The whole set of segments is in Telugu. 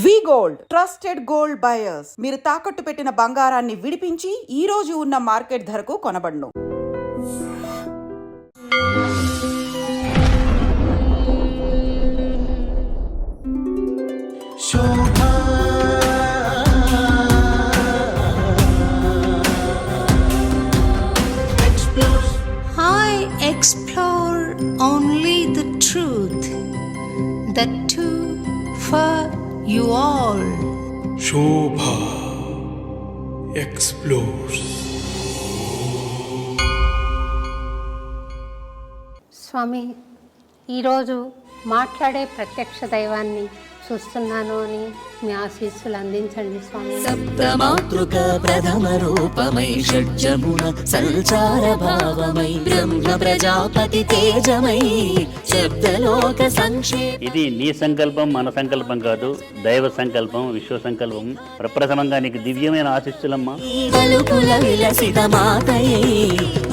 వి గోల్డ్ ట్రస్టెడ్ గోల్డ్ బయర్స్. మీరు తాకట్టు పెట్టిన బంగారాన్ని విడిపించి ఈ రోజు ఉన్న మార్కెట్ ధరకు కొనబడును. Explore only the truth, the two for you all. Shobha explores. స్వామి, ఈరోజు మాట్లాడే ప్రత్యక్ష దైవాన్ని చూస్తున్నాను అని మీ ఆశీస్సులు అందించండి స్వామి. సప్తమాతృక ప్రథమ రూపమై షడ్జమున సంచార భావమై బ్రహ్మ ప్రజాపతి తేజమై శబ్దలోక సంక్షేప. ఇది నీ సంకల్పం, మన సంకల్పం కాదు, దైవ సంకల్పం, విశ్వ సంకల్పం. ప్రప్రథమంగా నీకు దివ్యమైన ఆశీస్సులమ్మా. పలుకుల విలసిత మాతయై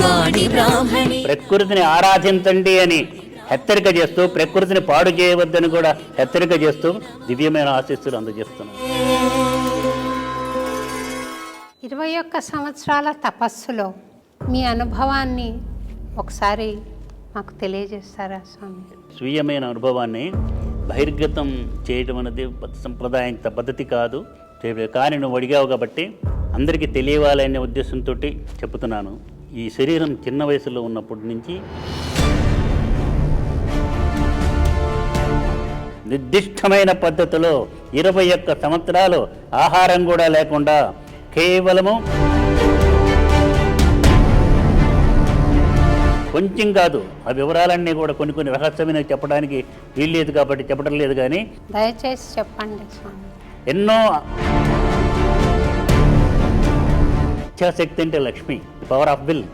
వాణి బ్రాహ్మణి. ప్రకృతిని ఆరాధించండి అని హెచ్చరిక చేస్తూ, ప్రకృతిని పాడు చేయవద్దని కూడా హెచ్చరిక చేస్తూ దివ్యమైన ఆశీస్సులు అందజేస్తున్నాను. 21 సంవత్సరాల తపస్సులో మీ అనుభవాన్ని ఒకసారి మాకు తెలియజేస్తారా స్వామి? స్వీయమైన అనుభవాన్ని బహిర్గతం చేయడం అనేది సంప్రదాయం పద్ధతి కాదు, కానీ నువ్వు అడిగావు కాబట్టి అందరికీ తెలియవాలనే ఉద్దేశంతో చెప్తున్నాను. ఈ శరీరం చిన్న వయసులో ఉన్నప్పటి నుంచి నిర్దిష్టమైన పద్ధతిలో 21 సంవత్సరాలు ఆహారం కూడా లేకుండా కేవలము కొంచెం కాదు, ఆ వివరాలన్నీ కూడా కొన్ని రహస్యమైన చెప్పడానికి వీల్లేదు కాబట్టి చెప్పడం లేదు. కానీ దయచేసి చెప్పండి స్వామి. ఎన్నో ఇచ్ఛాశక్తి అంటే లక్ష్మి, పవర్ ఆఫ్ విల్.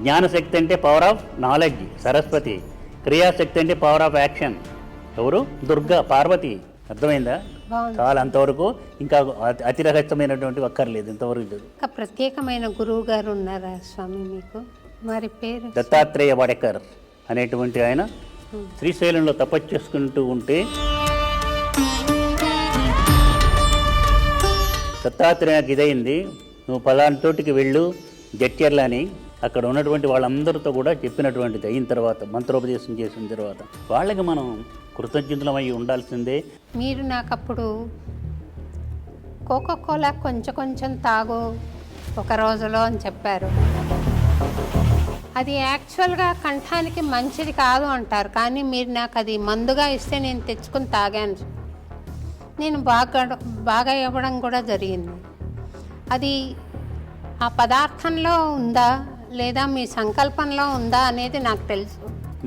జ్ఞానశక్తి అంటే పవర్ ఆఫ్ నాలెడ్జ్, సరస్వతి. క్రియాశక్తి అంటే పవర్ ఆఫ్ యాక్షన్, ఎవరు? దుర్గా, పార్వతి. అర్థమైందా? చాలా, అంతవరకు. ఇంకా అతి రహస్యమైనటువంటి అక్కర్లేదు ఇంతవరకు. ఒక ప్రత్యేకమైన గురువు గారు ఉన్నారా స్వామి మీకు? మరి పేరు? దత్తాత్రేయ వడేకర్ అనేటువంటి ఆయన శ్రీశైలంలో తపస్సు చేసుకుంటూ ఉంటే దత్తాత్రేయకి ఇదైంది, నువ్వు పలానా చోటికి వెళ్ళు జడ్చర్ల అని. అక్కడ ఉన్నటువంటి వాళ్ళందరితో కూడా చెప్పినటువంటిది అయిన తర్వాత, మంత్రోపదేశం చేసిన తర్వాత వాళ్ళకి మనం కృతజ్ఞతలమై ఉండాల్సిందే. మీరు నాకు అప్పుడు కోకోకోలా కొంచెం తాగు ఒక రోజులో అని చెప్పారు. అది యాక్చువల్గా కంఠానికి మంచిది కాదు అంటారు, కానీ మీరు నాకు అది మందుగా ఇస్తే నేను తెచ్చుకుని తాగాను. నేను బాగా ఇవ్వడం కూడా జరిగింది. అది ఆ పదార్థంలో ఉందా లేదా మీ సంకల్పంలో ఉందా అనేది నాకు తెలుసు.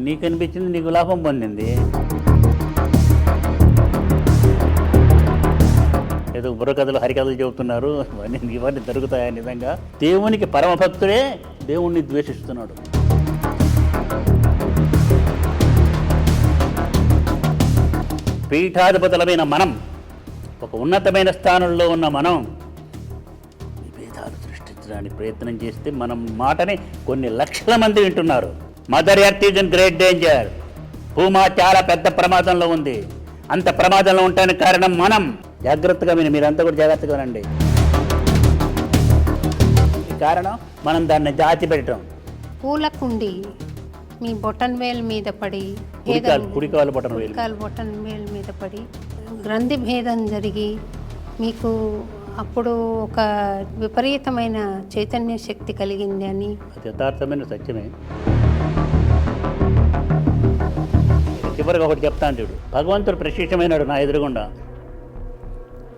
నీకు అనిపించింది, నీకు లాభం పొందింది. ఏదో బుర్రకథలు, హరికథలు చెబుతున్నారు, ఇవన్నీ జరుగుతాయా? నిజంగా దేవునికి పరమభక్తుడే దేవుణ్ణి ద్వేషిస్తున్నాడు. పీఠాధిపతులమైన మనం, ఒక ఉన్నతమైన స్థానంలో ఉన్న మనం విభేదాలు సృష్టించడానికి ప్రయత్నం చేస్తే మనం మాటని కొన్ని లక్షల మంది వింటున్నారు. Mother earth is in great danger. Bhuma చాలా పెద్ద ప్రమాదంలో ఉంది. అంత ప్రమాదంలో ఉండడానికి కారణం మనం. జాగ్రత్తగా మీరంతా కూడా జాగ్రత్తగా రండి. కారణం మనం దాన్ని దాచి పెట్టడం. పూల కుండి మీ బొటన్ వేల్ మీద పడి, కుడికాలు బొటన్ వేల్ మీద పడి గ్రంథి భేదం జరిగి మీకు అప్పుడు ఒక విపరీతమైన చైతన్య శక్తి కలిగింది అని. అది యథార్థమైన సత్యమే. చివరిగా ఒకటి చెప్తాను చూడు. భగవంతుడు ప్రశిష్టమైనాడు నా ఎదురుగుండా.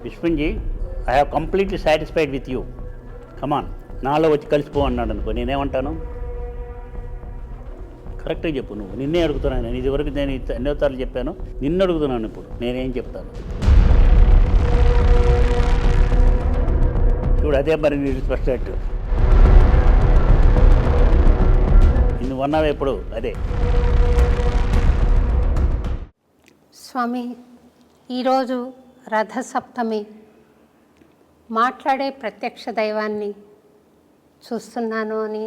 Vishnuji, I have completely satisfied with you, come on, నాలో వచ్చి కలిసిపో అన్నాడు అనుకో. నేనేమంటాను? కరెక్ట్గా చెప్పు. నువ్వు నిన్నే అడుగుతున్నాను. నేను ఇదివరకు నేను ఎన్నోసార్లు చెప్పాను, నిన్ను అడుగుతున్నాను. ఇప్పుడు నేనేం చెప్తాను చూడు. అదే మరి నీకు స్పష్టట్టు నువ్వు అన్నావు ఎప్పుడు అదే. స్వామి, ఈరోజు రథసప్తమి. మాట్లాడే ప్రత్యక్ష దైవాన్ని చూస్తున్నాను అని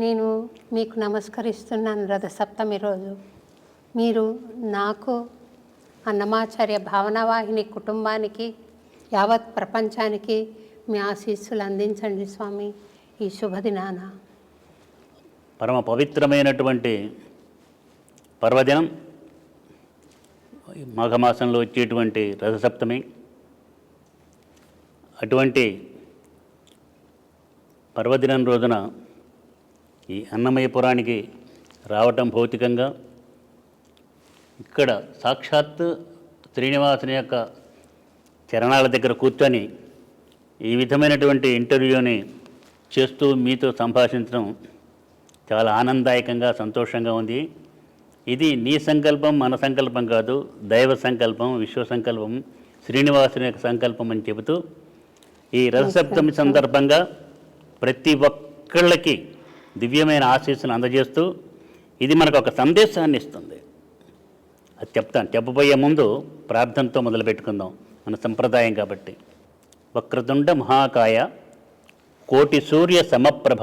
నేను మీకు నమస్కరిస్తున్నాను. రథసప్తమి రోజు మీరు నాకు అన్నమాచార్య భావనవాహిని కుటుంబానికి, యావత్ ప్రపంచానికి మీ ఆశీస్సులు అందించండి స్వామి ఈ శుభదినాన. పరమ పవిత్రమైనటువంటి పర్వదినం, మాఘమాసంలో వచ్చేటువంటి రథసప్తమి. అటువంటి పర్వదినం రోజున ఈ అన్నమయపురానికి రావటం భౌతికంగా, ఇక్కడ సాక్షాత్ శ్రీనివాసుని యొక్క చరణాల దగ్గర కూర్చొని ఈ విధమైనటువంటి ఇంటర్వ్యూని చేస్తూ మీతో సంభాషించడం చాలా ఆనందదాయకంగా, సంతోషంగా ఉంది. ఇది నీ సంకల్పం, మన సంకల్పం కాదు, దైవ సంకల్పం, విశ్వ సంకల్పం, శ్రీనివాసుని యొక్క సంకల్పం అని చెబుతూ ఈ రథసప్తమి సందర్భంగా ప్రతి ఒక్కళ్ళకి దివ్యమైన ఆశీస్సును అందజేస్తూ ఇది మనకు ఒక సందేశాన్ని ఇస్తుంది. అది చెప్తాను. చెప్పబోయే ముందు ప్రార్థనతో మొదలు పెట్టుకుందాం, మన సంప్రదాయం కాబట్టి. వక్రతుండ మహాకాయ కోటి సూర్య సమప్రభ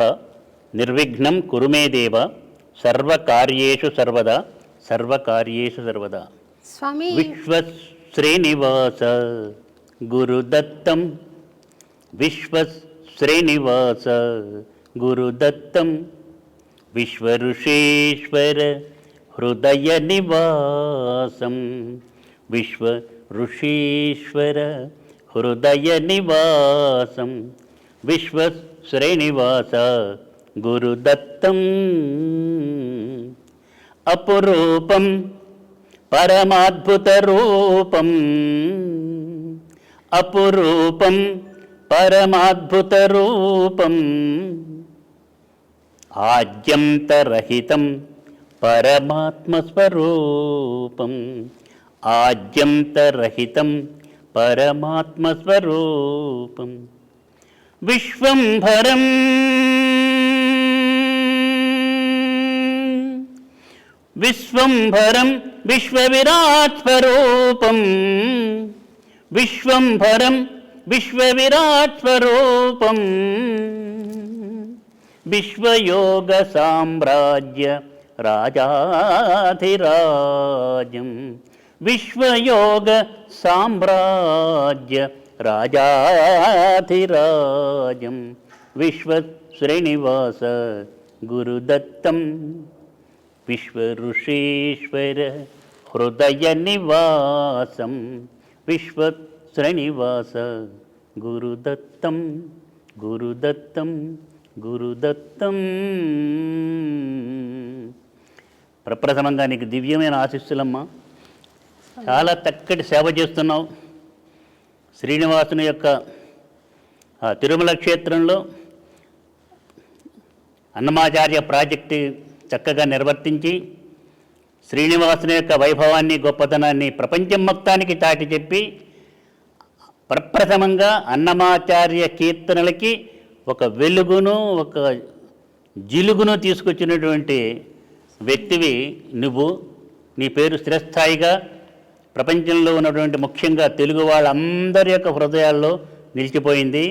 నిర్విఘ్నం కురుమే దేవ సర్వకార్యేషు సర్వదా సర్వకార్యేషు సర్వదా. స్వామి విశ్వశ్రీనివాస గురుదత్తం విశ్వశ్రీనివాస గురుదత్తం విశ్వఋషీశ్వర హృదయ నివాసం విశ్వఋషీశ్వర హృదయ నివాసం విశ్వశ్రీనివాస గురుదత్తం అపురూపం పరమాద్భుత రూపం అపురూపం పరమాద్భుత రూపం ఆద్యంతరహితం పరమాత్మస్వరూపం ఆద్యంతరహితం పరమాత్మస్వరూపం విశ్వంభరం విశ్వంభరం విశ్వవిరాట్ స్వరూపం విశ్వంభరం విశ్వవిరాట్ స్వరూపం విశ్వయోగ సామ్రాజ్య రాజాధిరాజం విశ్వయోగ సామ్రాజ్య రాజాధిరాజం విశ్వశ్రీనివాస గురుదత్తం విశ్వఋషీశ్వర హృదయ నివాసం విశ్వశ్రీనివాస గురుదత్తం గురుదత్తం గురుదత్తం. ప్రప్రథమంగా నీకు దివ్యమైన ఆశీస్సులమ్మా. చాలా చక్కటి సేవ చేస్తున్నావు. శ్రీనివాసుని యొక్క తిరుమల క్షేత్రంలో అన్నమాచార్య ప్రాజెక్టు చక్కగా నిర్వర్తించి శ్రీనివాసుని యొక్క వైభవాన్ని, గొప్పతనాన్ని ప్రపంచం మొత్తానికి చాటి చెప్పి ప్రప్రథమంగా అన్నమాచార్య కీర్తనలకి ఒక వెలుగును, ఒక జిలుగును తీసుకొచ్చినటువంటి వ్యక్తివి నువ్వు. నీ పేరు స్థిరస్థాయిగా ప్రపంచంలో ఉన్నటువంటి ముఖ్యంగా తెలుగు వాళ్ళందరి యొక్క హృదయాల్లో నిలిచిపోయింది.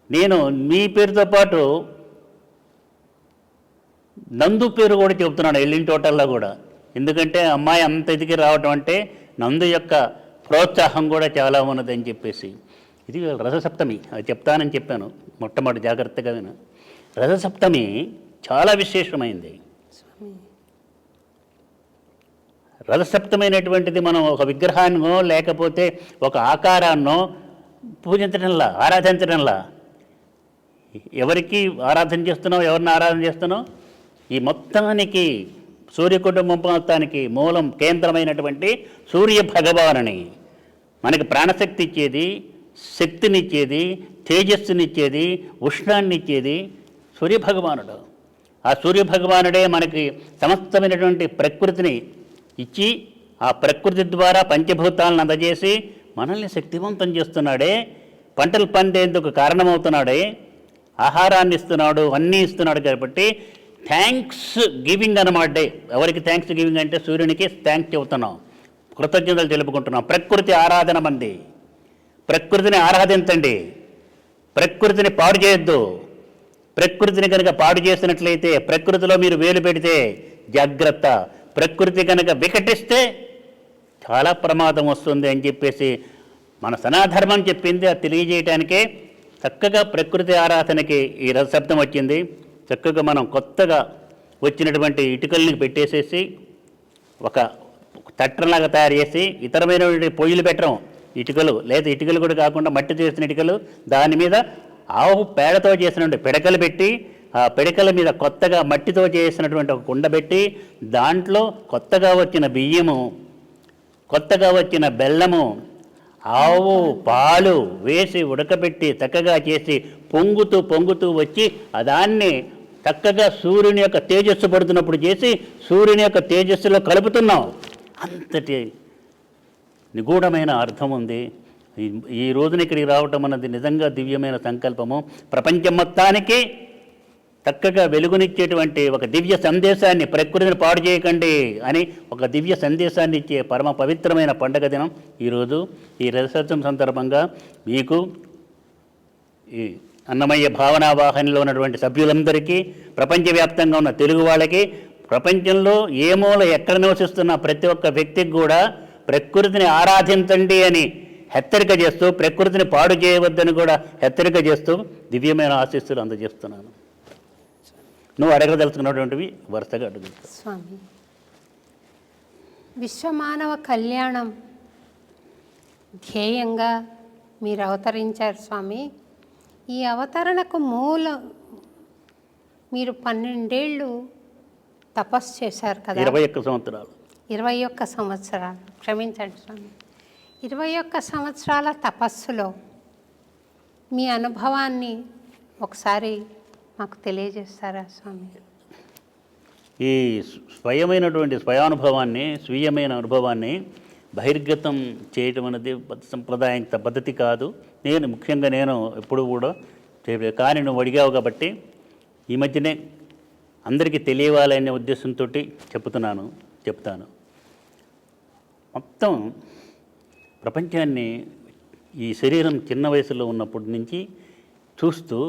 నేను మీ పేరుతో పాటు నందు పేరు కూడా చెబుతున్నాను వెళ్ళిన టోటల్లో కూడా. ఎందుకంటే అమ్మాయి అంత ఇదికి రావటం అంటే నందు యొక్క ప్రోత్సాహం కూడా చాలా ఉన్నదని చెప్పేసి. ఇది రథసప్తమి, అది చెప్తానని చెప్పాను మొట్టమొదటి, జాగ్రత్తగా విను. రథసప్తమి చాలా విశేషమైంది. రథసప్తమైనటువంటిది మనం ఒక విగ్రహాన్నో లేకపోతే ఒక ఆకారాన్నో పూజించడంలా, ఆరాధించడంలా. ఎవరికి ఆరాధన చేస్తున్నావు, ఎవరిని ఆరాధన చేస్తున్నావు? ఈ మొత్తానికి సూర్య కుటుంబం మొత్తానికి మూలం, కేంద్రమైనటువంటి సూర్య భగవానుని, మనకి ప్రాణశక్తి ఇచ్చేది, శక్తినిచ్చేది, తేజస్సునిచ్చేది, ఉష్ణాన్నిచ్చేది సూర్యభగవానుడు. ఆ సూర్యభగవానుడే మనకి సమస్తమైనటువంటి ప్రకృతిని ఇచ్చి ఆ ప్రకృతి ద్వారా పంచభూతాలను అందజేసి మనల్ని శక్తివంతం చేస్తున్నాడే, పంటలు పండేందుకు కారణమవుతున్నాడే, ఆహారాన్ని ఇస్తున్నాడు, అన్నీ ఇస్తున్నాడు. కాబట్టి థ్యాంక్స్ గివింగ్ అన్నమాట. ఎవరికి థ్యాంక్స్ గివింగ్ అంటే సూర్యునికి థ్యాంక్స్ చెబుతున్నాం, కృతజ్ఞతలు తెలుపుకుంటున్నాం. ప్రకృతి ఆరాధన మంది. ప్రకృతిని ఆరాధించండి, ప్రకృతిని పాడు చేయొద్దు. ప్రకృతిని కనుక పాడు చేసినట్లయితే, ప్రకృతిలో మీరు వేలు పెడితే జాగ్రత్త. ప్రకృతి కనుక వికటిస్తే చాలా ప్రమాదం వస్తుంది అని చెప్పేసి మన సనాధర్మం చెప్పింది. అది తెలియజేయడానికే చక్కగా ప్రకృతి ఆరాధనకి ఈ రథశబ్దం వచ్చింది. చక్కగా మనం కొత్తగా వచ్చినటువంటి ఇటుకల్ని పెట్టేసేసి ఒక తట్టంలాగా తయారు చేసి ఇతరమైనటువంటి పొయ్యిలు పెట్టడం, ఇటుకలు లేదా ఇటుకలు కూడా కాకుండా మట్టి చేసిన ఇటుకలు, దాని మీద ఆవు పేడతో చేసినటువంటి పిడకలు పెట్టి ఆ పిడకల మీద కొత్తగా మట్టితో చేసినటువంటి ఒక కుండ పెట్టి దాంట్లో కొత్తగా వచ్చిన బియ్యము, కొత్తగా వచ్చిన బెల్లము, ఆవు పాలు వేసి ఉడకబెట్టి చక్కగా చేసి పొంగుతూ వచ్చి దాన్ని చక్కగా సూర్యుని యొక్క తేజస్సు పడుతున్నప్పుడు చేసి సూర్యుని యొక్క తేజస్సులో కలుపుతున్నాం. అంతటి నిగూఢమైన అర్థం ఉంది. ఈ రోజున ఇక్కడికి రావటం అన్నది నిజంగా దివ్యమైన సంకల్పము. ప్రపంచం మొత్తానికి చక్కగా వెలుగునిచ్చేటువంటి ఒక దివ్య సందేశాన్ని, ప్రకృతిని పాడు చేయకండి అని ఒక దివ్య సందేశాన్ని ఇచ్చే పరమ పవిత్రమైన పండగ దినం ఈరోజు. ఈ రథోత్సవం సందర్భంగా మీకు ఈ అన్నమయ్య భావనా వాహినిలో ఉన్నటువంటి సభ్యులందరికీ, ప్రపంచవ్యాప్తంగా ఉన్న తెలుగు వాళ్ళకి, ప్రపంచంలో ఏ మూల ఎక్కడ నివసిస్తున్న ప్రతి ఒక్క వ్యక్తికి కూడా ప్రకృతిని ఆరాధించండి అని హెచ్చరిక చేస్తూ, ప్రకృతిని పాడు చేయవద్దని కూడా హెచ్చరిక చేస్తూ దివ్యమైన ఆశీస్సులు అందజేస్తున్నాను. నువ్వు అడగదలుచుకున్నటువంటివి వరుసగా అడుగుతావు. స్వామి, విశ్వమానవ కళ్యాణం ధ్యేయంగా మీరు అవతరించారు స్వామి. ఈ అవతరణకు మీరు 12 ఏళ్ళు తపస్సు చేశారు కదా. 21 సంవత్సరాలు. 21 సంవత్సరాలు, క్షమించండి స్వామి. 21 సంవత్సరాల తపస్సులో మీ అనుభవాన్ని ఒకసారి మాకు తెలియజేస్తారా స్వామి? ఈ స్వీయమైన అనుభవాన్ని బహిర్గతం చేయటం అనేది సంప్రదాయం పద్ధతి కాదు. ముఖ్యంగా నేను ఎప్పుడు కూడా చేయలేదు. కానీ నువ్వు అడిగావు కాబట్టి ఈ మధ్యనే అందరికీ తెలియాలనే ఉద్దేశంతో చెప్తాను. మొత్తం ప్రపంచాన్ని ఈ శరీరం చిన్న వయసులో ఉన్నప్పటి నుంచి చూస్తూ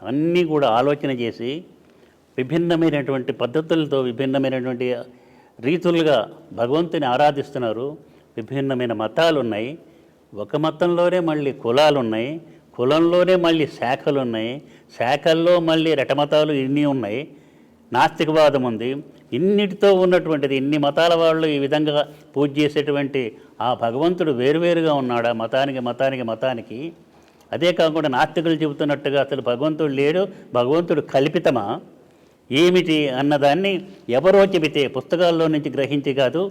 అన్నీ కూడా ఆలోచన చేసి విభిన్నమైనటువంటి పద్ధతులతో, విభిన్నమైనటువంటి రీతులుగా భగవంతుని ఆరాధిస్తున్నారు. విభిన్నమైన మతాలు ఉన్నాయి. ఒక మతంలోనే మళ్ళీ కులాలు ఉన్నాయి, కులంలోనే మళ్ళీ శాఖలు ఉన్నాయి, శాఖల్లో మళ్ళీ రటమతాలు ఇన్ని ఉన్నాయి, నాస్తికవాదం ఉంది. ఇన్నిటితో ఉన్నటువంటిది, ఇన్ని మతాల వాళ్ళు ఈ విధంగా పూజ చేసేటువంటి ఆ భగవంతుడు వేరువేరుగా ఉన్నాడా మతానికి? అదే కాకుండా నాస్తికులు చెబుతున్నట్టుగా అసలు భగవంతుడు లేడు, భగవంతుడు కల్పితమా ఏమిటి అన్నదాన్ని ఎవరో చెబితే పుస్తకాల్లో నుంచి గ్రహించి కాదు,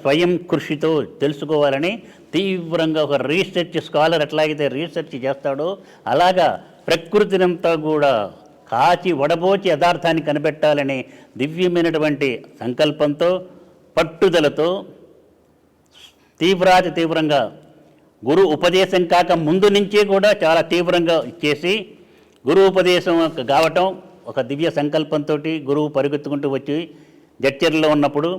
స్వయం కృషితో తెలుసుకోవాలని తీవ్రంగా ఒక రీసెర్చ్ స్కాలర్ ఎట్లాగైతే రీసెర్చ్ చేస్తాడో అలాగా ప్రకృతినంతా కూడా కాచి వడబోచి యథార్థాన్ని కనిపెట్టాలని దివ్యమైనటువంటి సంకల్పంతో, పట్టుదలతో తీవ్రంగా గురు ఉపదేశం కాక ముందు నుంచే కూడా చాలా తీవ్రంగా చేసి గురు ఉపదేశం కావటం ఒక దివ్య సంకల్పంతో గురువు పరిగెత్తుకుంటూ వచ్చి జడ్చర్లో ఉన్నప్పుడు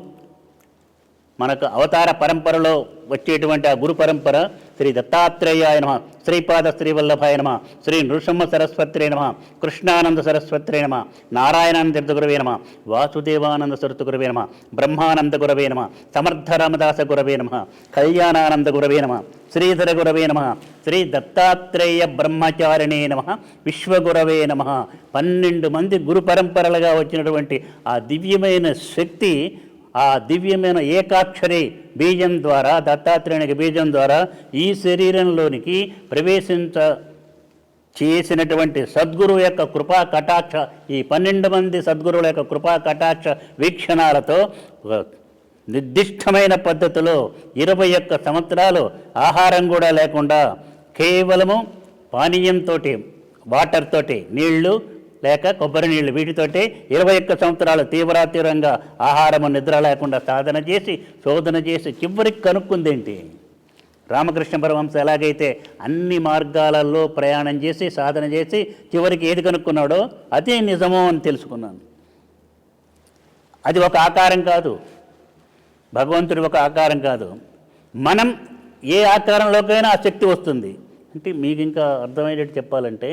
మనకు అవతార పరంపరలో వచ్చేటువంటి ఆ గురు పరంపర శ్రీ దత్తాత్రేయాయ నమః, శ్రీపాద శ్రీవల్లభాయ నమః, శ్రీ నృసింహ సరస్వత్రే నమః, కృష్ణానంద సరస్వత్రే నమః, నారాయణానంద గురవే నమః, వాసుదేవానంద సరస్వతి గురవే నమః, బ్రహ్మానంద గురవే నమః, సమర్థ రామదాస గురవే నమః, కళ్యాణానంద గురవే నమః, శ్రీధర గురవే నమః, శ్రీ దత్తాత్రేయ బ్రహ్మచారిణే నమః, విశ్వగురవే నమః. 12 మంది గురు పరంపరలుగా వచ్చినటువంటి ఆ దివ్యమైన శక్తి, ఆ దివ్యమైన ఏకాక్షరి బీజం ద్వారా, దత్తాత్రేయునికి బీజం ద్వారా ఈ శరీరంలోనికి చేసినటువంటి సద్గురువు యొక్క కృపా కటాక్ష, ఈ 12 మంది సద్గురువుల యొక్క కృపా కటాక్ష వీక్షణాలతో నిర్దిష్టమైన పద్ధతిలో 21 సంవత్సరాలు ఆహారం కూడా లేకుండా కేవలము పానీయంతో, వాటర్ తోటి, నీళ్లు లేక కొబ్బరి నీళ్ళు, వీటితోటి 21 సంవత్సరాలు తీవ్రంగా ఆహారము నిద్ర లేకుండా సాధన చేసి, శోధన చేసి చివరికి కనుక్కుందేంటి? రామకృష్ణ పరమహంస ఎలాగైతే అన్ని మార్గాలలో ప్రయాణం చేసి సాధన చేసి చివరికి ఏది కనుక్కున్నాడో అదే నిజమో అని తెలుసుకున్నాను. అది ఒక ఆకారం కాదు, భగవంతుడి ఒక ఆకారం కాదు. మనం ఏ ఆకారంలోకైనా ఆ శక్తి వస్తుంది. అంటే మీకు ఇంకా అర్థమయ్యేటట్టు చెప్పాలంటే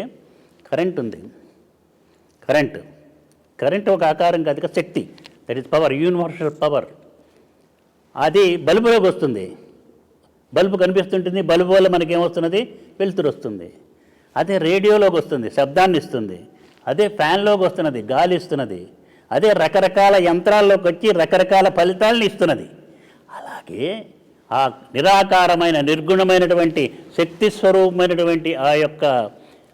కరెంట్ ఉంది. కరెంట్ ఒక ఆకారం కాదు, శక్తి. That is power, universal power. అది బల్బులోకి వస్తుంది. బల్బు కనిపిస్తుంటుంది, బల్బు వల్ల మనకేమొస్తున్నది? వెలుతురు వస్తుంది. అదే రేడియోలోకి వస్తుంది, శబ్దాన్ని ఇస్తుంది. అదే ఫ్యాన్లోకి వస్తున్నది, గాలి ఇస్తున్నది. అదే రకరకాల యంత్రాల్లోకి వచ్చి రకరకాల ఫలితాలను ఇస్తున్నది. అలాగే ఆ నిరాకారమైన నిర్గుణమైనటువంటి శక్తి స్వరూపమైనటువంటి ఆ యొక్క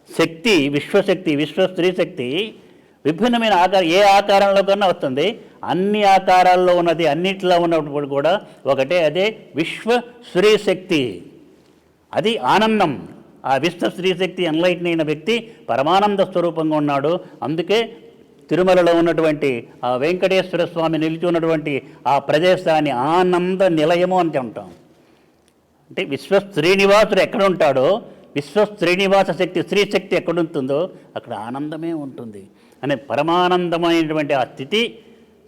శక్తి, విశ్వశక్తి, విశ్వ స్త్రీ శక్తి విభిన్నమైన ఏ ఆకారంలో కన్నా వస్తుంది. అన్ని ఆకారాల్లో ఉన్నది, అన్నిట్లో ఉన్నప్పుడు కూడా ఒకటే, అదే విశ్వ స్త్రీ శక్తి. అది ఆనందం. ఆ విశ్వ స్త్రీ శక్తి ఎన్లైట్న్ అయిన వ్యక్తి పరమానంద స్వరూపంగా ఉన్నాడు. అందుకే తిరుమలలో ఉన్నటువంటి ఆ వెంకటేశ్వర స్వామి నిలిచి ఉన్నటువంటి ఆ ప్రదేశాన్ని ఆనంద నిలయము అని అంటాం. అంటే విశ్వ శ్రీనివాసుడు ఎక్కడ ఉంటాడో, విశ్వ శ్రీనివాస శక్తి, స్త్రీ శక్తి ఎక్కడుంటుందో అక్కడ ఆనందమే ఉంటుంది అనే పరమానందమైనటువంటి ఆ స్థితి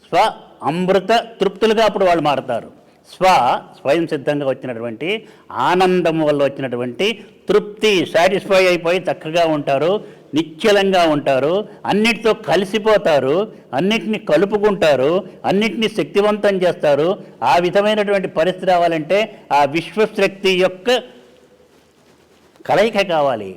స్వ అమృత తృప్తులుగా అప్పుడు వాళ్ళు మారుతారు. స్వయం సిద్ధంగా వచ్చినటువంటి ఆనందం వల్ల వచ్చినటువంటి తృప్తి, సాటిస్ఫై అయిపోయి చక్కగా ఉంటారు, నిశ్చలంగా ఉంటారు, అన్నిటితో కలిసిపోతారు, అన్నిటిని కలుపుకుంటారు, అన్నిటినీ శక్తివంతం చేస్తారు. ఆ విధమైనటువంటి పరిస్థితి రావాలంటే ఆ విశ్వశక్తి యొక్క కలయిక కావాలి,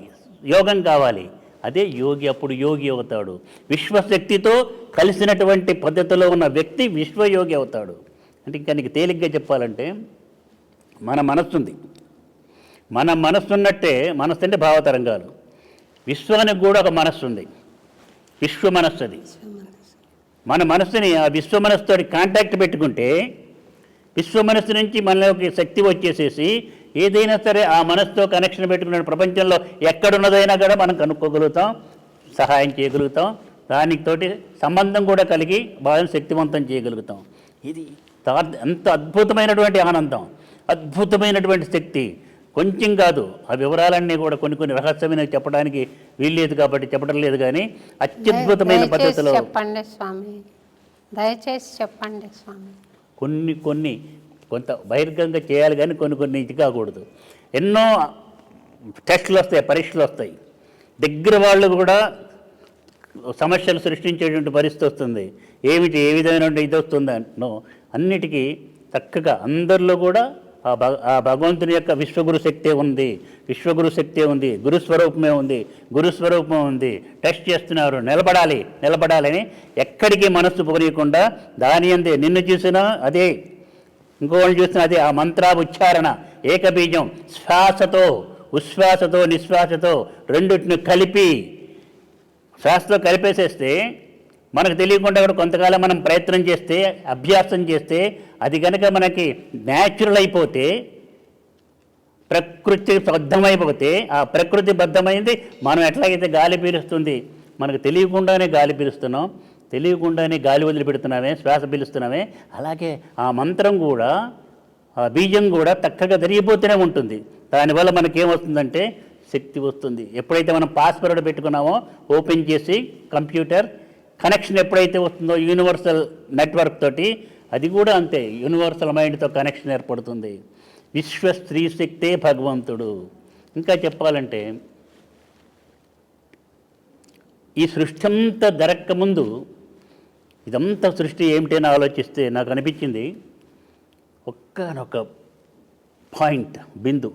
యోగం కావాలి. అదే యోగి. అప్పుడు యోగి అవుతాడు. విశ్వశక్తితో కలిసినటువంటి పద్ధతిలో ఉన్న వ్యక్తి విశ్వయోగి అవుతాడు. అంటే ఇంకా నీకు తేలిగ్గా చెప్పాలంటే, మన మనస్సు ఉంది. మన మనస్సు ఉన్నట్టే, మనస్సు అంటే భావతరంగాలు. విశ్వానికి కూడా ఒక మనస్సు ఉంది, విశ్వ మనస్సు. అది మన మనస్సుని ఆ విశ్వ మనస్సుతో కాంటాక్ట్ పెట్టుకుంటే విశ్వ మనస్సు నుంచి మనలోకి శక్తి వచ్చేసేసి ఏదైనా సరే ఆ మనస్సుతో కనెక్షన్ పెట్టుకున్న ప్రపంచంలో ఎక్కడున్నదైనా కూడా మనం కనుక్కోగలుగుతాం, సహాయం చేయగలుగుతాం, దానితోటి సంబంధం కూడా కలిగి బాగా శక్తివంతం చేయగలుగుతాం. ఇది ఎంత అద్భుతమైనటువంటి ఆనందం, అద్భుతమైనటువంటి శక్తి. కొంచెం కాదు, ఆ వివరాలన్నీ కూడా కొన్ని రహస్యమైనవి చెప్పడానికి వీల్లేదు కాబట్టి చెప్పడం లేదు. కానీ అత్యద్భుతమైన పద్ధతిలో చెప్పండి స్వామి, దయచేసి చెప్పండి స్వామి. కొంత బహిర్గంగా చేయాలి, కానీ కొన్ని ఇది కాకూడదు. ఎన్నో టెస్టులు వస్తాయి, పరీక్షలు వస్తాయి. దగ్గర వాళ్ళు కూడా సమస్యలు సృష్టించేటువంటి పరిస్థితి వస్తుంది. ఏమిటి, ఏ విధమైన ఇది వస్తుందనో అన్నిటికీ చక్కగా అందరిలో కూడా ఆ భగవంతుని యొక్క విశ్వగురు శక్తే ఉంది, విశ్వగురు శక్తే ఉంది, గురుస్వరూపమే ఉంది, గురుస్వరూపం ఉంది. టెస్ట్ చేస్తున్నారు, నిలబడాలని ఎక్కడికి మనస్సు పోనీయకుండా దాని అందే. నిన్ను చూసినా అదే, ఇంకోళ్ళు చూసినా అదే. ఆ మంత్ర ఉచ్చారణ ఏకబీజం, శ్వాసతో, ఉశ్వాసతో, నిశ్వాసతో రెండింటిని కలిపి శ్వాసతో కలిపేసేస్తే మనకు తెలియకుండా కూడా కొంతకాలం మనం ప్రయత్నం చేస్తే, అభ్యాసం చేస్తే, అది కనుక మనకి న్యాచురల్ అయిపోతే, ప్రకృతి బద్ధమైపోతే, ఆ ప్రకృతి బద్ధమైంది మనం ఎట్లాగైతే గాలి పీలుస్తుంది, మనకు తెలియకుండానే గాలి పీలుస్తున్నాం, తెలియకుండానే గాలి వదిలిపెడుతున్నామే, శ్వాస పీలుస్తున్నామే, అలాగే ఆ మంత్రం కూడా, ఆ బీజం కూడా చక్కగా జరిగిపోతూనే ఉంటుంది. దానివల్ల మనకేమొస్తుందంటే శక్తి వస్తుంది. ఎప్పుడైతే మనం పాస్వర్డ్ పెట్టుకున్నామో ఓపెన్ చేసి కంప్యూటర్ కనెక్షన్ ఎప్పుడైతే వస్తుందో యూనివర్సల్ నెట్వర్క్ తోటి, అది కూడా అంతే, యూనివర్సల్ మైండ్తో కనెక్షన్ ఏర్పడుతుంది. విశ్వ స్త్రీ శక్తే భగవంతుడు. ఇంకా చెప్పాలంటే ఈ సృష్టి అంతా జరగకముందు, ఇదంతా సృష్టి ఏమిటి అని ఆలోచిస్తే నాకు అనిపించింది, ఒక్కనొక పాయింట్, బిందు.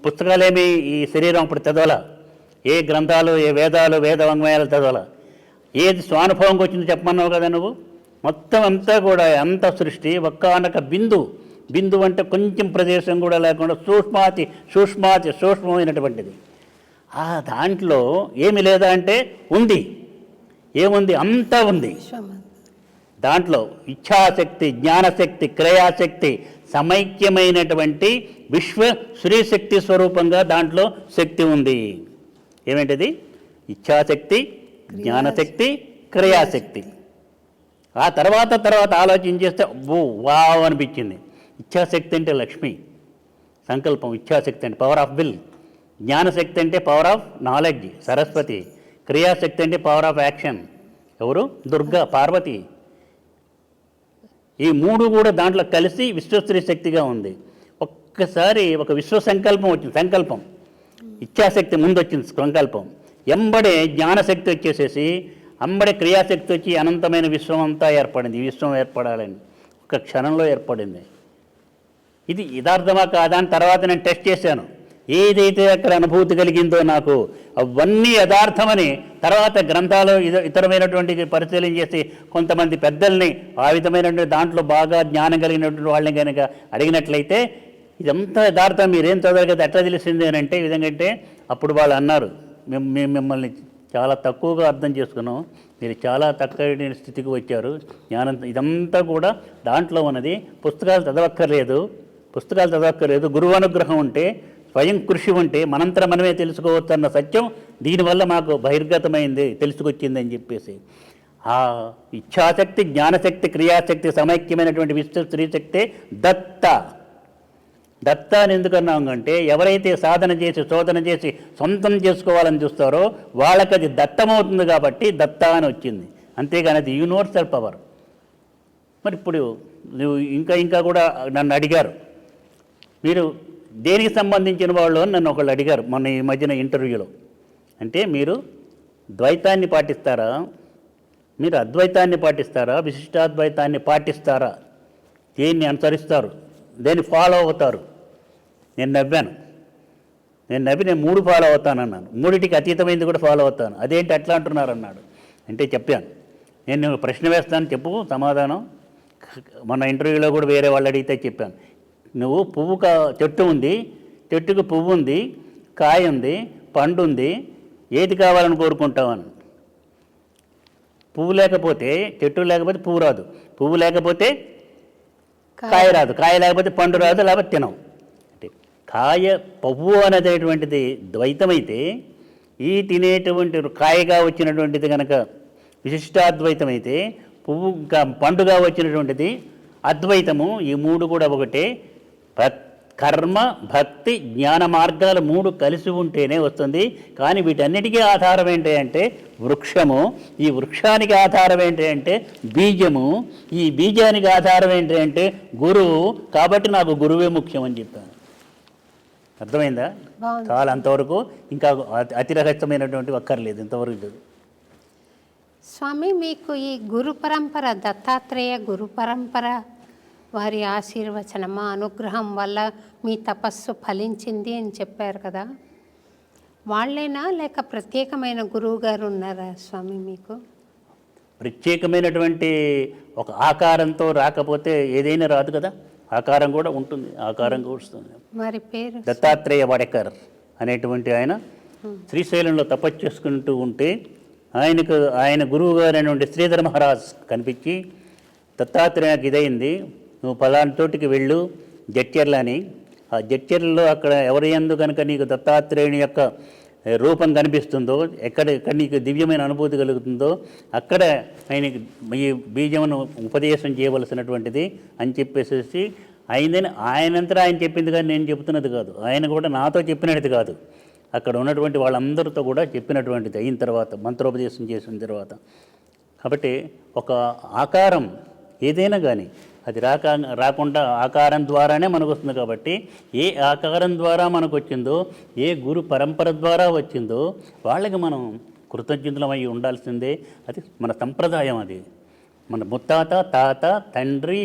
పుస్తకాలేమి ఈ శరీరం అప్పుడు చదవాల, ఏ గ్రంథాలు, ఏ వేదాలు, వేద వాంగ్మయాలు చదవాల. ఏది స్వానుభవంకి వచ్చిందో చెప్పమన్నావు కదా నువ్వు. మొత్తం అంతా కూడా అంత సృష్టి ఒక్కనొక బిందు అంటే కొంచెం ప్రదేశం కూడా లేకుండా సూక్ష్మమైనటువంటిది. ఆ దాంట్లో ఏమి లేదా అంటే ఉంది. ఏముంది? అంతా ఉంది. దాంట్లో ఇచ్ఛాశక్తి, జ్ఞానశక్తి, క్రియాశక్తి సమైక్యమైనటువంటి విశ్వ శ్రీశక్తి స్వరూపంగా దాంట్లో శక్తి ఉంది. ఏమేంటిది? ఇచ్ఛాశక్తి, జ్ఞానశక్తి, క్రియాశక్తి. ఆ తర్వాత ఆలోచించేస్తే వావ్ అనిపించింది. ఇచ్ఛాశక్తి అంటే లక్ష్మి, సంకల్పం. ఇచ్ఛాశక్తి అంటే పవర్ ఆఫ్ విల్. జ్ఞానశక్తి అంటే పవర్ ఆఫ్ నాలెడ్జ్, సరస్వతి. క్రియాశక్తి అంటే పవర్ ఆఫ్ యాక్షన్, ఎవరు? దుర్గా, పార్వతి. ఈ మూడు కూడా దాంట్లో కలిసి విశ్వస్త్రీ శక్తిగా ఉంది. ఒక్కసారి ఒక విశ్వ సంకల్పం వచ్చింది. సంకల్పం, ఇచ్ఛాశక్తి ముందు వచ్చింది సంకల్పం, ఎంబడే జ్ఞానశక్తి వచ్చేసేసి అమ్మడి క్రియాశక్తి వచ్చి అనంతమైన విశ్వం అంతా ఏర్పడింది. ఈ విశ్వం ఏర్పడాలని ఒక క్షణంలో ఏర్పడింది. ఇది యథార్థమా కాదా అని తర్వాత నేను టెస్ట్ చేశాను. ఏదైతే అక్కడ అనుభూతి కలిగిందో నాకు అవన్నీ యథార్థమని తర్వాత గ్రంథాలు ఇతరమైనటువంటి పరిశీలన చేసి కొంతమంది పెద్దల్ని ఆ విధమైనటువంటి దాంట్లో బాగా జ్ఞానం కలిగినటువంటి వాళ్ళని కనుక అడిగినట్లయితే ఇదంతా యథార్థం మీరేం చదవరు కదా ఎట్లా తెలిసింది అని అంటే ఈ విధంగా అంటే అప్పుడు వాళ్ళు అన్నారు, మేము మిమ్మల్ని చాలా తక్కువగా అర్థం చేసుకున్నాం, మీరు చాలా తక్కువ స్థితికి వచ్చారు, జ్ఞానం ఇదంతా కూడా దాంట్లో ఉన్నది. పుస్తకాలు చదవక్కర్లేదు, గురువు అనుగ్రహం ఉంటే, స్వయం కృషి ఉంటే మనంతర మనమే తెలుసుకోవచ్చు అన్న సత్యం దీనివల్ల మాకు బహిర్గతమైంది, తెలుసుకొచ్చిందని చెప్పేసి ఆ ఇచ్ఛాశక్తి, జ్ఞానశక్తి, క్రియాశక్తి సమైక్యమైనటువంటి విశ్వ స్త్రీశక్తే దత్త అని ఎందుకన్నాం అంటే ఎవరైతే సాధన చేసి శోధన చేసి సొంతం చేసుకోవాలని చూస్తారో వాళ్ళకి అది దత్తమవుతుంది కాబట్టి దత్త అని వచ్చింది. అంతేగాని అది యూనివర్సల్ పవర్. మరి ఇప్పుడు నువ్వు ఇంకా కూడా నన్ను అడిగారు, మీరు దేనికి సంబంధించిన వాళ్ళు అని నన్ను ఒకళ్ళు అడిగారు మొన్న ఈ మధ్యన ఇంటర్వ్యూలో. అంటే మీరు ద్వైతాన్ని పాటిస్తారా, మీరు అద్వైతాన్ని పాటిస్తారా, విశిష్టాద్వైతాన్ని పాటిస్తారా, దేన్ని అనుసరిస్తారు, దేన్ని ఫాలో అవుతారు? నేను నవ్వి నేను 3 ఫాలో అవుతానన్నాను. 3టికి అతీతమైంది కూడా ఫాలో అవుతాను. అదేంటి అట్లా అంటున్నారు అన్నాడు. అంటే చెప్పాను, నేను ప్రశ్న వేస్తాను, చెప్పు సమాధానం. మన ఇంటర్వ్యూలో కూడా వేరే వాళ్ళు అడిగితే చెప్పాను, నువ్వు చెట్టు ఉంది, చెట్టుకు పువ్వు ఉంది, కాయ ఉంది, పండు ఉంది, ఏది కావాలని కోరుకుంటామని. పువ్వు లేకపోతే చెట్టు లేకపోతే పువ్వు రాదు, పువ్వు లేకపోతే కాయ రాదు, కాయ లేకపోతే పండు రాదు, లేకపోతే తినవు. అంటే పువ్వు అనేటటువంటిది ద్వైతమైతే ఈ తినేటువంటి కాయగా వచ్చినటువంటిది కనుక విశిష్టాద్వైతమైతే పువ్వు పండుగా వచ్చినటువంటిది అద్వైతము. ఈ 3 కూడా ఒకటే. కర్మ, భక్తి, జ్ఞాన మార్గాలు 3 కలిసి ఉంటేనే వస్తుంది. కానీ వీటన్నిటికీ ఆధారం ఏంటి అంటే వృక్షము, ఈ వృక్షానికి ఆధారం ఏంటి అంటే బీజము, ఈ బీజానికి ఆధారం ఏంటి అంటే గురువు. కాబట్టి నాకు గురువే ముఖ్యం అని చెప్పాను. అర్థమైందా? చాలా అంతవరకు. ఇంకా అతి రహస్యమైనటువంటి అక్కర్లేదు ఇంతవరకు. స్వామి, మీకు ఈ గురు పరంపర, దత్తాత్రేయ గురు పరంపర వారి ఆశీర్వచనమా అనుగ్రహం వల్ల మీ తపస్సు ఫలించింది అని చెప్పారు కదా, వాళ్ళేనా లేక ప్రత్యేకమైన గురువు గారు ఉన్నారా స్వామి మీకు? ప్రత్యేకమైనటువంటి ఒక ఆకారంతో రాకపోతే ఏదైనా రాదు కదా, ఆకారం కూడా ఉంటుంది, ఆకారం కూడా వస్తుంది. మరి పేరు? దత్తాత్రేయ వాడేకర్ అనేటువంటి ఆయన శ్రీశైలంలో తపస్సు చేసుకుంటూ ఉంటే ఆయన గురువు గారు అయినటువంటి శ్రీధర మహారాజ్ కనిపించి, దత్తాత్రేయకి ఇదైంది, నువ్వు పలానా చోటికి వెళ్ళు జడ్చర్ల అని. ఆ జడ్చర్లలో అక్కడ ఎవరి యందు కనుక నీకు దత్తాత్రేయుని యొక్క రూపం కనిపిస్తుందో, ఎక్కడ నీకు దివ్యమైన అనుభూతి కలుగుతుందో అక్కడ ఆయనకి ఈ బీజమును ఉపదేశం చేయవలసినటువంటిది అని చెప్పేసి ఆయనంతా ఆయన చెప్పింది కానీ నేను చెప్తున్నది కాదు, ఆయన కూడా నాతో చెప్పినది కాదు, అక్కడ ఉన్నటువంటి వాళ్ళందరితో కూడా చెప్పినటువంటిది అయిన తర్వాత, మంత్రోపదేశం చేసిన తర్వాత. కాబట్టి ఒక ఆకారం ఏదైనా కానీ అది రాకుండా ఆకారం ద్వారానే మనకు వస్తుంది. కాబట్టి ఏ ఆకారం ద్వారా మనకు వచ్చిందో, ఏ గురు పరంపర ద్వారా వచ్చిందో వాళ్ళకి మనం కృతజ్ఞతలమై ఉండాల్సిందే. అది మన సంప్రదాయం. అది మన ముత్తాత, తాత, తండ్రి,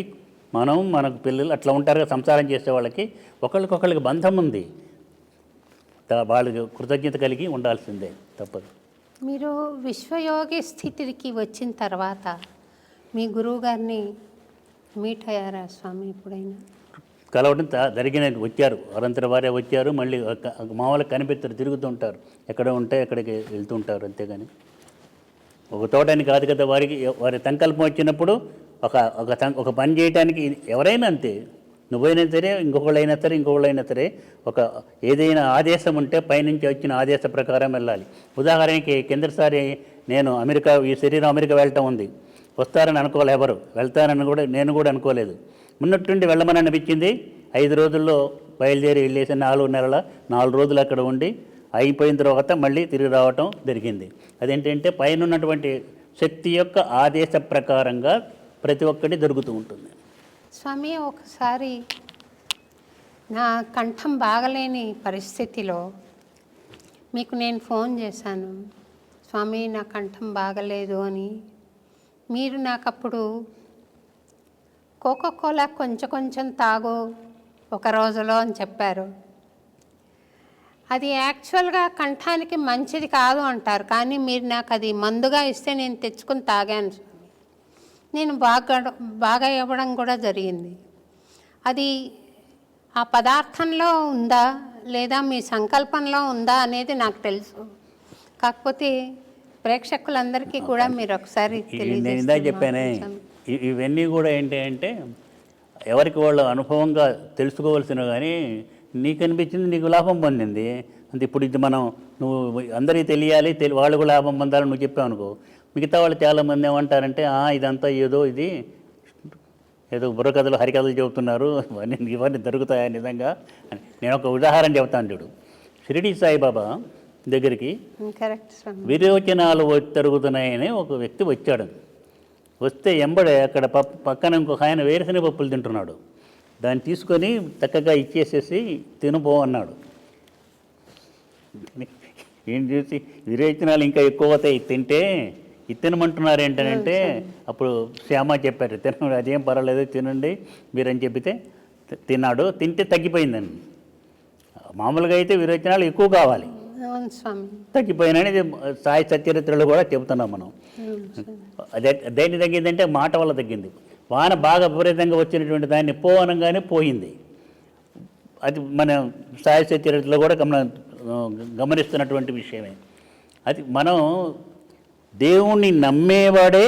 మనకు పిల్లలు అట్లా ఉంటారు కదా. సంసారం చేసే వాళ్ళకి ఒకళ్ళకి బంధం ఉంది, వాళ్ళకి కృతజ్ఞత కలిగి ఉండాల్సిందే, తప్పదు. మీరు విశ్వయోగి స్థితికి వచ్చిన తర్వాత మీ గురువు గారిని మీట్ అయ్యారా స్వామి ఎప్పుడైనా? కలవడం జరిగిన వచ్చారు, అనంతరం వారే వచ్చారు, మళ్ళీ మామూలుగా కనిపెత్తారు, తిరుగుతూ ఉంటారు, ఎక్కడ ఉంటే అక్కడికి వెళ్తూ ఉంటారు. అంతేగాని ఒక తోటని కాదు కదా. వారి సంకల్పం వచ్చినప్పుడు ఒక పని చేయడానికి ఎవరైనా అంతే, నువ్వైనా సరే, ఇంకొకళ్ళైనా సరే ఒక ఏదైనా ఆదేశం ఉంటే పైనుంచి వచ్చిన ఆదేశ ప్రకారం వెళ్ళాలి. ఉదాహరణకి కిందసారి నేను ఈ శరీరం అమెరికా వెళ్ళటం ఉంది, వస్తారని అనుకోవాలి ఎవరు, వెళ్తారని కూడా నేను కూడా అనుకోలేదు. ఉన్నట్టుండి వెళ్ళమని అనిపించింది. 5 రోజుల్లో బయలుదేరి వెళ్ళేసి 4 రోజులు అక్కడ ఉండి అయిపోయిన తర్వాత మళ్ళీ తిరిగి రావటం జరిగింది. అదేంటంటే పైన ఉన్నటువంటి శక్తి యొక్క ఆదేశ ప్రకారంగా ప్రతి ఒక్కటి జరుగుతూ ఉంటుంది. స్వామి, ఒకసారి నా కంఠం బాగలేని పరిస్థితిలో మీకు నేను ఫోన్ చేశాను. స్వామి నా కంఠం బాగలేదు అని. మీరు నాకు అప్పుడు కోకోకోలా కొంచెం కొంచెం తాగు ఒక రోజులో అని చెప్పారు. అది యాక్చువల్గా కంఠానికి మంచిది కాదు అంటారు, కానీ మీరు నాకు అది మందుగా ఇస్తే నేను తెచ్చుకుని తాగాను స్వామి. నేను బాగా ఇవ్వడం కూడా జరిగింది. అది ఆ పదార్థంలో ఉందా లేదా మీ సంకల్పంలో ఉందా అనేది నాకు తెలుసు. కాకపోతే ప్రేక్షకులందరికీ కూడా మీరు ఒకసారి నేను ఇందాక చెప్పానే, ఇవన్నీ కూడా ఏంటి అంటే ఎవరికి వాళ్ళు అనుభవంగా తెలుసుకోవాల్సినవి. కానీ నీకు అనిపించింది, నీకు లాభం పొందింది అంటే ఇప్పుడు ఇది మనం నువ్వు అందరికీ తెలియాలి, వాళ్ళు కూడా లాభం పొందాలని నువ్వు చెప్పావు అనుకో, మిగతా వాళ్ళు చాలామంది ఏమంటారంటే ఇదంతా ఏదో బుర్రకథలు హరికథలు చెబుతున్నారు, ఇవన్నీ దొరుకుతాయా నిజంగా అని. నేను ఒక ఉదాహరణ చెబుతాను చూడు. షిరిడి సాయిబాబా దగ్గరికి విరోచనాలు తరుగుతున్నాయని ఒక వ్యక్తి వచ్చాడు. వస్తే ఎంబడే అక్కడ పక్కన ఇంకొక ఆయన వేరుశనగ పప్పులు తింటున్నాడు. దాన్ని తీసుకొని చక్కగా ఇచ్చేసేసి తినుపో అన్నాడు. ఏం చేసి విరేచనాలు ఇంకా ఎక్కువ అవుతాయి తింటే, ఇది తినమంటున్నారు ఏంటంటే అప్పుడు శ్యామ చెప్పారు, తినండి అదేం పర్వాలేదు తినండి మీరని చెప్పితే తిన్నాడు. తింటే తగ్గిపోయిందండి. మామూలుగా అయితే విరేచనాలు ఎక్కువ కావాలి, తగ్గిపోయినని సాయి సచరిత్రలో కూడా చెబుతున్నాం మనం. అదే దేని తగ్గిందంటే మాట వల్ల తగ్గింది. వాన బాగా విపరీతంగా వచ్చినటువంటి దాన్ని అనగానే పోయింది. అది మన సాయి సచరిత్రలో కూడా గమనిస్తున్నటువంటి విషయమే. అది మనం దేవుణ్ణి నమ్మేవాడే.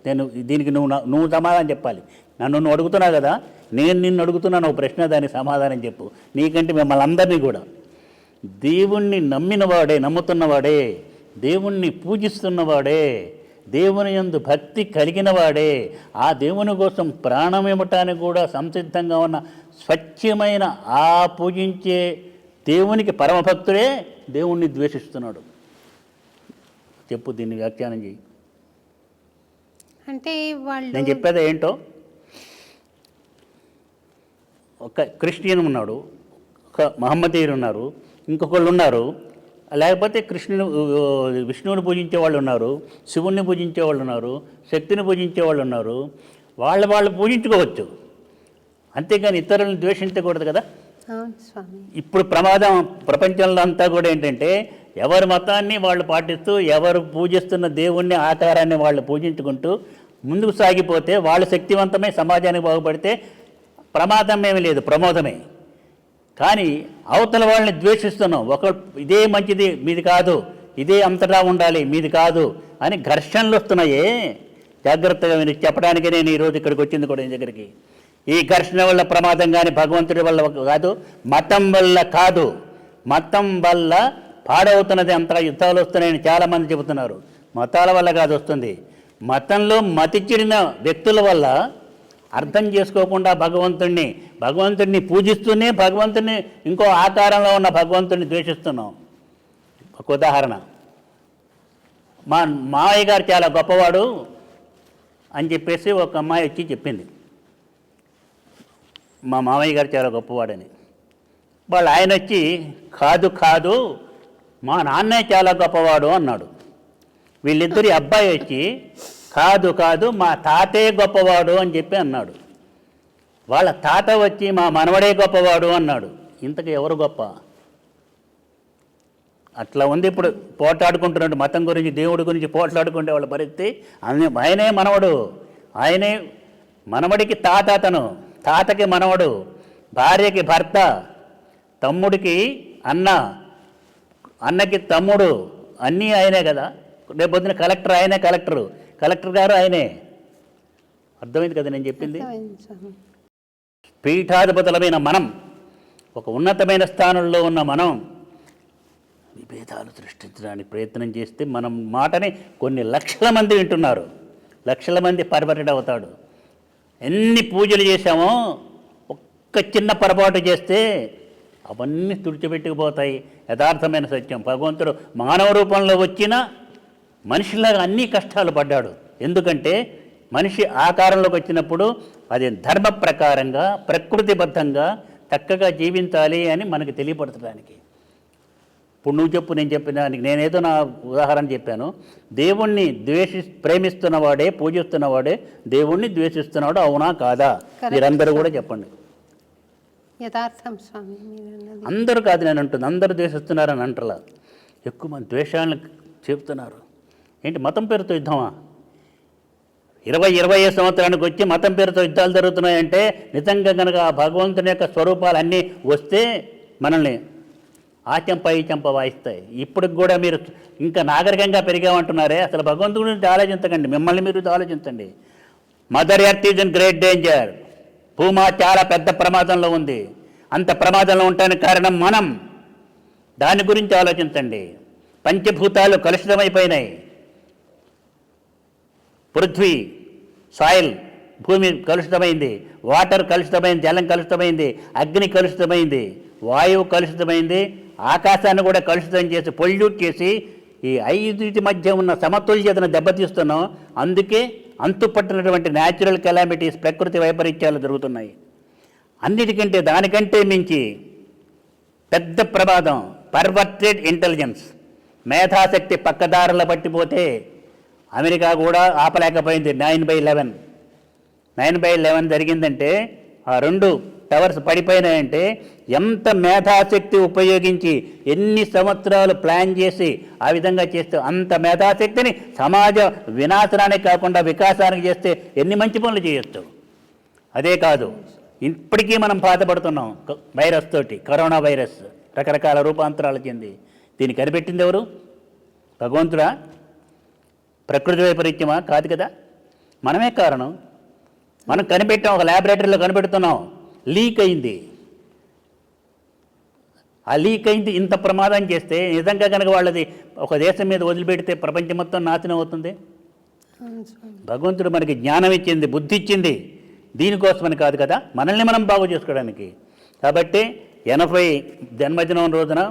నేను దీనికి నువ్వు సమాధానం చెప్పాలి. నన్ను అడుగుతున్నావు కదా, నేను నిన్ను అడుగుతున్నాను ఒక ప్రశ్న, దానికి సమాధానం చెప్పు. నీకంటే మిమ్మల్ని అందరినీ కూడా దేవుణ్ణి నమ్మినవాడే, నమ్ముతున్నవాడే, దేవుణ్ణి పూజిస్తున్నవాడే, దేవుని యందు భక్తి కలిగినవాడే, ఆ దేవుని కోసం ప్రాణం ఇవ్వటానికి కూడా సంసిద్ధంగా ఉన్న స్వచ్ఛమైన ఆ పూజించే దేవునికి పరమభక్తుడే దేవుణ్ణి ద్వేషిస్తున్నాడు. చెప్పు, దీన్ని వ్యాఖ్యానం చేయి. అంటే నేను చెప్పేది ఏంటో, ఒక క్రిస్టియన్ ఉన్నాడు, ఒక మహమ్మదీయులు ఉన్నారు, ఇంకొకళ్ళు ఉన్నారు. లేకపోతే విష్ణువుని పూజించే వాళ్ళు ఉన్నారు, శివుణ్ణి పూజించే వాళ్ళు ఉన్నారు, శక్తిని పూజించే వాళ్ళు ఉన్నారు. వాళ్ళు పూజించుకోవచ్చు, అంతేగాని ఇతరులను ద్వేషించకూడదు కదా. ఇప్పుడు ప్రమాదం ప్రపంచంలో అంతా కూడా ఏంటంటే ఎవరి మతాన్ని వాళ్ళు పాటిస్తూ, ఎవరు పూజిస్తున్న దేవుణ్ణి ఆకారాన్ని వాళ్ళు పూజించుకుంటూ ముందుకు సాగిపోతే, వాళ్ళు శక్తివంతమై సమాజానికి బాగుపడితే ప్రమాదం ఏమీ లేదు, ప్రమోదమే. కానీ అవతల వాళ్ళని ద్వేషిస్తున్నాం. ఇదే మంచిది మీది కాదు, ఇదే అంతటా ఉండాలి మీది కాదు అని ఘర్షణలు వస్తున్నాయే. జాగ్రత్తగా మీరు చెప్పడానికి నేను ఈరోజు ఇక్కడికి వచ్చింది కూడా ఈ దగ్గరికి. ఈ ఘర్షణ వల్ల ప్రమాదం కానీ భగవంతుడి వల్ల కాదు, మతం వల్ల కాదు. మతం వల్ల పాడవుతున్నది, అంతగా యుద్ధాలు వస్తున్నాయని చాలామంది చెబుతున్నారు. మతాల వల్ల కాదు వస్తుంది, మతంలో మతి చెడిన వ్యక్తుల వల్ల అర్థం చేసుకోకుండా భగవంతుడిని పూజిస్తూనే భగవంతుడిని ఇంకో ఆకారంలో ఉన్న భగవంతుడిని ద్వేషిస్తున్నాం. ఒక ఉదాహరణ, మా మావయ్య గారు చాలా గొప్పవాడు అని చెప్పేసి ఒక అమ్మాయి వచ్చి చెప్పింది, మా మావయ్య గారు చాలా గొప్పవాడని. వాళ్ళు ఆయన వచ్చి కాదు మా నాన్నే చాలా గొప్పవాడు అన్నాడు. వీళ్ళిద్దరి అబ్బాయి వచ్చి కాదు మా తాతే గొప్పవాడు అని చెప్పి అన్నాడు. వాళ్ళ తాత వచ్చి మా మనవడే గొప్పవాడు అన్నాడు. ఇంతకు ఎవరు గొప్ప? అట్లా ఉంది ఇప్పుడు పోట్లాడుకుంటున్నాడు మతం గురించి, దేవుడి గురించి పోట్లాడుకుంటే వాళ్ళ పరిస్థితి. ఆయనే మనవడు, ఆయనే మనవడికి తాత, అతను తాతకి మనవడు, భార్యకి భర్త, తమ్ముడికి అన్న, అన్నకి తమ్ముడు, అన్నీ ఆయనే కదా. రేపొద్దున కలెక్టర్ ఆయనే, కలెక్టర్ గారు ఆయనే. అర్థమైంది కదా నేను చెప్పింది? పీఠాధిపతులమైన మనం, ఒక ఉన్నతమైన స్థానంలో ఉన్న మనం విభేదాలు సృష్టించడానికి ప్రయత్నం చేస్తే మనం మాటని కొన్ని లక్షల మంది వింటున్నారు, లక్షల మంది పర్వర్టెడ్ అవుతాడు. ఎన్ని పూజలు చేశామో ఒక్క చిన్న పొరపాటు చేస్తే అవన్నీ తుడిచిపెట్టుకుపోతాయి. యథార్థమైన సత్యం, భగవంతుడు మానవ రూపంలో వచ్చిన మనిషిలాగా అన్ని కష్టాలు పడ్డాడు. ఎందుకంటే మనిషి ఆకారంలోకి వచ్చినప్పుడు అది ధర్మ ప్రకారంగా ప్రకృతిబద్ధంగా చక్కగా జీవించాలి అని మనకు తెలియపరచడానికి. ఇప్పుడు నువ్వు చెప్పు, నేను చెప్పిన దానికి నేనేదో నా ఉదాహరణ చెప్పాను. దేవుణ్ణి ప్రేమిస్తున్నవాడే, పూజిస్తున్నవాడే దేవుణ్ణి ద్వేషిస్తున్నాడు, అవునా కాదా? మీరందరూ కూడా చెప్పండి. యథార్థం స్వామి మీరు అన్నది. అందరూ కాదు నేను అంటుంది, అందరూ ద్వేషిస్తున్నారని అంటలా. ఎక్కువ మంది ద్వేషాలను చెప్తున్నారు. ఏంటి మతం పేరుతో యుద్ధమా? 25 సంవత్సరానికి వచ్చి మతం పేరుతో యుద్ధాలు జరుగుతున్నాయంటే నిజంగా కనుక ఆ భగవంతుని యొక్క స్వరూపాలు అన్నీ వస్తే మనల్ని ఆ చెంప ఈ చెంప వాయిస్తాయి. ఇప్పటికి కూడా మీరు ఇంకా నాగరికంగా పెరిగామంటున్నారే, అసలు భగవంతుడి గురించి ఆలోచించకండి, మిమ్మల్ని మీరు ఆలోచించండి. Mother earth is in great danger. Bhuma చాలా పెద్ద ప్రమాదంలో ఉంది. అంత ప్రమాదంలో ఉండడానికి కారణం మనం. దాని గురించి ఆలోచించండి. పంచభూతాలు కలుషితమైపోయినాయి. పృథ్వీ, సాయిల్, భూమి కలుషితమైంది, వాటర్ కలుషితమైంది, జలం కలుషితమైంది, అగ్ని కలుషితమైంది, వాయువు కలుషితమైంది, ఆకాశాన్ని కూడా కలుషితం చేసి పొల్యూట్ చేసి ఈ 5 మధ్య ఉన్న సమతుల్యతను దెబ్బతీస్తున్నాం. అందుకే అంతుపట్టినటువంటి న్యాచురల్ కెలామిటీస్, ప్రకృతి వైపరీత్యాలు జరుగుతున్నాయి. అన్నిటికంటే దానికంటే మించి పెద్ద ప్రమాదం పర్వర్టెడ్ ఇంటెలిజెన్స్. మేధాశక్తి పక్కదారుల పట్టిపోతే అమెరికా కూడా ఆపలేకపోయింది. 9/11 జరిగిందంటే ఆ 2 టవర్స్ పడిపోయినాయంటే ఎంత మేధాశక్తి ఉపయోగించి ఎన్ని సంవత్సరాలు ప్లాన్ చేసి ఆ విధంగా చేస్తే అంత మేధాశక్తిని సమాజ వినాశనానికి కాకుండా వికాసానికి చేస్తే ఎన్ని మంచి పనులు చేయొచ్చు. అదే కాదు, ఇప్పటికీ మనం బాధపడుతున్నాం వైరస్ తోటి. కరోనా వైరస్ రకరకాల రూపాంతరాలు చెంది దీన్ని కనిపెట్టింది ఎవరు? భగవంతుడా? ప్రకృతి వైపరీత్యమా? కాదు కదా, మనమే కారణం. మనం కనిపెట్టాం, ఒక ల్యాబొరేటరీలో కనిపెడుతున్నాం, లీక్ అయింది. ఆ లీక్ అయింది, ఇంత ప్రమాదం చేస్తే నిజంగా కనుక వాళ్ళది ఒక దేశం మీద వదిలిపెడితే ప్రపంచం మొత్తం నాశనం అవుతుంది. భగవంతుడు మనకి జ్ఞానం ఇచ్చింది, బుద్ధి ఇచ్చింది దీనికోసమని కాదు కదా, మనల్ని మనం బాగు చేసుకోవడానికి. కాబట్టి 80 జన్మదినం రోజున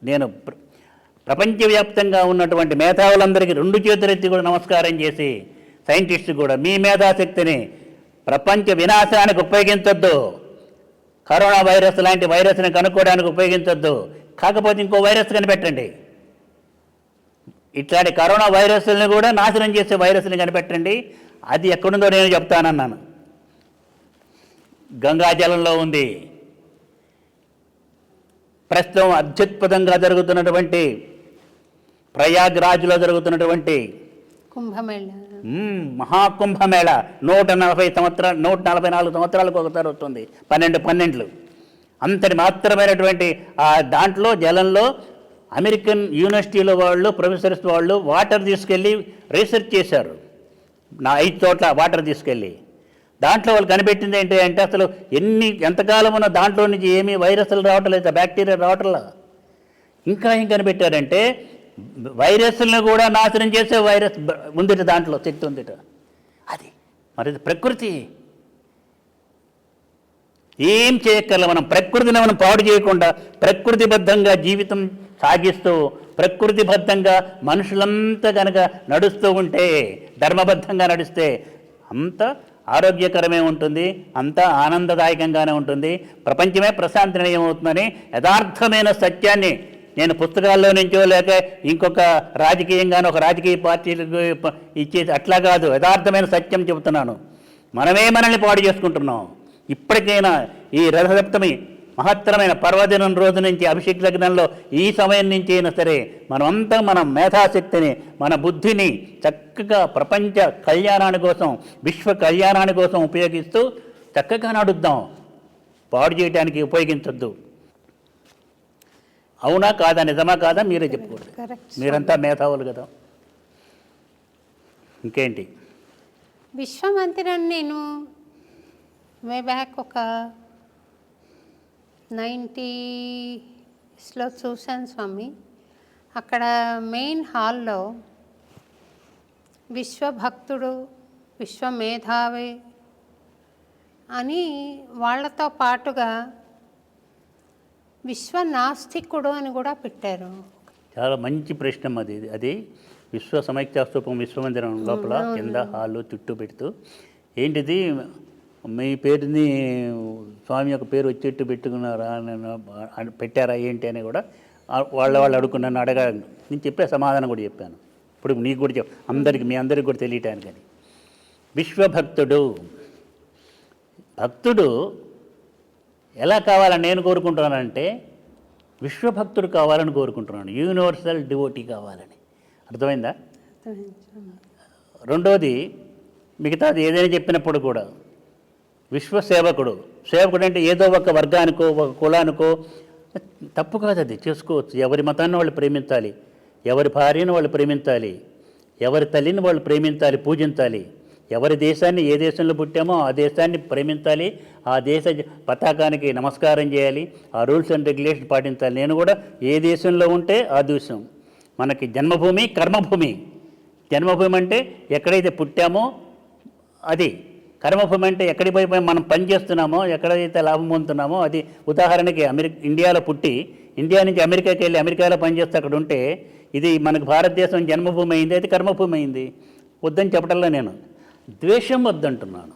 నేను ప్రపంచవ్యాప్తంగా ఉన్నటువంటి మేధావులందరికీ 2 చేతులెత్తి కూడా నమస్కారం చేసి, సైంటిస్టు కూడా మీ మేధాశక్తిని ప్రపంచ వినాశానికి ఉపయోగించొద్దు. కరోనా వైరస్ లాంటి వైరస్ని కనుక్కోవడానికి ఉపయోగించొద్దు. కాకపోతే ఇంకో వైరస్ కనిపెట్టండి. ఇట్లాంటి కరోనా వైరస్ని కూడా నాశనం చేసే వైరస్ని కనిపెట్టండి. అది ఎక్కడుందో నేను చెప్తానన్నాను. గంగాజలంలో ఉంది. ప్రస్తుతం అత్యద్భుతంగా జరుగుతున్నటువంటి ప్రయాగ్రాజ్లో జరుగుతున్నటువంటి కుంభమేళ, మహాకుంభమేళ 144 సంవత్సరాలకు ఒకసారి వస్తుంది. 12 అంతటి మాత్రమైనటువంటి ఆ దాంట్లో జలంలో అమెరికన్ యూనివర్సిటీలో వాళ్ళు, ప్రొఫెసర్స్ వాళ్ళు వాటర్ తీసుకెళ్ళి రీసెర్చ్ చేశారు. 5 చోట్ల వాటర్ తీసుకెళ్ళి దాంట్లో వాళ్ళు కనిపెట్టింది ఏంటి అంటే అసలు ఎంతకాలం ఉన్న దాంట్లో నుంచి ఏమీ వైరస్లు రావటం లేదు, బ్యాక్టీరియా రావటంలా. ఇంకా ఏం కనిపెట్టారంటే వైరస్లను కూడా నాశనం చేసే వైరస్ ఉందిట, దాంట్లో శక్తి ఉందిట. అది మరి ప్రకృతి. ఏం చేయక్కర్లే, మనం ప్రకృతిని మనం పాడు చేయకుండా ప్రకృతిబద్ధంగా జీవితం సాగిస్తూ ప్రకృతిబద్ధంగా మనుషులంతా కనుక నడుస్తూ ఉంటే, ధర్మబద్ధంగా నడిస్తే అంత ఆరోగ్యకరమే ఉంటుంది, అంతా ఆనందదాయకంగానే ఉంటుంది. ప్రపంచమే ప్రశాంతి నిలయం అవుతుందని యథార్థమైన సత్యాన్ని నేను పుస్తకాల్లో నుంచో లేక ఇంకొక రాజకీయంగానో ఒక రాజకీయ పార్టీలకు ఇచ్చేసి అట్లా కాదు, యథార్థమైన సత్యం చెబుతున్నాను. మనమే మనల్ని పాడు చేసుకుంటున్నాం. ఇప్పటికైనా ఈ రథసప్తమి మహత్తరమైన పర్వదినం రోజు నుంచి అభిషేక లగ్నంలో ఈ సమయం నుంచి అయినా సరే మనమంతా మన మేధాశక్తిని, మన బుద్ధిని చక్కగా ప్రపంచ కళ్యాణాని కోసం, విశ్వ కళ్యాణాని కోసం ఉపయోగిస్తూ చక్కగా నడుద్దాం. పాడు చేయడానికి ఉపయోగించొద్దు. అవునా కాదా, నిజమా కాదా మీరే చెప్పుకోండి. మీరంతా మేధావులు కదా. ఇంకేంటి? విశ్వమందిరం నేను వే బ్యాక్ ఒక 90స్లో చూశాను స్వామి. అక్కడ మెయిన్ హాల్లో విశ్వభక్తుడు, విశ్వమేధావి అని వాళ్ళతో పాటుగా విశ్వనాస్తికుడు అని కూడా పెట్టారు. చాలా మంచి ప్రశ్న అది విశ్వ సమైక్యాస్తూపం విశ్వమందిరం లోపల కింద హాల్లో చుట్టూ పెడుతూ ఏంటిది మీ పేరుని స్వామి యొక్క పేరు వచ్చేట్టు పెట్టుకున్నారా, పెట్టారా ఏంటి అని కూడా వాళ్ళు అడుగుకుని నన్ను అడగాలి, నేను చెప్పే సమాధానం కూడా చెప్పాను. ఇప్పుడు నీకు కూడా అందరికి మీ అందరికి కూడా తెలియటానికని. విశ్వభక్తుడు, భక్తుడు ఎలా కావాలని నేను కోరుకుంటున్నానంటే విశ్వభక్తుడు కావాలని కోరుకుంటున్నాను, యూనివర్సల్ డివోటీ కావాలని. అర్థమైందా? రెండోది, మిగతాది ఏదైనా చెప్పినప్పుడు కూడా విశ్వసేవకుడు. సేవకుడు అంటే ఏదో ఒక వర్గానికో ఒక కులానికో తప్పు కాదు, అది చేసుకోవచ్చు. ఎవరి మతాన్ని వాళ్ళు ప్రేమించాలి, ఎవరి భార్యను వాళ్ళు ప్రేమించాలి, ఎవరి తల్లిని వాళ్ళు ప్రేమించాలి, పూజించాలి. ఎవరి దేశాన్ని, ఏ దేశంలో పుట్టామో ఆ దేశాన్ని ప్రేమించాలి, ఆ దేశ పతాకానికి నమస్కారం చేయాలి, ఆ రూల్స్ అండ్ రెగ్యులేషన్ పాటించాలి. నేను కూడా ఏ దేశంలో ఉంటే ఆ దేశం మనకి జన్మభూమి, కర్మభూమి. జన్మభూమి అంటే ఎక్కడైతే పుట్టామో అది, కర్మభూమి అంటే ఎక్కడికి పోయి మనం పని చేస్తున్నామో, ఎక్కడైతే లాభం పొందుతున్నామో అది. ఉదాహరణకి ఇండియాలో పుట్టి ఇండియా నుంచి అమెరికాకి వెళ్ళి అమెరికాలో పనిచేస్తే అక్కడ ఉంటే ఇది మనకు భారతదేశం జన్మభూమి అయింది, అది కర్మభూమి అయింది. వద్దని చెప్పడంలో నేను ద్వేషం వద్దంటున్నాను.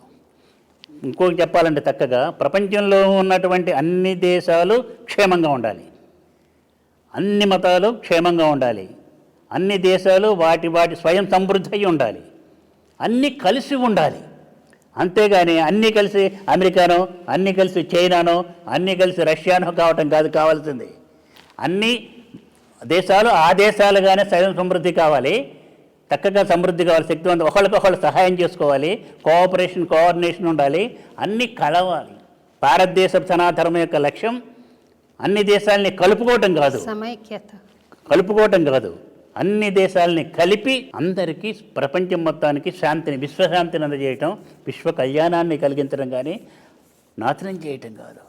ఇంకోటి చెప్పాలంటే చక్కగా ప్రపంచంలో ఉన్నటువంటి అన్ని దేశాలు క్షేమంగా ఉండాలి, అన్ని మతాలు క్షేమంగా ఉండాలి, అన్ని దేశాలు వాటి స్వయం సమృద్ధి అయి ఉండాలి, అన్నీ కలిసి ఉండాలి. అంతేగాని అన్నీ కలిసి అమెరికానో, అన్నీ కలిసి చైనానో, అన్నీ కలిసి రష్యానో కావటం కాదు కావాల్సింది. అన్ని దేశాలు ఆ దేశాలుగానే స్వయం సమృద్ధి కావాలి, చక్కగా సమృద్ధి కావాలి, శక్తివంతం, ఒకళ్ళకొకళ్ళు సహాయం చేసుకోవాలి, కోఆపరేషన్ కోఆర్డినేషన్ ఉండాలి, అన్నీ కలవాలి. భారతదేశ సనాతనం యొక్క లక్ష్యం అన్ని దేశాలని కలుపుకోవటం కాదు, సమైక్యత, కలుపుకోవటం కాదు, అన్ని దేశాలని కలిపి అందరికీ, ప్రపంచం మొత్తానికి శాంతిని, విశ్వశాంతిని అందజేయటం, విశ్వ కళ్యాణాన్ని కలిగించడం కానీ నాశనం చేయటం కాదు.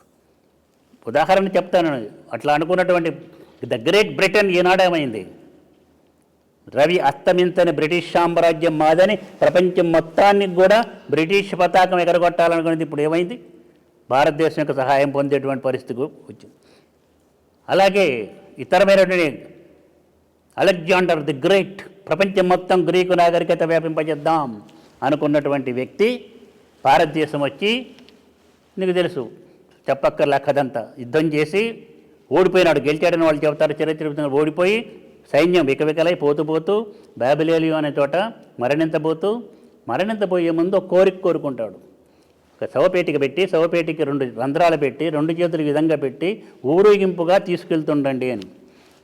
ఉదాహరణ చెప్తాను. అట్లా అనుకున్నటువంటి ద గ్రేట్ బ్రిటన్ ఈనాడేమైంది? రవి అస్తమించని బ్రిటిష్ సామ్రాజ్యం మాదని ప్రపంచం మొత్తానికి కూడా బ్రిటిష్ పతాకం ఎగరగొట్టాలనుకునేది ఇప్పుడు ఏమైంది? భారతదేశం యొక్క సహాయం పొందేటువంటి పరిస్థితి వచ్చింది. అలాగే ఇతరమైనటువంటి అలెగ్జాండర్ ది గ్రేట్, ప్రపంచం మొత్తం గ్రీకు నాగరికత వ్యాపింపజేద్దాం అనుకున్నటువంటి వ్యక్తి భారతదేశం వచ్చి, నీకు తెలుసు చెప్పక్కర్లే కథంతా, యుద్ధం చేసి ఓడిపోయినాడు. గెలిచాడని వాళ్ళు చెబుతారు, చరిత్ర ఓడిపోయి సైన్యం వికవికలై పోతూ బాబిలోనియా అనే చోట మరణించబోయే ముందు ఒక కోరిక కోరుకుంటాడు. ఒక శవపేటిక పెట్టి, శవపేటికి 2 రంధ్రాలు పెట్టి, 2 చేతులు విధంగా పెట్టి ఊరేగింపుగా తీసుకెళ్తుండండి అని.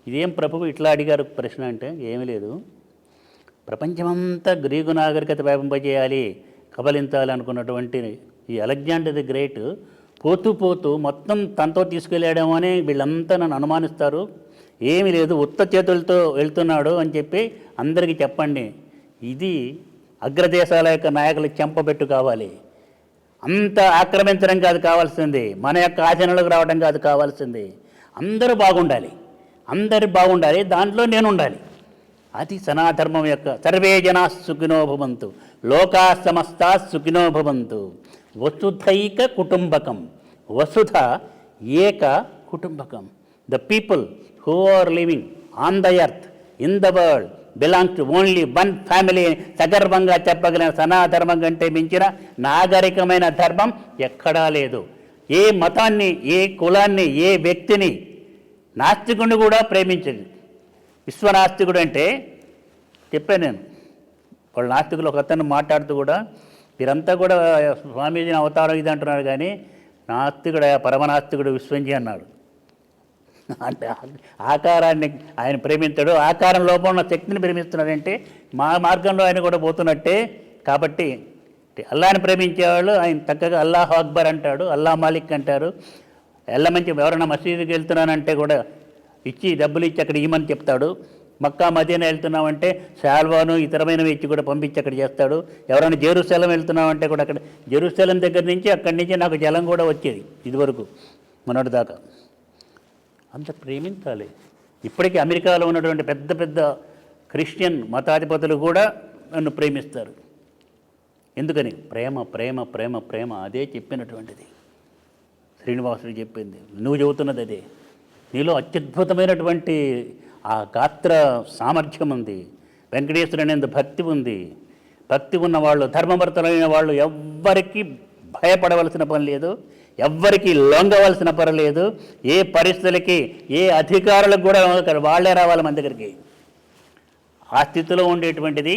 ఇదేం ప్రభువు ఇట్లా అడిగారు ప్రశ్న అంటే, ఏమీ లేదు, ప్రపంచమంతా గ్రీకు నాగరికత వ్యాపింపజేయాలి, కబలించాలి అనుకున్నటువంటి ఈ అలెగ్జాండర్ ది గ్రేట్ పోతూ మొత్తం తనతో తీసుకెళ్ళాడేమో అని వీళ్ళంతా నన్ను అనుమానిస్తారు. ఏమీ లేదు, ఉత్త చేతులతో వెళ్తున్నాడు అని చెప్పి అందరికీ చెప్పండి. ఇది అగ్రదేశాల యొక్క నాయకులు చెంపబెట్టు కావాలి. అంత ఆక్రమించడం కాదు కావాల్సింది, మన యొక్క ఆచరణలోకి రావడం కాదు కావాల్సింది. అందరూ బాగుండాలి, దాంట్లో నేను ఉండాలి. అది సనాధర్మం యొక్క సర్వే జనా సుఖినో భవంతు, లోకా సమస్తా సుఖినో భవంతు, వసుధైక కుటుంబకం, వసుధ ఏక కుటుంబకం. The people who are living on the earth, in the world, belong to only one family. సగర్వంగా చెప్పగలిగిన సనాధర్మం కంటే మించిన నాగరికమైన ధర్మం ఎక్కడా లేదు. ఏ మతాన్ని, ఏ కులాన్ని, ఏ వ్యక్తిని, నాస్తికుడిని కూడా ప్రేమించదు. విశ్వనాస్తికుడు అంటే చెప్పాను నేను, వాళ్ళు నాస్తికులు ఒక అతను మాట్లాడుతూ కూడా, వీరంతా కూడా స్వామీజీని అవతారం ఇది అంటున్నారు కానీ నాస్తికుడు, పరమనాస్తికుడు విశ్వంజీ అన్నాడు. అంటే ఆకారాన్ని ఆయన ప్రేమించాడు, ఆకారం లోపల ఉన్న శక్తిని ప్రేమిస్తున్నాడంటే మా మార్గంలో ఆయన కూడా పోతున్నట్టే. కాబట్టి అల్లాని ప్రేమించేవాళ్ళు ఆయన చక్కగా అల్లాహ్ అక్బర్ అంటాడు, అల్లా మాలిక్ అంటారు. మంచి ఎవరైనా మసీదుకి వెళ్తున్నానంటే కూడా డబ్బులు ఇచ్చి అక్కడ ఇవ్వమని చెప్తాడు. మక్కా మదీనా వెళ్తున్నామంటే శాల్వాను ఇతరమైనవి ఇచ్చి కూడా పంపించి అక్కడ చేస్తాడు. ఎవరైనా జెరూసలేం వెళ్తున్నామంటే కూడా అక్కడ జెరూసలేం దగ్గర నుంచి అక్కడి నుంచి నాకు జలం కూడా వచ్చేది ఇదివరకు మొన్నటి దాకా. అంత ప్రేమించాలి. ఇప్పటికీ అమెరికాలో ఉన్నటువంటి పెద్ద పెద్ద క్రిస్టియన్ మతాధిపతులు కూడా నన్ను ప్రేమిస్తారు. ఎందుకని? ప్రేమ ప్రేమ ప్రేమ ప్రేమ. అదే చెప్పినటువంటిది శ్రీనివాసుడు చెప్పింది, నువ్వు చెబుతున్నది అదే. నీలో అత్యద్భుతమైనటువంటి ఆ గాత్ర సామర్థ్యం ఉంది, వెంకటేశ్వరుని అనేది భక్తి ఉంది. భక్తి ఉన్న వాళ్ళు, ధర్మభర్తలైన వాళ్ళు ఎవ్వరికీ భయపడవలసిన పని లేదు. ఎవ్వరికి లొంగవలసిన పర్లేదు, ఏ పరిస్థితులకి ఏ అధికారులకు కూడా వాళ్ళే రావాలి మన దగ్గరికి. ఆ స్థితిలో ఉండేటువంటిది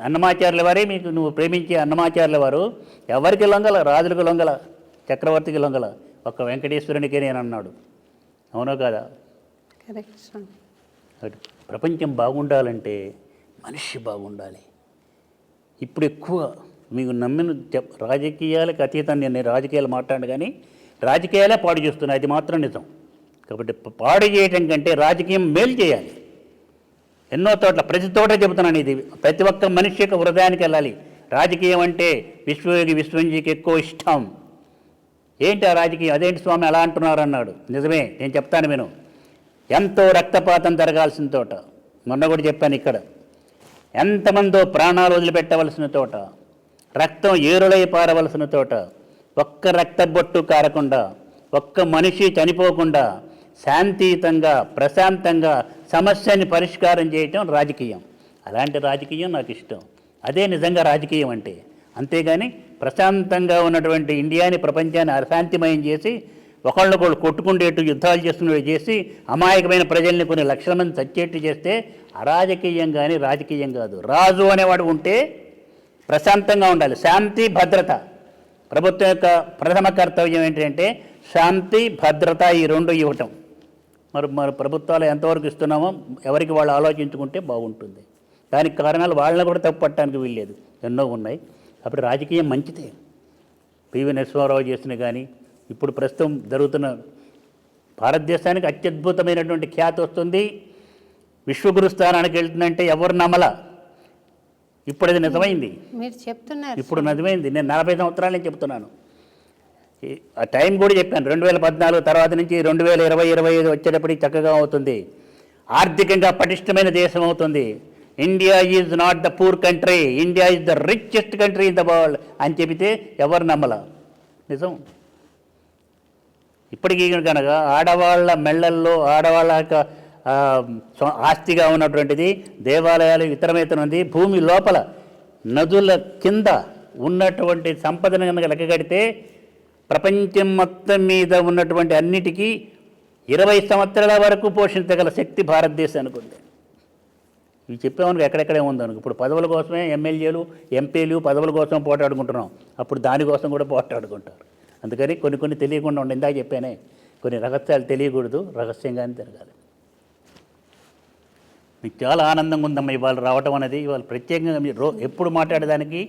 అన్నమాచార్యుల వారే. మీకు నువ్వు ప్రేమించే అన్నమాచార్యుల వారు ఎవరికి లొంగల, రాజులకు లొంగల, చక్రవర్తికి లొంగల, ఒక్క వెంకటేశ్వరునికే నేను అన్నాడు. అవునో కాదా? కరెక్ట్ స్వామి. ప్రపంచం బాగుండాలంటే మనిషి బాగుండాలి. ఇప్పుడు ఎక్కువ మీకు నమ్మిన రాజకీయాలకు అతీతం, నేను రాజకీయాలు మాట్లాడు కానీ రాజకీయాలే పాడు చేస్తున్నాయి, అది మాత్రం నిజం. కాబట్టి పాడు చేయటం కంటే రాజకీయం మేలు చేయాలి. ఎన్నో చోట్ల, ప్రతి చోట చెబుతున్నాను ఇది, ప్రతి ఒక్క మనిషి యొక్క హృదయానికి వెళ్ళాలి. రాజకీయం అంటే విశ్వయోగి విశ్వంజీకి ఎక్కువ ఇష్టం. ఏంటి ఆ రాజకీయం? అదేంటి స్వామి అలా అంటున్నారు అన్నాడు. నిజమే, నేను చెప్తాను విను. ఎంతో రక్తపాతం జరగాల్సిన తోట, మొన్న కూడా చెప్పాను ఇక్కడ, ఎంతమందో ప్రాణాలు వదిలిపెట్టవలసిన తోట, రక్తం ఏరులై పారవలసిన తోట, ఒక్క రక్తబొట్టు కారకుండా, ఒక్క మనిషి చనిపోకుండా శాంతియుతంగా ప్రశాంతంగా సమస్యని పరిష్కారం చేయటం రాజకీయం. అలాంటి రాజకీయం నాకు ఇష్టం. అదే నిజంగా రాజకీయం అంటే. అంతేగాని ప్రశాంతంగా ఉన్నటువంటి ఇండియాని, ప్రపంచాన్ని అశాంతిమయం చేసి ఒకళ్ళొకళ్ళు కొట్టుకుండేట్టు, యుద్ధాలు చేసుకునేట్టు చేసి అమాయకమైన ప్రజల్ని కొన్ని లక్షల మంది చచ్చేట్టు చేస్తే అరాజకీయం కానీ రాజకీయం కాదు. రాజు అనేవాడు ఉంటే ప్రశాంతంగా ఉండాలి. శాంతి భద్రత ప్రభుత్వం యొక్క ప్రథమ కర్తవ్యం ఏంటంటే శాంతి భద్రత, ఈ రెండు ఇవ్వటం. మరి ప్రభుత్వాలు ఎంతవరకు ఇస్తున్నామో ఎవరికి వాళ్ళు ఆలోచించుకుంటే బాగుంటుంది. దానికి కారణాలు వాళ్ళని కూడా తప్పు పట్టడానికి వీల్లేదు, ఎన్నో ఉన్నాయి. అప్పుడు రాజకీయం మంచిదే. పివి నరసింహారావు చేసిన కానీ ఇప్పుడు ప్రస్తుతం జరుగుతున్న భారతదేశానికి అత్యద్భుతమైనటువంటి ఖ్యాతి వస్తుంది. విశ్వగురు స్థానానికి వెళ్తుందంటే ఎవరు నమ్మల. ఇప్పుడు అది నిజమైంది. మీరు చెప్తున్నారు, ఇప్పుడు నిజమైంది. నేను 40 సంవత్సరాల నుంచి చెప్తున్నాను. ఆ టైం కూడా చెప్పాను. 2014 తర్వాత నుంచి 2020-25 వచ్చేటప్పటికి చక్కగా అవుతుంది. ఆర్థికంగా పటిష్టమైన దేశం అవుతుంది. India is not the poor country, India is the richest country in the world అని చెబితే ఎవరు నమ్మల. నిజం. ఇప్పటికీ కనుక ఆడవాళ్ళ మెళ్ళల్లో ఆడవాళ్ళ యొక్క ఆస్తిగా ఉన్నటువంటిది దేవాలయాలు ఇతరమైతున్నది. భూమి లోపల నదుల కింద ఉన్నటువంటి సంపదను కనుక లెక్క కడితే ప్రపంచం మొత్తం మీద ఉన్నటువంటి అన్నిటికీ 20 సంవత్సరాల వరకు పోషించగల శక్తి భారతదేశానికి ఉంది. ఇవి చెప్పేవానికి ఎక్కడెక్కడే ఉందనుకో. ఇప్పుడు పదవుల కోసమే ఎమ్మెల్యేలు ఎంపీలు పదవుల కోసం పోటాడుకుంటున్నాం. అప్పుడు దానికోసం కూడా పోటాడుకుంటారు. అందుకని కొన్ని తెలియకుండా ఉండి, ఇందాక చెప్పానే, కొన్ని రహస్యాలు తెలియకూడదు, రహస్యంగానే తిరగాలి. మీకు చాలా ఆనందంగా ఉందమ్మా ఇవాళ రావటం అనేది. ఇవాళ ప్రత్యేకంగా మీరు ఎప్పుడు మాట్లాడేదానికి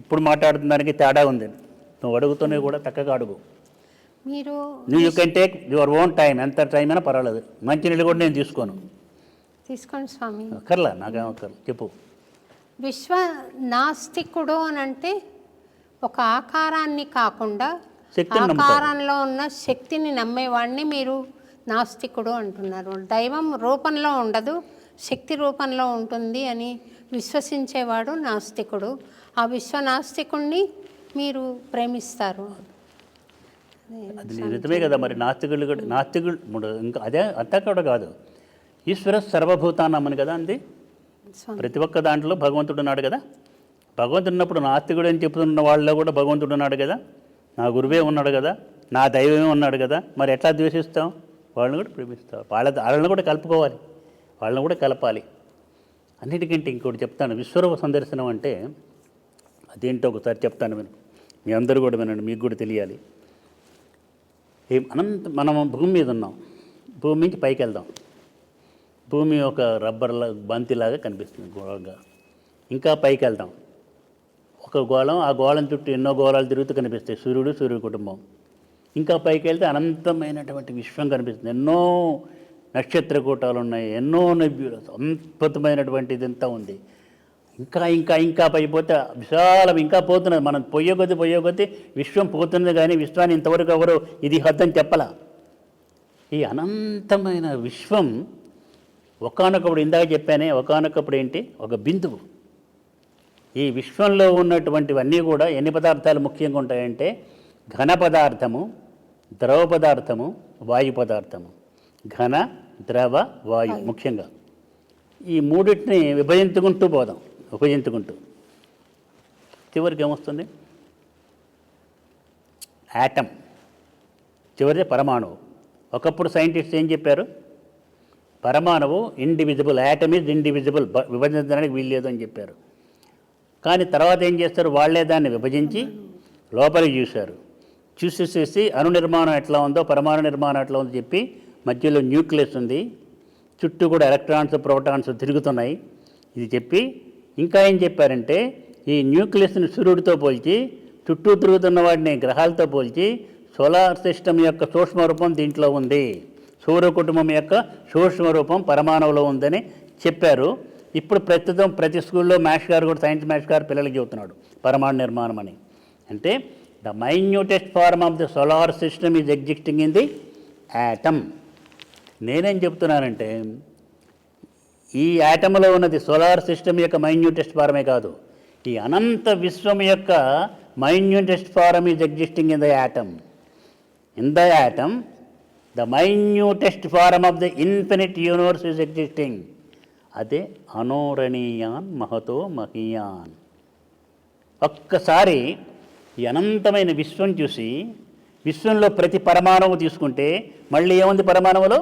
ఇప్పుడు మాట్లాడుతున్న దానికి తేడా ఉంది. నువ్వు అడుగుతూనే కూడా చక్కగా అడుగు. మీరు you can take your own time, ఎంత టైం అయినా పర్వాలేదు. మంచినీళ్ళు కూడా నేను తీసుకోను. తీసుకోండి స్వామి. అక్కర్లా, నాకేం అక్కర్లా, చెప్పు. విశ్వ నాస్తికుడు అని అంటే ఒక ఆకారాన్ని కాకుండా శక్తిని నమ్ముతారు. ఆకారంలో ఉన్న శక్తిని నమ్మేవాడిని మీరు నాస్తికుడు అంటున్నారు. దైవం రూపంలో ఉండదు, శక్తి రూపంలో ఉంటుంది అని విశ్వసించేవాడు నాస్తికుడు. ఆ విశ్వ నాస్తికుడిని మీరు ప్రేమిస్తారు. అది నిజమే కదా. మరి నాస్తికుడు ఇంకా అదే అంతా కూడా కాదు. ఈశ్వర సర్వభూతానమ్మని కదా అంది. ప్రతి ఒక్క దాంట్లో భగవంతుడు ఉన్నాడు కదా. భగవంతుడు ఉన్నప్పుడు నాస్తికుడు అని చెప్తున్న వాళ్ళలో కూడా భగవంతుడు ఉన్నాడు కదా. నా గురువే ఉన్నాడు కదా, నా దైవమే ఉన్నాడు కదా. మరి ఎట్లా ద్వేషిస్తాం? వాళ్ళని కూడా ప్రేమిస్తాం. వాళ్ళని కూడా కలుపుకోవాలి, వాళ్ళని కూడా కలపాలి. అన్నిటికంటే ఇంకోటి చెప్తాను. విశ్వరూప సందర్శనం అంటే అదేంటో ఒకసారి చెప్తాను విను. మీ అందరూ కూడా వినండి, మీకు కూడా తెలియాలి. మనం భూమి మీద ఉన్నాం. భూమి నుంచి పైకి వెళ్దాం. భూమి ఒక రబ్బర్లా బంతిలాగా కనిపిస్తుంది గోళంగా. ఇంకా పైకి వెళ్దాం. ఒక గోళం, ఆ గోళం చుట్టూ ఎన్నో గోళాలు తిరుగుతూ కనిపిస్తాయి. సూర్యుడి కుటుంబం. ఇంకా పైకి వెళ్తే అనంతమైనటువంటి విశ్వం కనిపిస్తుంది. ఎన్నో నక్షత్ర కూటాలు ఉన్నాయి, ఎన్నో నెబ్యూలు, అద్భుతమైనటువంటి ఇదంతా ఉంది. ఇంకా ఇంకా ఇంకా పైపోతే విశాలం ఇంకా పోతున్నది. మనం పోయే కొద్దీ విశ్వం పోతున్నది. కానీ విశ్వాన్ని ఇంతవరకు ఎవరు ఇది హద్దని చెప్పలా. ఈ అనంతమైన విశ్వం ఒకానొకప్పుడు, ఇందాక చెప్పానే, ఒకానొకప్పుడు ఏంటి, ఒక బిందువు. ఈ విశ్వంలో ఉన్నటువంటివన్నీ కూడా ఎన్ని పదార్థాలు ముఖ్యంగా ఉంటాయంటే ఘన పదార్థము, ద్రవ పదార్థము, వాయు పదార్థము. ఘన, ద్రవ, వాయు ముఖ్యంగా. ఈ మూడింటిని విభజించుకుంటూ పోదాం. చివరికి ఏమొస్తుంది? యాటమ్. చివరిది పరమాణువు. ఒకప్పుడు సైంటిస్ట్ ఏం చెప్పారు? పరమాణువు ఇండివిజిబుల్, యాటమ్ ఈజ్ ఇండివిజిబుల్, విభజించడానికి వీల్లేదు అని చెప్పారు. కానీ తర్వాత ఏం చేస్తారు? వాళ్ళే దాన్ని విభజించి లోపలికి చూశారు. చూసేసేసి అణు నిర్మాణం ఎట్లా ఉందో, పరమాణు నిర్మాణం ఎట్లా ఉందో చెప్పి మధ్యలో న్యూక్లియస్ ఉంది, చుట్టూ కూడా ఎలక్ట్రాన్స్ ప్రోటాన్స్ తిరుగుతున్నాయి. ఇది చెప్పి ఇంకా ఏం చెప్పారంటే, ఈ న్యూక్లియస్ని సూర్యుడితో పోల్చి, చుట్టూ తిరుగుతున్న వాటిని గ్రహాలతో పోల్చి, సోలార్ సిస్టమ్ యొక్క సూక్ష్మ రూపం దీంట్లో ఉంది, సూర్య కుటుంబం యొక్క సూక్ష్మ రూపం పరమాణువులో ఉందని చెప్పారు. ఇప్పుడు ప్రస్తుతం ప్రతి స్కూల్లో మ్యాథ్స్ గారు కూడా, సైన్స్ మ్యాథ్స్ గారు పిల్లలకి చెబుతున్నాడు పరమాణు నిర్మాణం అని. అంటే the minutest form of the solar system is existing in the atom. నేనేం చెప్తున్నానంటే, ఈ యాటంలో ఉన్నది సోలార్ సిస్టమ్ యొక్క మైన్యూటెస్ట్ ఫారమే కాదు, ఈ అనంత విశ్వం యొక్క minutest form is existing in the atom. In the atom the minutest form of the infinite universe is existing. అదే అనోరణీయాన్ మహతో మహీయాన్. ఒక్కసారి ఈ అనంతమైన విశ్వం చూసి, విశ్వంలో ప్రతి పరమాణువు తీసుకుంటే మళ్ళీ ఏముంది? పరమాణువులో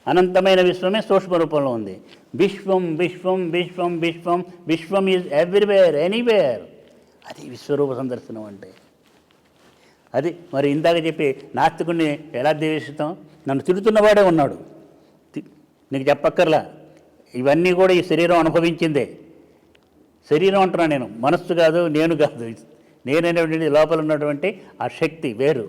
అనంతమైన విశ్వమే సూక్ష్మ రూపంలో ఉంది. విశ్వం విశ్వం విశ్వం విశ్వం విశ్వం ఈజ్ ఎవ్రీవేర్, ఎనీవేర్. అది విశ్వరూప సందర్శనం అంటే. అది మరి ఇందాక చెప్పి నాస్తికుడిని ఎలా ద్వేషిస్తాం? నన్ను తిడుతున్నవాడే ఉన్నాడు, నీకు చెప్పక్కర్లా. ఇవన్నీ కూడా ఈ శరీరం అనుభవించిందే. శరీరం అంటున్నాను నేను, మనస్సు కాదు, నేను కాదు. నేననేటువంటి లోపల ఉన్నటువంటి ఆ శక్తి వేరు.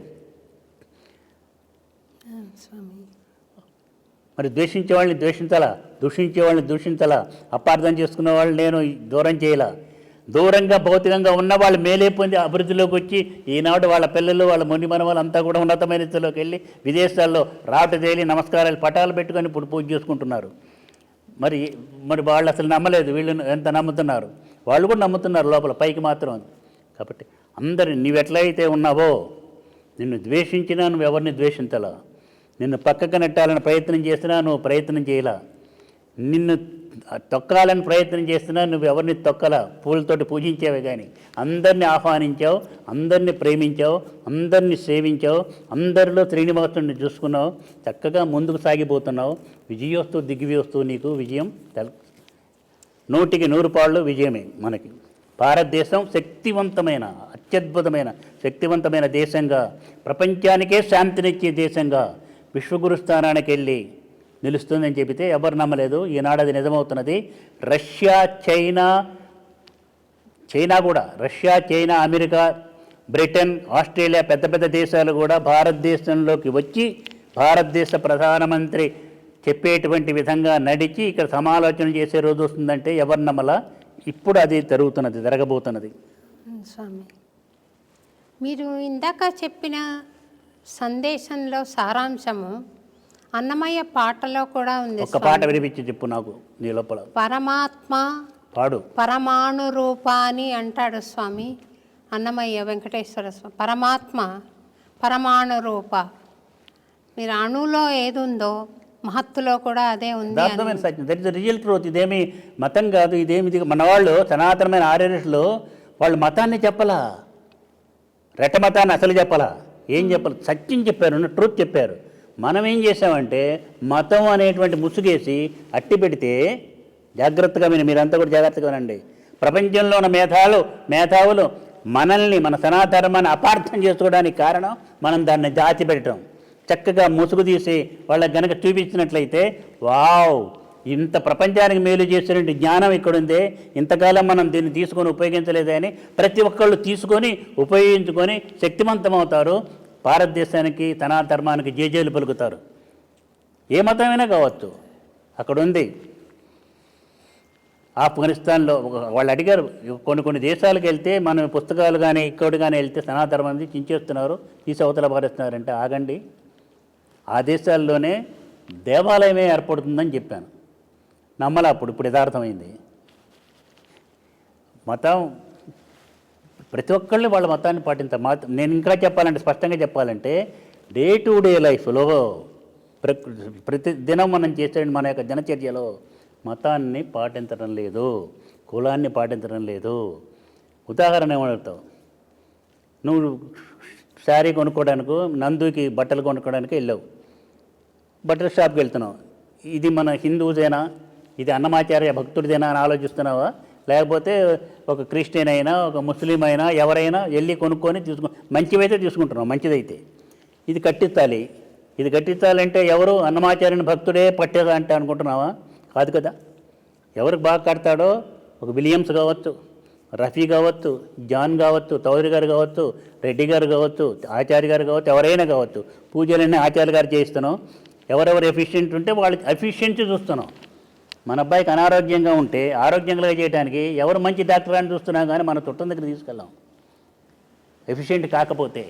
మరి ద్వేషించే వాళ్ళని ద్వేషించాలా, దూషించే వాళ్ళని దూషించాలా, అపార్థం చేసుకునే వాళ్ళని నేను దూరం చేయాలా. దూరంగా భౌతికంగా ఉన్న వాళ్ళు మేలే పొంది అభివృద్ధిలోకి వచ్చి ఈనాడు వాళ్ళ పిల్లలు, వాళ్ళ ముని మనవాళ్ళు అంతా కూడా ఉన్నతమైన స్థితిలోకి వెళ్ళి విదేశాల్లో రాటు తేలి నమస్కారాలు పటాలు పెట్టుకొని ఇప్పుడు పూజ చేసుకుంటున్నారు. మరి మరి వాళ్ళు అసలు నమ్మలేదు, వీళ్ళు ఎంత నమ్ముతున్నారు. వాళ్ళు కూడా నమ్ముతున్నారు లోపల, పైకి మాత్రం. కాబట్టి అందరు నీవెట్లయితే ఉన్నావో, నిన్ను ద్వేషించినా నువ్వు ఎవరిని ద్వేషించాలా, నిన్ను పక్కకు నెట్టాలని ప్రయత్నం చేసినా నువ్వు ప్రయత్నం చేయాల, నిన్ను తొక్కాలని ప్రయత్నం చేసినా నువ్వు ఎవరిని తొక్కలా, పూలతోటి పూజించేవే. కానీ అందరినీ ఆహ్వానించావు, అందరినీ ప్రేమించావు, అందరినీ సేవించావు, అందరిలో శ్రీనివాసుని చూసుకున్నావు, చక్కగా ముందుకు సాగిపోతున్నావు. విజయోస్తు దిగ్వియోస్తు, నీకు విజయం 100కి 100 పాళ్ళు విజయమే. మనకి భారతదేశం శక్తివంతమైన, అత్యద్భుతమైన శక్తివంతమైన దేశంగా, ప్రపంచానికే శాంతినిచ్చే దేశంగా విశ్వగురు స్థానానికి వెళ్ళి నిలుస్తుందని చెబితే ఎవరు నమ్మలేదు. ఈనాడు అది నిజమవుతున్నది. రష్యా, చైనా కూడా, Russia, China, America, Britain, Australia పెద్ద పెద్ద దేశాలు కూడా భారతదేశంలోకి వచ్చి భారతదేశ ప్రధానమంత్రి చెప్పేటువంటి విధంగా నడిచి ఇక్కడ సమాలోచన చేసే రోజు వస్తుందంటే ఎవరు నమ్మలా. ఇప్పుడు అది జరుగుతున్నది, జరగబోతున్నది. స్వామి, మీరు ఇందాక చెప్పిన సందేశంలో సారాంశము అన్నమయ్య పాటలో కూడా ఉంది. ఒక పాట వినిపించి చెప్పు నాకు, నీ లోపల. పరమాత్మ పాడు. పరమాణు రూప అని అంటాడు స్వామి అన్నమయ్య వెంకటేశ్వర స్వామి. పరమాత్మ పరమాణు రూప. మీరు అణులో ఏదుందో మహత్తులో కూడా అదే ఉంది. దార్థమైన సత్యం, that is the real truth. ఇదేమి మతం కాదు, ఇదేమి మన వాళ్ళు సనాతనమైన ఆర్యనులు వాళ్ళు మతాన్ని చెప్పలా, రెట్ట మతాన్ని అసలు చెప్పలా, ఏం చెప్పాలి, సత్యం చెప్పారు, ట్రూత్ చెప్పారు. మనం ఏం చేసామంటే మతం అనేటువంటి ముసుగేసి అట్టి పెడితే, జాగ్రత్తగా మీరంతా కూడా జాగ్రత్తగా వినండి. ప్రపంచంలో ఉన్న మేధావులు మనల్ని, మన సనాతనాన్ని అపార్థం చేసుకోవడానికి కారణం మనం దాన్ని దాచి పెట్టడం. చక్కగా ముసుగు తీసి వాళ్ళకి గనక చూపించినట్లయితే, వావ్, ఇంత ప్రపంచానికి మేలు చేసినటువంటి జ్ఞానం ఇక్కడుందే, ఇంతకాలం మనం దీన్ని తీసుకొని ఉపయోగించలేదే అని ప్రతి ఒక్కళ్ళు తీసుకొని ఉపయోగించుకొని శక్తివంతమవుతారు. భారతదేశానికి, తన ధర్మానికి జేజేలు పలుకుతారు. ఏ మతమైనా కావచ్చు. అక్కడ ఉంది ఆఫ్ఘనిస్తాన్లో వాళ్ళు అడిగారు, కొన్ని దేశాలకు వెళ్తే మనం పుస్తకాలు కానీ ఇక్కడ కానీ వెళ్తే సనాతనం చించేస్తున్నారు, తీసి అవతల పారేస్తున్నారంటే ఆగండి, ఆ దేశాల్లోనే దేవాలయమే ఏర్పడుతుందని చెప్పాను. నమ్మలా ఇప్పుడు యథార్థమైంది. మతం ప్రతి ఒక్కళ్ళు వాళ్ళ మతాన్ని పాటించాలి. నేను ఇంకా చెప్పాలంటే, స్పష్టంగా చెప్పాలంటే, డే టు డే లైఫ్లో ప్రతి దినం మనం చేసే మన యొక్క దినచర్యలో మతాన్ని పాటించడం లేదు, కులాన్ని పాటించడం లేదు. ఉదాహరణ ఏమడుగుతావు, నువ్వు శారీ కొనుక్కోవడానికి, నందుకి బట్టలు కొనుక్కోవడానికి వెళ్ళావు. బట్టల షాప్కి వెళ్తున్నావు. ఇది మన హిందూదేనా, ఇది అన్నమాచార్య భక్తుడిదేనా అని ఆలోచిస్తున్నావా? లేకపోతే ఒక క్రిస్టియన్ అయినా ఒక ముస్లిం అయినా ఎవరైనా వెళ్ళి కొనుక్కొని మంచివైతే తీసుకుంటున్నావు, మంచిదైతే. ఇది కట్టించాలి. ఇది కట్టించాలంటే ఎవరు అన్నమాచార్యుని భక్తుడే పట్టేదా అంటే అనుకుంటున్నావా? కాదు కదా. ఎవరికి బాగా కడతాడో, ఒక విలియమ్స్ కావచ్చు, రఫీ కావచ్చు, జాన్ కావచ్చు, చౌదరి గారు కావచ్చు, రెడ్డి గారు కావచ్చు, ఆచార్య గారు కావచ్చు, ఎవరైనా కావచ్చు. పూజలన్నీ ఆచార్య గారు చేయిస్తున్నాం. ఎవరెవరు ఎఫిషియెంట్ ఉంటే వాళ్ళకి ఎఫిషియన్సీ చూస్తున్నాం. మన అబ్బాయికి అనారోగ్యంగా ఉంటే ఆరోగ్యంగా చేయడానికి ఎవరు మంచి డాక్టర్ అని చూస్తున్నాం, కానీ మన చుట్టం దగ్గర తీసుకెళ్ళాం ఎఫిషియెంట్ కాకపోతే.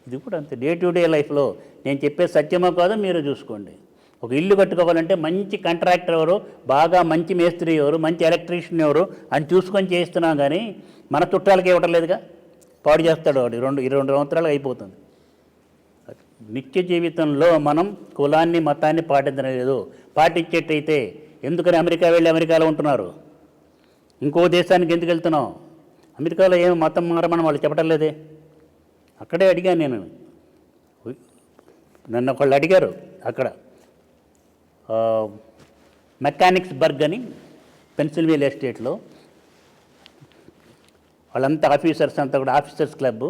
ఇది కూడా అంతే. డే టు డే లైఫ్లో నేను చెప్పే సత్యమో కాదో మీరు చూసుకోండి. ఒక ఇల్లు కట్టుకోవాలంటే మంచి కాంట్రాక్టర్ ఎవరు, బాగా మంచి మేస్త్రి ఎవరు, మంచి ఎలక్ట్రీషియన్ ఎవరు అని చూసుకొని చేస్తున్నాం, కానీ మన చుట్టాలకి ఇవ్వటం లేదుగా. పాడు చేస్తాడు వాడు. 22 సంవత్సరాలు అయిపోతుంది. నిత్య జీవితంలో మనం కులాన్ని మతాన్ని పాటించడం లేదు. పాటించేటైతే ఎందుకని అమెరికా వెళ్ళి అమెరికాలో ఉంటున్నారు? ఇంకో దేశానికి ఎందుకు వెళ్తున్నాం? అమెరికాలో ఏం మతం మారమని వాళ్ళు చెప్పటం లేదే. అక్కడే అడిగాను నేను. నన్ను ఒకళ్ళు అడిగారు అక్కడ, మెకానిక్స్ బర్గ్ అని పెన్సిల్వేనియా స్టేట్లో. వాళ్ళంతా ఆఫీసర్స్ అంతా కూడా ఆఫీసర్స్ క్లబ్,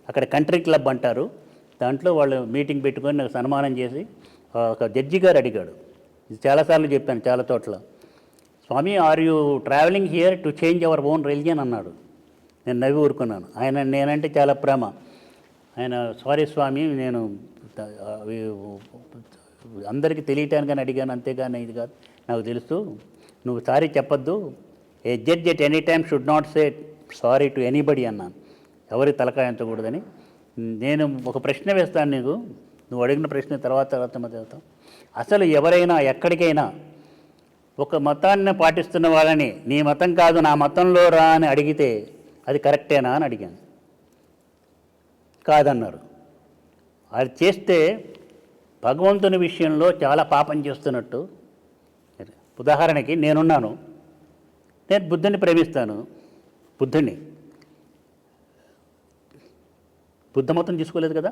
అక్కడ కంట్రీ క్లబ్ అంటారు. దాంట్లో వాళ్ళు మీటింగ్ పెట్టుకొని నాకు సన్మానం చేసి ఒక జడ్జి గారు అడిగాడు. ఇది చాలాసార్లు చెప్పాను చాలా చోట్ల. Swami, are you travelling here to change our own religion అన్నాడు. నేను నవ్వి ఊరుకున్నాను. నేనంటే చాలా ప్రేమ. ఆయన, సారీ స్వామి, నేను అందరికీ తెలియటానికని అడిగాను, అంతేగాని ఇది కాదు, నాకు తెలుసు, నువ్వు సారీ చెప్పొద్దు. ఏ judge at any time should not say sorry to anybody అన్నాను. ఎవరి తలకాయించకూడదని. నేను ఒక ప్రశ్న వేస్తాను నీకు, నువ్వు అడిగిన ప్రశ్న తర్వాత చదువుతాం. అసలు ఎవరైనా ఎక్కడికైనా ఒక మతాన్ని పాటిస్తున్న వాళ్ళని నీ మతం కాదు నా మతంలో రా అని అడిగితే అది కరెక్టేనా అని అడిగాను. కాదన్నారు. అది చేస్తే భగవంతుని విషయంలో చాలా పాపం చేస్తున్నట్టు. ఉదాహరణకి నేనున్నాను, నేను బుద్ధుని ప్రేమిస్తాను. బుద్ధుని బుద్ధ మతం తీసుకోలేదు కదా.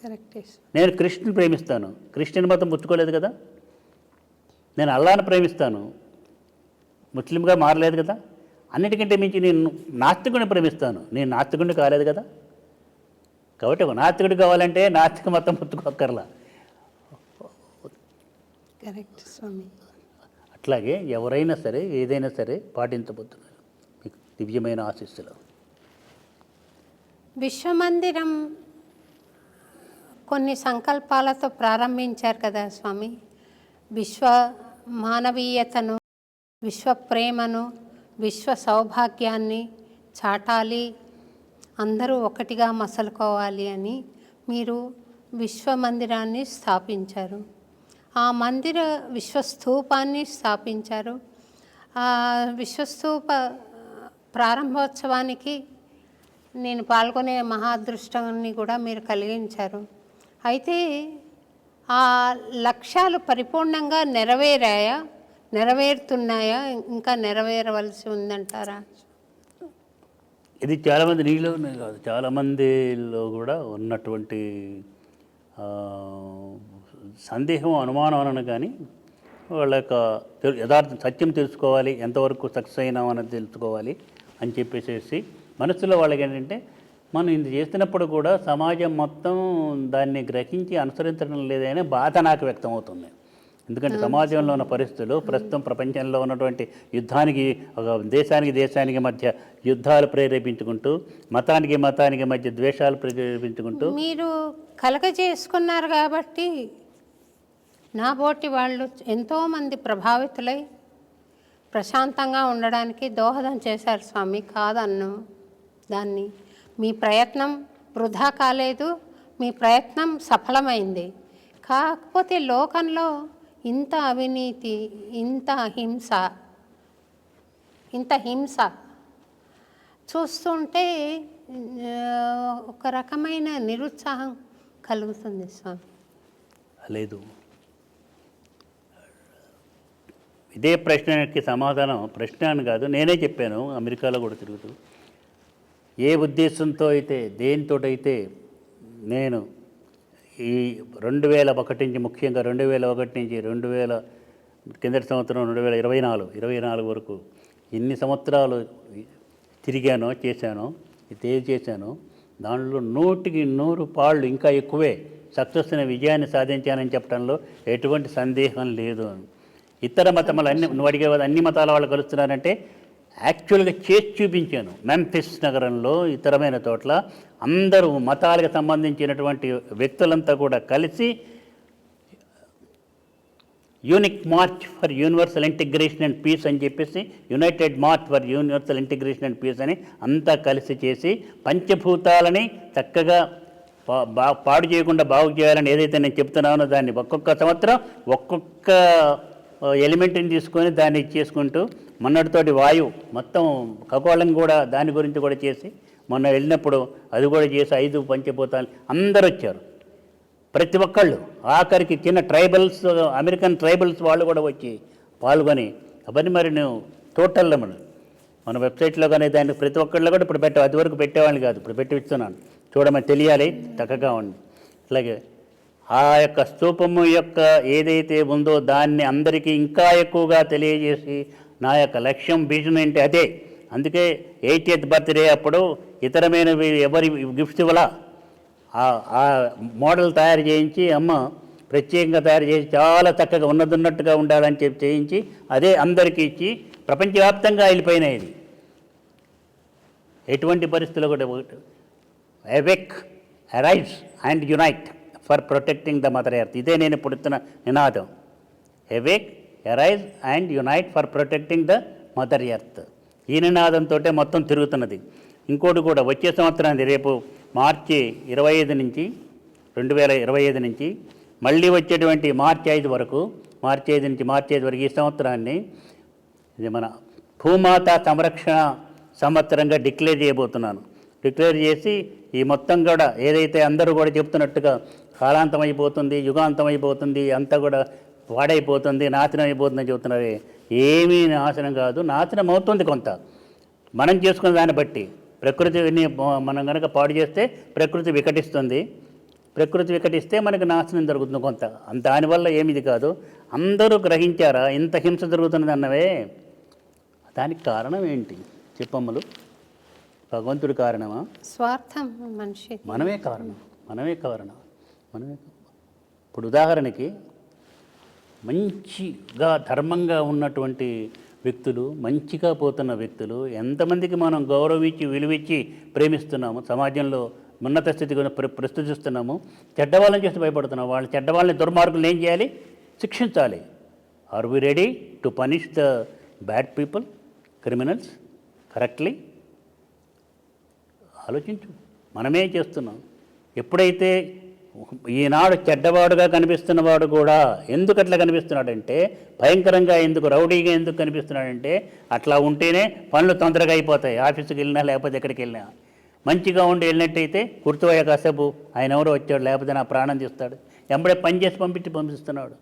కరెక్టే. నేను కృష్ణుని ప్రేమిస్తాను, క్రిస్టియన్ మతం పుచ్చుకోలేదు కదా. నేను అల్లాను ప్రేమిస్తాను, ముస్లింగా మారలేదు కదా. అన్నిటికంటే మించి నేను నాస్తికుని ప్రేమిస్తాను, నేను నాస్తికుడిని కాలేదు కదా. కాబట్టి ఒక నాస్తికుడు కావాలంటే నాస్తిక మతం పుచ్చుకోక్కర్లా. కరెక్ట్ స్వామి. అట్లాగే ఎవరైనా సరే ఏదైనా సరే పాటించబోతున్నారు. మీకు దివ్యమైన ఆశీస్సులు. విశ్వమందిరం కొన్ని సంకల్పాలతో ప్రారంభించారు కదా స్వామి. విశ్వ మానవీయతను, విశ్వ ప్రేమను, విశ్వ సౌభాగ్యాన్ని చాటాలి, అందరూ ఒకటిగా మసలుకోవాలి అని మీరు విశ్వమందిరాన్ని స్థాపించారు. ఆ మందిర విశ్వస్తూపాన్ని స్థాపించారు. ఆ విశ్వస్తూప ప్రారంభోత్సవానికి నేను పాల్గొనే మహాదృష్టాన్ని కూడా మీరు కలిగించారు. అయితే ఆ లక్ష్యాలు పరిపూర్ణంగా నెరవేరుతున్నాయా, ఇంకా నెరవేరవలసి ఉందంటారా? ఇది చాలామంది నీలో కాదు, చాలామందిలో కూడా ఉన్నటువంటి సందేహం, అనుమానం అనను, కానీ వాళ్ళ యొక్క యథార్థ సత్యం తెలుసుకోవాలి, ఎంతవరకు సక్సెస్ అయినాం అన్నది తెలుసుకోవాలి అని చెప్పేసి మనసులో వాళ్ళకి ఏంటంటే, మనం ఇది చేస్తున్నప్పుడు కూడా సమాజం మొత్తం దాన్ని గ్రహించి అనుసరించడం లేదనే బాధ నాకు వ్యక్తం అవుతుంది. ఎందుకంటే సమాజంలో ఉన్న పరిస్థితులు, ప్రస్తుతం ప్రపంచంలో ఉన్నటువంటి యుద్ధానికి, ఒక దేశానికి మధ్య యుద్ధాలు ప్రేరేపించుకుంటూ, మతానికి మధ్య ద్వేషాలు ప్రేరేపించుకుంటూ మీరు కలగజేసుకున్నారు. కాబట్టి నా బోటి వాళ్ళు ఎంతోమంది ప్రభావితులై ప్రశాంతంగా ఉండడానికి దోహదం చేశారు స్వామి. కాదన్ను దాన్ని. మీ ప్రయత్నం వృధా కాలేదు, మీ ప్రయత్నం సఫలమైంది. కాకపోతే లోకంలో ఇంత అవినీతి, ఇంత హింస చూస్తుంటే ఒక రకమైన నిరుత్సాహం కలుగుతుంది స్వామి. లేదు, ఇదే ప్రశ్నకి సమాధానం, ప్రశ్న అని కాదు, నేనే చెప్పాను అమెరికాలో కూడా తిరుగుతూ. ఏ ఉద్దేశంతో అయితే, దేనితోటైతే నేను ఈ 2001 నుంచి, ముఖ్యంగా 2001 నుంచి 2000 కిందటి సంవత్సరం 2024 వరకు ఎన్ని సంవత్సరాలు తిరిగానో చేశానో, ఇది చేశానో దానిలో 100కి 100 ఇంకా ఎక్కువే సక్సెస్ అనే విజయాన్ని సాధించానని చెప్పడంలో ఎటువంటి సందేహం లేదు. ఇతర మతములు నువ్వు అడిగే అన్ని మతాల వాళ్ళు కలుస్తున్నారంటే యాక్చువల్గా చేసి చూపించాను. మెంఫిస్ నగరంలో ఇతరమైన చోట్ల అందరూ మతాలకు సంబంధించినటువంటి వ్యక్తులంతా కూడా కలిసి unique march for universal integration and peace అని చెప్పేసి, united march for universal integration and peace అని అంతా కలిసి చేసి పంచభూతాలని చక్కగా పాడు చేయకుండా బాగు చేయాలని ఏదైతే నేను చెప్తున్నానో దాన్ని ఒక్కొక్క సంవత్సరం ఒక్కొక్క ఎలిమెంట్ని తీసుకొని దాన్ని చేసుకుంటూ మొన్నటితోటి వాయువు మొత్తం ఖగోళం కూడా దాని గురించి కూడా చేసి మొన్న వెళ్ళినప్పుడు అది కూడా చేసి 5 పంచభూతాలు అందరూ వచ్చారు. ప్రతి ఒక్కళ్ళు ఆఖరికి చిన్న ట్రైబల్స్, అమెరికన్ ట్రైబల్స్ వాళ్ళు కూడా వచ్చి పాల్గొని అవన్నీ మరి నేను టోటల్లో మన వెబ్సైట్లో కానీ దాన్ని ప్రతి ఒక్కళ్ళు కూడా ఇప్పుడు అది వరకు పెట్టేవాళ్ళు కాదు, ఇప్పుడు పెట్టి ఇస్తున్నాను. చూడమని తెలియాలి, చక్కగా ఉంది. అలాగే ఆ యొక్క స్తూపము యొక్క ఏదైతే ఉందో దాన్ని అందరికీ ఇంకా ఎక్కువగా తెలియజేసి నా యొక్క లక్ష్యం, విజన్ ఏంటి అదే. అందుకే 80th బర్త్డే అప్పుడు ఇతరమైనవి ఎవరి గిఫ్ట్స్ ఇవ్వాలా, ఆ మోడల్ తయారు చేయించి అమ్మ ప్రత్యేకంగా తయారు చేసి చాలా చక్కగా ఉన్నట్టుగా ఉండాలని చెప్పి చేయించి అదే అందరికీ ఇచ్చి ప్రపంచవ్యాప్తంగా వెళ్ళిపోయినాయి. ఇది ఎటువంటి పరిస్థితుల్లో కూడా awake, arise and unite for protecting the mother earth. ఇదే నేను ఇప్పుడు ఇస్తున్న నినాదం. Awake, arise and unite for protecting the mother earth. ఈ నినాదంతో మొత్తం తిరుగుతున్నది. ఇంకోటి కూడా వచ్చే సంవత్సరానికి రేపు మార్చి 25 నుంచి 2025 నుంచి మళ్ళీ వచ్చేటువంటి మార్చి 5 వరకు ఈ సంవత్సరాన్ని ఇది మన భూమాత సంరక్షణ సంవత్సరంగా డిక్లేర్ చేయబోతున్నాను. డిక్లేర్ చేసి ఈ మొత్తం కూడా ఏదైతే అందరూ కూడా చెప్తున్నట్టుగా కాలాంతం అయిపోతుంది, యుగాంతం అయిపోతుంది, అంతా కూడా పాడైపోతుంది, నాశనం అయిపోతుందని చెబుతున్నారు. ఏమీ నాశనం కాదు, నాశనం అవుతుంది కొంత మనం చేసుకున్న దాన్ని బట్టి. ప్రకృతిని మనం కనుక పాడు చేస్తే ప్రకృతి వికటిస్తుంది, ప్రకృతి వికటిస్తే మనకు నాశనం జరుగుతుంది కొంత. దానివల్ల ఏమిది కాదు. అందరూ గ్రహించారా ఇంత హింస జరుగుతున్నది అన్నవే? దానికి కారణం ఏంటి చెప్పమ్మలు? భగవంతుడి కారణమా? స్వార్థం మనిషి. మనమే కారణం. ఇప్పుడు ఉదాహరణకి మంచిగా ధర్మంగా ఉన్నటువంటి వ్యక్తులు, మంచిగా పోతున్న వ్యక్తులు ఎంతమందికి మనం గౌరవించి విలువిచ్చి ప్రేమిస్తున్నాము, సమాజంలో ఉన్నత స్థితి ప్రస్తుతిస్తున్నాము. చెడ్డవాళ్ళని చేసి భయపడుతున్నాము. వాళ్ళ చెడ్డవాళ్ళని, దుర్మార్గులను ఏం చేయాలి? శిక్షించాలి. Are we ready to punish the bad people, criminals correctly? ఆలోచించు. మనమే చేస్తున్నాం. ఎప్పుడైతే ఈనాడు చెడ్డవాడుగా కనిపిస్తున్నవాడు కూడా ఎందుకు అట్లా కనిపిస్తున్నాడంటే, భయంకరంగా ఎందుకు, రౌడీగా ఎందుకు కనిపిస్తున్నాడంటే, అట్లా ఉంటేనే పనులు తొందరగా అయిపోతాయి. ఆఫీసుకి వెళ్ళినా లేకపోతే ఎక్కడికి వెళ్ళినా మంచిగా ఉండి వెళ్ళినట్టయితే గుర్తుపోయే కాసేపు ఆయన ఎవరో వచ్చాడు, లేకపోతే నా ప్రాణం తీస్తాడు, ఎంబడే పని చేసి పంపిస్తున్నాడు.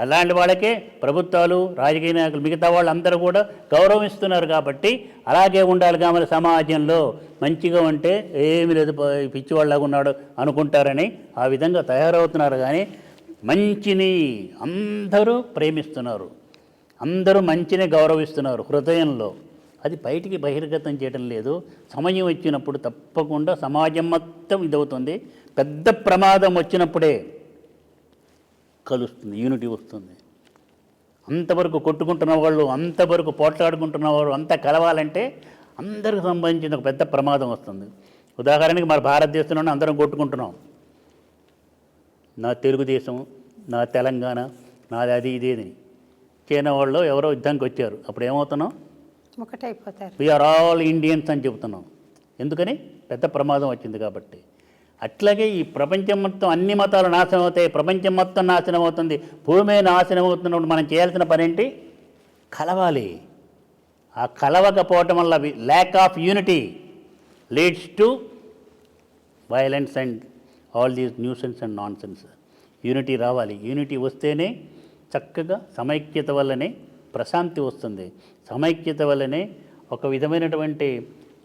అలాంటి వాళ్ళకే ప్రభుత్వాలు, రాజకీయ నాయకులు, మిగతా వాళ్ళందరూ కూడా గౌరవిస్తున్నారు. కాబట్టి అలాగే ఉండాలి. కాబట్టి సమాజంలో మంచిగా ఉంటే ఏమి లేదు, పిచ్చివాళ్ళగా ఉన్నాడు అనుకుంటారని ఆ విధంగా తయారవుతున్నారు. కానీ మంచిని అందరూ ప్రేమిస్తున్నారు, అందరూ మంచిని గౌరవిస్తున్నారు హృదయంలో. అది బయటికి బహిర్గతం చేయడం లేదు. సమయం వచ్చినప్పుడు తప్పకుండా సమాజం మొత్తం ఇదవుతుంది. పెద్ద ప్రమాదం వచ్చినప్పుడే కలుస్తుంది, యూనిటీ వస్తుంది. అంతవరకు కొట్టుకుంటున్న వాళ్ళు, అంతవరకు పోట్లాడుకుంటున్న వాళ్ళు అంతా కలవాలంటే అందరికి సంబంధించిన ఒక పెద్ద ప్రమాదం వస్తుంది. ఉదాహరణకి మన భారతదేశంలోనే అందరం కొట్టుకుంటున్నాం. నా తెలుగుదేశం, నా తెలంగాణ, నాది అది ఇదేది. చైనా వాళ్ళు ఎవరో యుద్ధానికి వచ్చారు, అప్పుడు ఏమవుతున్నాం? ఒకటైపోతారు. వీఆర్ ఆల్ ఇండియన్స్ అని చెబుతున్నాం. ఎందుకని? పెద్ద ప్రమాదం వచ్చింది కాబట్టి. అట్లాగే ఈ ప్రపంచం మొత్తం అన్ని మతాలు నాశనం అవుతాయి, ప్రపంచం మొత్తం నాశనం అవుతుంది, భూమి నాశనం అవుతున్నప్పుడు మనం చేయాల్సిన పని ఏంటి? కలవాలి. ఆ కలవకపోవటం వల్ల lack of unity leads to violence and all these nuisance and non sense. Unity రావాలి. యూనిటీ వస్తేనే చక్కగా సమైక్యత వల్లనే ప్రశాంతి వస్తుంది, సమైక్యత వల్లనే ఒక విధమైనటువంటి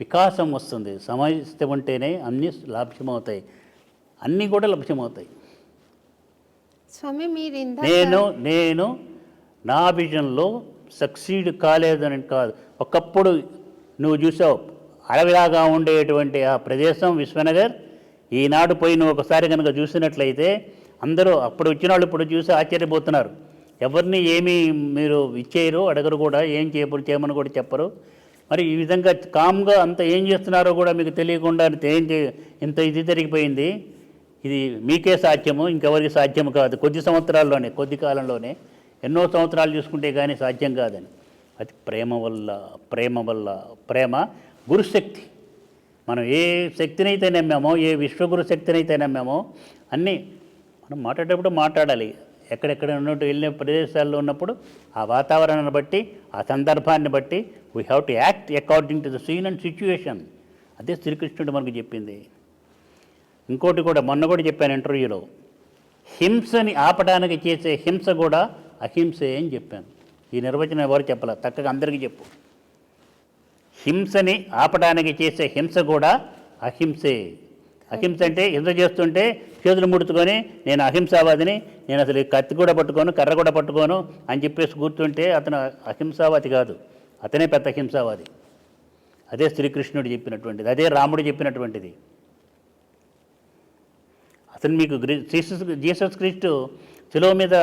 వికాసం వస్తుంది. సమైక్యత ఉంటేనే అన్నీ లాభ్యమవుతాయి. అన్నీ కూడా లభ్యమవుతాయి. స్వామి మీరు ఇందాక నేను నా విజన్లో సక్సీడ్ కాలేదని కాదు. ఒకప్పుడు నువ్వు చూసావు అడవిలాగా ఉండేటువంటి ఆ ప్రదేశం విశ్వనగర్, ఈనాడు పోయి నువ్వు ఒకసారి కనుక చూసినట్లయితే అందరూ అప్పుడు వచ్చిన వాళ్ళు ఇప్పుడు చూసి ఆశ్చర్యపోతున్నారు. ఎవరిని ఏమీ మీరు ఇచ్చేయరు, అడగరు కూడా, ఏం చేయమని కూడా చెప్పరు. మరి ఈ విధంగా కామ్గా అంత ఏం చేస్తున్నారో కూడా మీకు తెలియకుండా ఇంత ఇది జరిగిపోయింది. ఇది మీకే సాధ్యము, ఇంకెవరికి సాధ్యము కాదు. కొద్ది సంవత్సరాల్లోనే, కొద్ది కాలంలోనే, ఎన్నో సంవత్సరాలు చూసుకుంటే కానీ సాధ్యం కాదని. అది ప్రేమ వల్ల ప్రేమ గురుశక్తి. మనం ఏ శక్తినైతే నమ్మామో, ఏ విశ్వగురు శక్తినైతే నమ్మామో అన్నీ మనం మాట్లాడేటప్పుడు మాట్లాడాలి. ఎక్కడెక్కడ ఉన్నట్టు వెళ్ళిన ప్రదేశాల్లో ఉన్నప్పుడు ఆ వాతావరణాన్ని బట్టి, ఆ సందర్భాన్ని బట్టి we have to act according to the scene and situation. అదే శ్రీకృష్ణుడు మనకు చెప్పింది. ఇంకోటి కూడా మొన్న కూడా చెప్పాను ఇంటర్వ్యూలో, హింసని ఆపడానికి చేసే హింస కూడా అహింసే అని చెప్పాను. ఈ నిర్వచనం ఎవరు చెప్పాల, చక్కగా అందరికీ చెప్పు. హింసని ఆపడానికి చేసే హింస కూడా అహింసే. అహింస అంటే హింస చేస్తుంటే చేతులు ముడుచుకొని నేను అహింసావాదిని, నేను అసలు కత్తి కూడా పట్టుకోను, కర్ర కూడా పట్టుకోను అని చెప్పేసి కూర్చుంటే అతను అహింసావాది కాదు, అతనే పెద్ద హింసావాది. అదే శ్రీకృష్ణుడు చెప్పినటువంటిది, అదే రాముడు చెప్పినటువంటిది. అతను మీకు జీసస్ క్రీస్తు శిలువ మీద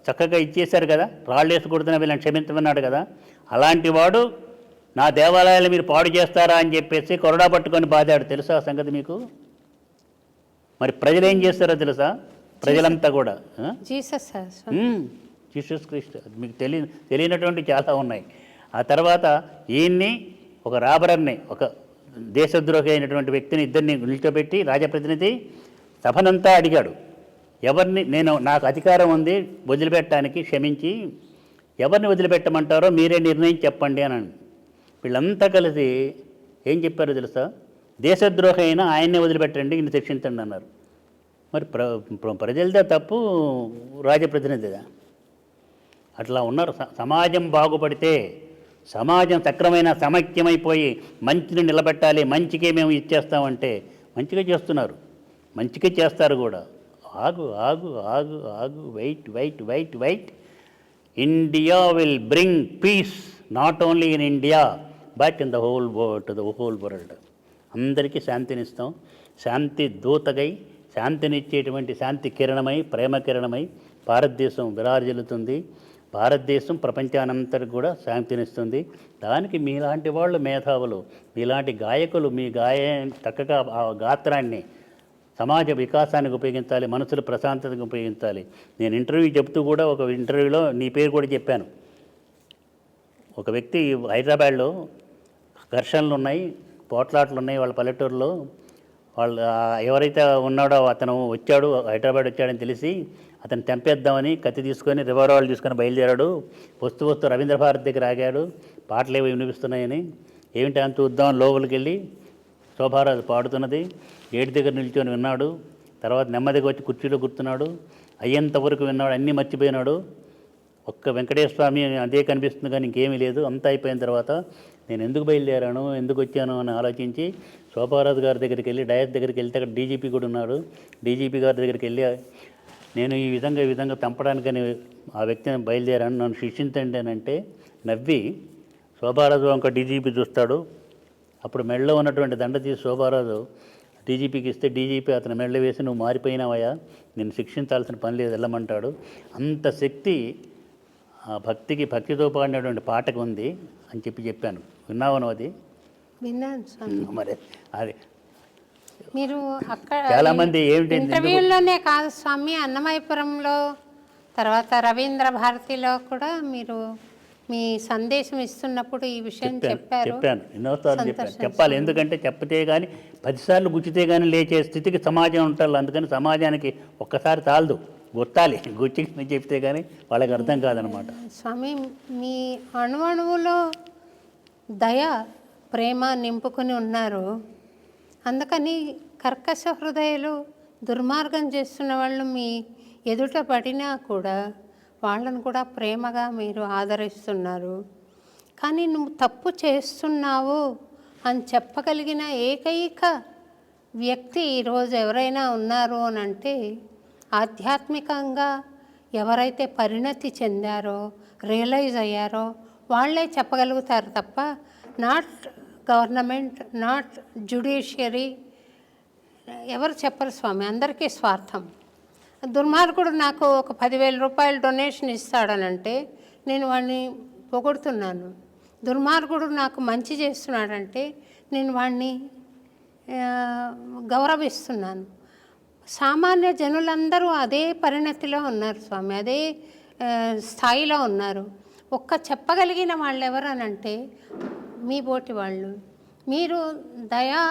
చక్కగా ఇచ్చేశారు కదా, రాళ్ళు వేసి కొడుతున్న వీళ్ళని క్షమించమన్నాడు కదా. అలాంటి వాడు నా దేవాలయాలు మీరు పాడు చేస్తారా అని చెప్పేసి కొరడా పట్టుకొని బాధాడు. తెలుసా ఆ సంగతి మీకు? మరి ప్రజలు ఏం చేస్తారో తెలుసా? ప్రజలంతా కూడా జీసస్ క్రీస్తు. అది మీకు తెలియనటువంటి చాలా ఉన్నాయి. ఆ తర్వాత ఈయన్ని ఒక రాబరర్ని, ఒక దేశద్రోహి అయినటువంటి వ్యక్తిని ఇద్దరిని నిల్చోబెట్టి రాజప్రతినిధి సభనంతా అడిగాడు, ఎవరిని నాకు అధికారం ఉంది వదిలిపెట్టడానికి, క్షమించి ఎవరిని వదిలిపెట్టమంటారో మీరే నిర్ణయం చెప్పండి అని. వీళ్ళంతా కలిసి ఏం చెప్పారో తెలుసా? దేశద్రోహి అయినా ఆయన్నే వదిలిపెట్టండి, ఇన్ని శిక్షించండి అన్నారు. మరి ప్రజలదే తప్పు, రాజప్రతినిధిదా? అట్లా ఉన్నారు. సమాజం బాగుపడితే, సమాజం సక్రమైన సమైక్యమైపోయి మంచిని నిలబెట్టాలి, మంచికే మేము ఇచ్చేస్తామంటే మంచిగా చేస్తున్నారు, మంచిగా చేస్తారు కూడా. ఆగు ఆగు ఆగు ఆగు, wait wait wait wait. India will bring peace not only in India but in the whole world. అందరికీ శాంతినిస్తాం. శాంతి దూతగై, శాంతినిచ్చేటువంటి శాంతి కిరణమై, ప్రేమ కిరణమై భారతదేశం విరాజిల్లుతుంది. భారతదేశం ప్రపంచానంతరికి కూడా శాంతినిస్తుంది. దానికి మీలాంటి వాళ్ళు మేధావులు, మీలాంటి గాయకులు మీ చక్కగా ఆ గాత్రాన్ని సమాజ వికాసానికి ఉపయోగించాలి, మనసుల ప్రశాంతతకు ఉపయోగించాలి. నేను ఇంటర్వ్యూ చెప్తూ కూడా ఒక ఇంటర్వ్యూలో నీ పేరు కూడా చెప్పాను. ఒక వ్యక్తి హైదరాబాద్లో ఘర్షణలు ఉన్నాయి, పోట్లాట్లు ఉన్నాయి వాళ్ళ పల్లెటూరులో. వాళ్ళు ఎవరైతే ఉన్నాడో అతను వచ్చాడు, హైదరాబాద్ వచ్చాడని తెలిసి అతను చంపేద్దామని కత్తి తీసుకొని రివాల్వర్ తీసుకొని బయలుదేరాడు. వస్తూ రవీంద్ర భారతి దగ్గర ఆగాడు, పాటలు ఏవి వినిపిస్తున్నాయని. ఏమిటి అని చూద్దాం లోపలికి వెళ్ళి శోభారాజు పాడుతున్నది, గేటు దగ్గర నిల్చొని విన్నాడు. తర్వాత నెమ్మదిగా వచ్చి కుర్చీలో కూర్చున్నాడు. అయ్యేంతవరకు విన్నాడు, అన్నీ మర్చిపోయినాడు. ఒక్క వెంకటేశ్వర స్వామి అదే కనిపిస్తుంది కానీ ఇంకేమీ లేదు. అంతా అయిపోయిన తర్వాత నేను ఎందుకు బయలుదేరాను, ఎందుకు వచ్చాను అని ఆలోచించి శోభారాజు గారి దగ్గరికి వెళ్ళి, డయస్ దగ్గరికి వెళ్తే అక్కడ డీజీపీ కూడా ఉన్నాడు. డీజీపీ గారి దగ్గరికి వెళ్ళి నేను ఈ విధంగా చంపడానికని ఆ వ్యక్తిని బయలుదేరాను, నన్ను శిక్షించండి అని అంటే నవ్వి శోభారాజు వంక డీజీపీ చూస్తాడు. అప్పుడు మెడలో ఉన్నటువంటి దండ తీసి శోభారాజు డీజీపీకి ఇస్తే డీజీపీ అతను మెడలో వేసి నువ్వు మారిపోయినావయ్యా, నేను శిక్షించాల్సిన పని లేదు, వెళ్ళమంటాడు. అంత శక్తి ఆ భక్తితో పాడినటువంటి పాటకు ఉంది అని చెప్పాను. విన్నావను అది? విన్నాను స్వామి. మరి అది మీరు అక్కడ చాలామంది ఏమిటి ఇంటర్వ్యూలోనే కాదు స్వామి, అన్నమయపురంలో, తర్వాత రవీంద్ర భారతిలో కూడా మీరు మీ సందేశం ఇస్తున్నప్పుడు ఈ విషయం చెప్పాను. ఎన్నోసార్లు చెప్పాలి. ఎందుకంటే చెప్పతే కానీ 10 సార్లు గుచ్చితే కానీ లేచే స్థితికి సమాజం ఉంటారు. అందుకని సమాజానికి ఒక్కసారి చాలదు, గుర్తాలి. గుచ్చి చెప్తే కానీ వాళ్ళకి అర్థం కాదనమాట. స్వామి, మీ అణువణువులో దయ, ప్రేమ నింపుకొని ఉన్నారు. అందుకని కర్కశ హృదయాలు, దుర్మార్గం చేస్తున్న వాళ్ళు మీ ఎదుట పడినా కూడా వాళ్ళను కూడా ప్రేమగా మీరు ఆదరిస్తున్నారు. కానీ నువ్వు తప్పు చేస్తున్నావు అని చెప్పగలిగిన ఏకైక వ్యక్తి ఈరోజు ఎవరైనా ఉన్నారు అని అంటే ఆధ్యాత్మికంగా ఎవరైతే పరిణతి చెందారో, రియలైజ్ అయ్యారో వాళ్ళే చెప్పగలుగుతారు తప్ప నాట్ గవర్నమెంట్, నాట్ జ్యుడిషియరీ ఎవరు చెప్పరు స్వామి. అందరికీ స్వార్థం. దుర్మార్గుడు నాకు ఒక 10,000 రూపాయలు డొనేషన్ ఇస్తాడనంటే నేను వాడిని పొగుడుతున్నాను. దుర్మార్గుడు నాకు మంచి చేస్తున్నాడంటే నేను వాడిని గౌరవిస్తున్నాను. సామాన్య జనులందరూ అదే పరిణతిలో ఉన్నారు స్వామి, అదే స్థాయిలో ఉన్నారు. ఒక్క చెప్పగలిగిన వాళ్ళు ఎవరనంటే మీ బోటి వాళ్ళు. మీరు దయా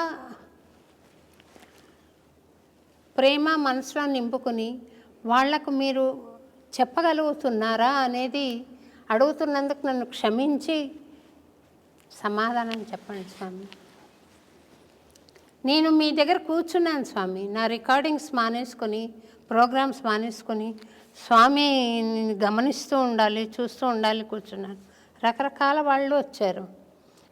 ప్రేమ మనసులో నింపుకుని వాళ్లకు మీరు చెప్పగలుగుతున్నారా అనేది అడుగుతున్నందుకు నన్ను క్షమించి సమాధానం చెప్పండి స్వామి. నేను మీ దగ్గర కూర్చున్నాను స్వామి, నా రికార్డింగ్స్ మానేసుకొని, ప్రోగ్రామ్స్ మానేసుకొని స్వామిని గమనిస్తూ ఉండాలి, చూస్తూ ఉండాలి కూర్చున్నాను. రకరకాల వాళ్ళు వచ్చారు.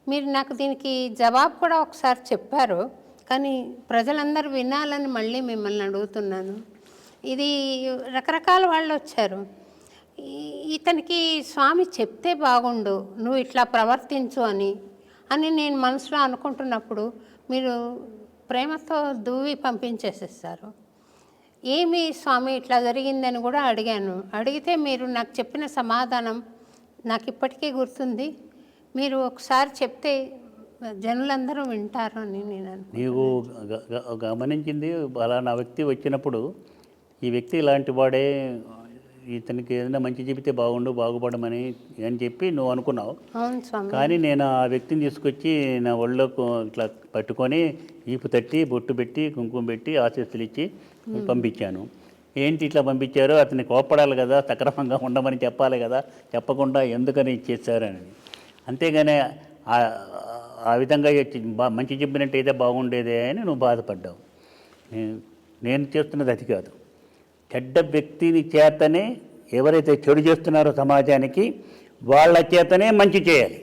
మీరు నాకు దీనికి జవాబు కూడా ఒకసారి చెప్పారు, కానీ ప్రజలందరూ వినాలని మళ్ళీ మిమ్మల్ని అడుగుతున్నాను. ఇది రకరకాల వాళ్ళు వచ్చారు. ఇతనికి స్వామి చెప్తే బాగుండు, నువ్వు ఇట్లా ప్రవర్తించు అని నేను మనసులో అనుకుంటున్నప్పుడు మీరు ప్రేమతో దువ్వి పంపించేసేస్తారు. ఏమి స్వామి ఇట్లా జరిగిందని కూడా అడిగాను. అడిగితే మీరు నాకు చెప్పిన సమాధానం నాకు ఇప్పటికీ గుర్తుంది. మీరు ఒకసారి చెప్తే జనులందరూ వింటారు అని నేను నీవు గమనించింది అలానా వ్యక్తి వచ్చినప్పుడు ఈ వ్యక్తి ఇలాంటి వాడే, ఇతనికి ఏదైనా మంచి చెబితే బాగుపడమని అని చెప్పి నువ్వు అనుకున్నావు. అవును స్వామి. కానీ నేను ఆ వ్యక్తిని తీసుకొచ్చి నా ఒళ్ళో ఇట్లా పట్టుకొని ఈపు తట్టి బొట్టు పెట్టి కుంకుమ పెట్టి ఆశీస్సులు ఇచ్చి పంపించాను. ఏంటి ఇట్లా పంపించారో, అతన్ని కోపడాలి కదా, సక్రమంగా ఉండమని చెప్పాలి కదా, చెప్పకుండా ఎందుకని ఇచ్చేసారని. అంతేగాని ఆ విధంగా మంచి చెప్పినట్టయితే బాగుండేదే అని నువ్వు బాధపడ్డావు. నేను చేస్తున్నది అది కాదు. చెడ్డ వ్యక్తిని చేతనే ఎవరైతే చెడు చేస్తున్నారో సమాజానికి వాళ్ళ చేతనే మంచి చేయాలి.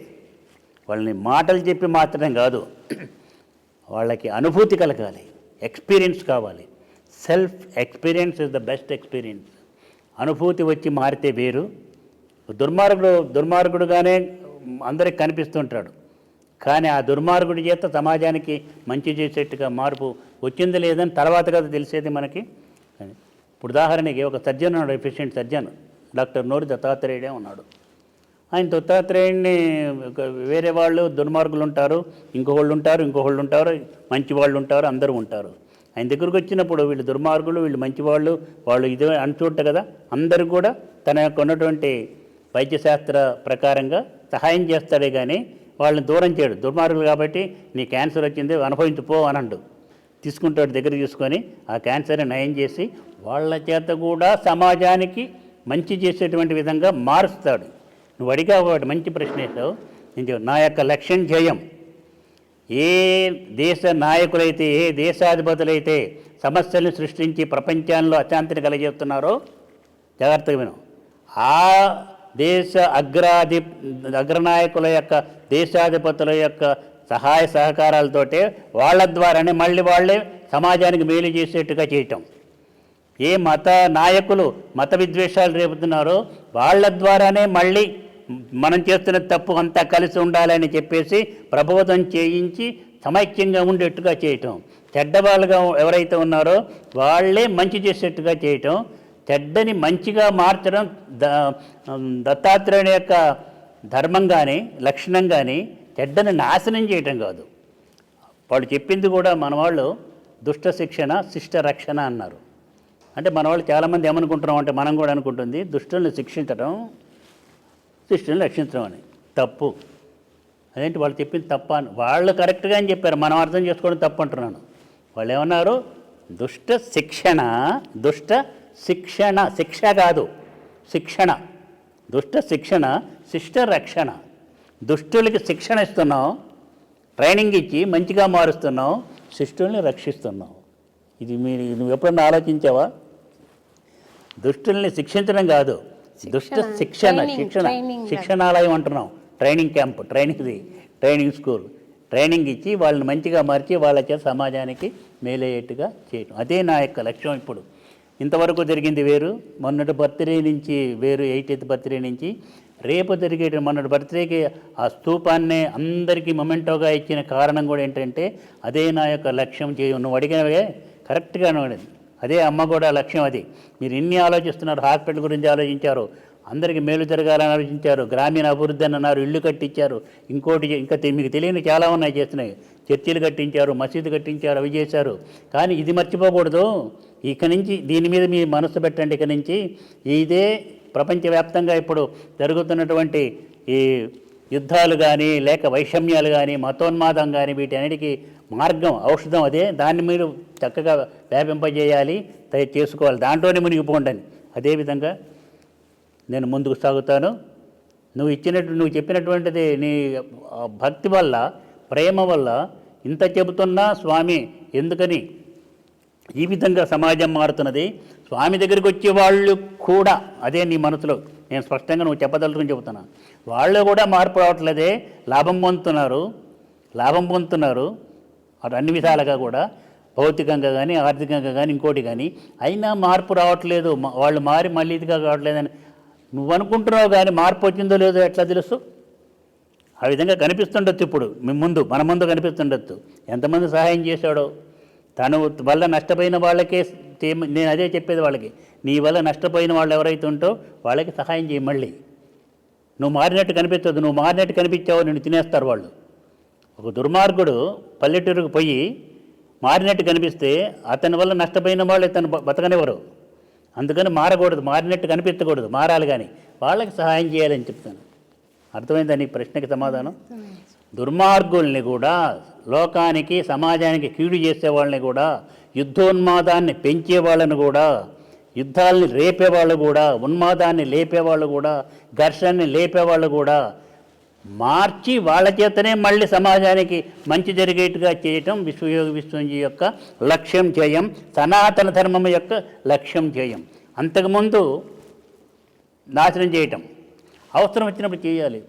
వాళ్ళని మాటలు చెప్పి మాత్రం కాదు, వాళ్ళకి అనుభూతి కలగాలి, ఎక్స్పీరియన్స్ కావాలి. Self experience is the best experience. అనుభూతి వచ్చి మారితే వేరు. దుర్మార్గుడుగానే అందరికి కనిపిస్తుంటాడు, కానీ ఆ దుర్మార్గుడి చేత సమాజానికి మంచి చేసేట్టుగా మార్పు వచ్చింది లేదని తర్వాత కదా తెలిసేది మనకి. ఇప్పుడు ఉదాహరణకి ఒక సర్జన్ ఉన్నాడు, ఎఫిషియెంట్ సర్జన్, డాక్టర్ నోరి దత్తాత్రేయుడే ఉన్నాడు. ఆయన దత్తాత్రేయుడిని వేరే వాళ్ళు దుర్మార్గులు ఉంటారు, ఇంకోళ్ళు ఉంటారు, మంచి వాళ్ళు ఉంటారు, అందరూ ఉంటారు. ఆయన దగ్గరకు వచ్చినప్పుడు వీళ్ళు దుర్మార్గులు, వీళ్ళు మంచివాళ్ళు, వాళ్ళు ఇదే అనుచూట కదా, అందరూ కూడా తన యొక్క ఉన్నటువంటి వైద్యశాస్త్ర ప్రకారంగా సహాయం చేస్తాడే కానీ వాళ్ళని దూరం చేయడు. దుర్మార్గులు కాబట్టి నీ క్యాన్సర్ వచ్చింది అనుభవించిపో అనండు. తీసుకుంటాడు, దగ్గర తీసుకొని ఆ క్యాన్సర్ని నయం చేసి వాళ్ళ చేత కూడా సమాజానికి మంచి చేసేటువంటి విధంగా మారుస్తాడు. నువ్వు అడిగా ఒకటి మంచి ప్రశ్న వేసావు. నా యొక్క లక్ష్యం ధ్యేయం, ఏ దేశ నాయకులైతే, ఏ దేశాధిపతులైతే సమస్యలను సృష్టించి ప్రపంచంలో అశాంతిని కలిగిస్తున్నారో జాగ్రత్తగా విను, ఆ దేశ అగ్రనాయకుల యొక్క, దేశాధిపతుల యొక్క సహాయ సహకారాలతోటే వాళ్ళ ద్వారానే మళ్ళీ వాళ్ళే సమాజానికి మేలు చేసేట్టుగా చేయటం. ఏ మత నాయకులు మత విద్వేషాలు రేపుతున్నారో వాళ్ళ ద్వారానే మళ్ళీ మనం చేస్తున్న తప్పు అంతా కలిసి ఉండాలని చెప్పేసి ప్రబోధం చేయించి సమైక్యంగా ఉండేట్టుగా చేయటం. చెడ్డవాళ్ళుగా ఎవరైతే ఉన్నారో వాళ్ళే మంచి చేసేట్టుగా చేయటం. చెడ్డని మంచిగా మార్చడం దత్తాత్రేయుని యొక్క ధర్మం కానీ లక్షణం కానీ, చెడ్డని నాశనం చేయటం కాదు. వాళ్ళు చెప్పింది కూడా మన వాళ్ళు దుష్ట శిక్షణ శిష్ట రక్షణ అన్నారు. అంటే మన వాళ్ళు చాలామంది ఏమనుకుంటున్నాం అంటే, మనం కూడా అనుకుంటుంది దుష్టుల్ని శిక్షించడం శిష్టుల్ని రక్షించడం అని. తప్పు. అదేంటి వాళ్ళు చెప్పింది తప్ప అని వాళ్ళు కరెక్ట్గా అని చెప్పారు, మనం అర్థం చేసుకోవడం తప్పు అంటున్నాను. వాళ్ళు ఏమన్నారు, దుష్ట శిక్షణ, దుష్ట శిక్షణ, శిక్ష కాదు శిక్షణ, దుష్ట శిక్షణ శిష్ట రక్షణ. దుష్టులకి శిక్షణ ఇస్తున్నావు, ట్రైనింగ్ ఇచ్చి మంచిగా మారుస్తున్నావు, శిష్టుల్ని రక్షిస్తున్నావు. ఇది నువ్వు ఎప్పుడన్నా ఆలోచించావా? దుష్టుల్ని శిక్షించడం కాదు, దుష్ట శిక్షణ, శిక్షణాలయం అంటున్నాం. Training camp, training school. Training ఇచ్చి వాళ్ళని మంచిగా మార్చి వాళ్ళ చేత సమాజానికి మేలయ్యేట్టుగా చేయటం. అదే నా యొక్క లక్ష్యం. ఇప్పుడు ఇంతవరకు జరిగింది వేరు, మొన్నటి బర్త్డే నుంచి వేరు, 80th బర్త్డే నుంచి రేపు జరిగే మొన్నటి బర్త్డేకి ఆ స్తూపాన్నే అందరికీ మొమెంటోగా ఇచ్చిన కారణం కూడా ఏంటంటే అదే నా యొక్క లక్ష్యం. నువ్వు అడిగినవే కరెక్ట్గా అడిగింది. అదే అమ్మ కూడా లక్ష్యం. అది మీరు ఇన్ని ఆలోచిస్తున్నారు, హాస్పిటల్ గురించి ఆలోచించారు, అందరికీ మేలు జరగాలని ఆలోచించారు, గ్రామీణ అభివృద్ధి అని అన్నారు, ఇళ్ళు కట్టించారు, ఇంకోటి ఇంకా మీకు తెలియని చాలా ఉన్నాయి చేస్తున్నాయి. చర్చిలు కట్టించారు, మసీదు కట్టించారు, అవి చేశారు. కానీ ఇది మర్చిపోకూడదు. ఇక నుంచి దీని మీద మీ మనసు పెట్టండి. ఇక నుంచి ఇదే ప్రపంచవ్యాప్తంగా ఇప్పుడు జరుగుతున్నటువంటి ఈ యుద్ధాలు కానీ లేక వైషమ్యాలు కానీ మతోన్మాదం కానీ వీటన్నిటికీ మార్గం, ఔషధం అదే. దాన్ని మీరు చక్కగా వ్యాపింపజేయాలి, చేసుకోవాలి, దాంట్లోనే మునిగిపోండి. అదేవిధంగా నేను ముందుకు సాగుతాను. నువ్వు చెప్పినటువంటిది నీ భక్తి వల్ల, ప్రేమ వల్ల ఇంత చెబుతున్నా స్వామి ఎందుకని ఈ విధంగా సమాజం మారుతున్నది. స్వామి దగ్గరికి వచ్చే వాళ్ళు కూడా అదే నీ మనసులో నేను స్పష్టంగా నువ్వు చెప్పదలుచుకుని చెబుతున్నా. వాళ్ళు కూడా మార్పు రావట్లేదే, లాభం పొందుతున్నారు అటు అన్ని విధాలుగా కూడా, భౌతికంగా కానీ ఆర్థికంగా కానీ ఇంకోటి కానీ. అయినా మార్పు రావట్లేదు, వాళ్ళు మారి మళ్ళీ ఇదిగా కావట్లేదని నువ్వు అనుకుంటున్నావు. కానీ మార్పు వచ్చిందో లేదో ఎట్లా తెలుసు? ఆ విధంగా కనిపిస్తుండొచ్చు. ఇప్పుడు మన ముందు కనిపిస్తుండొచ్చు. ఎంతమంది సహాయం చేశాడో, తను వల్ల నష్టపోయిన వాళ్ళకే. నేను అదే చెప్పేది వాళ్ళకి, నీ వల్ల నష్టపోయిన వాళ్ళు ఎవరైతే ఉంటో వాళ్ళకి సహాయం చేయి. మళ్ళీ నువ్వు మారినట్టు కనిపించదు. నువ్వు మారినట్టు కనిపించావో నిన్ను తినేస్తారు వాళ్ళు. ఒక దుర్మార్గుడు పల్లెటూరుకు పోయి మారినట్టు కనిపిస్తే అతని వల్ల నష్టపోయిన వాళ్ళు తను బతకనివ్వరు. అందుకని మారకూడదు, మారినట్టు కనిపించకూడదు, మారాలి. కానీ వాళ్ళకి సహాయం చేయాలని చెప్తాను. అర్థమైందా నీ ప్రశ్నకి సమాధానం? దుర్మార్గుల్ని కూడా, లోకానికి సమాజానికి కీడు చేసేవాళ్ళని కూడా, యుద్ధోన్మాదాన్ని పెంచేవాళ్ళని కూడా, యుద్ధాలని రేపేవాళ్ళు కూడా, ఉన్మాదాన్ని లేపేవాళ్ళు కూడా, ఘర్షణని లేపేవాళ్ళు కూడా మార్చి వాళ్ళ చేతనే మళ్ళీ సమాజానికి మంచి జరిగేట్టుగా చేయటం విశ్వయోగి విశ్వంజీ యొక్క లక్ష్యం, ధ్యేయం, సనాతన ధర్మం యొక్క లక్ష్యం, ధ్యేయం. అంతకుముందు నాశనం చేయటం అవసరం వచ్చినప్పుడు చేయాలి.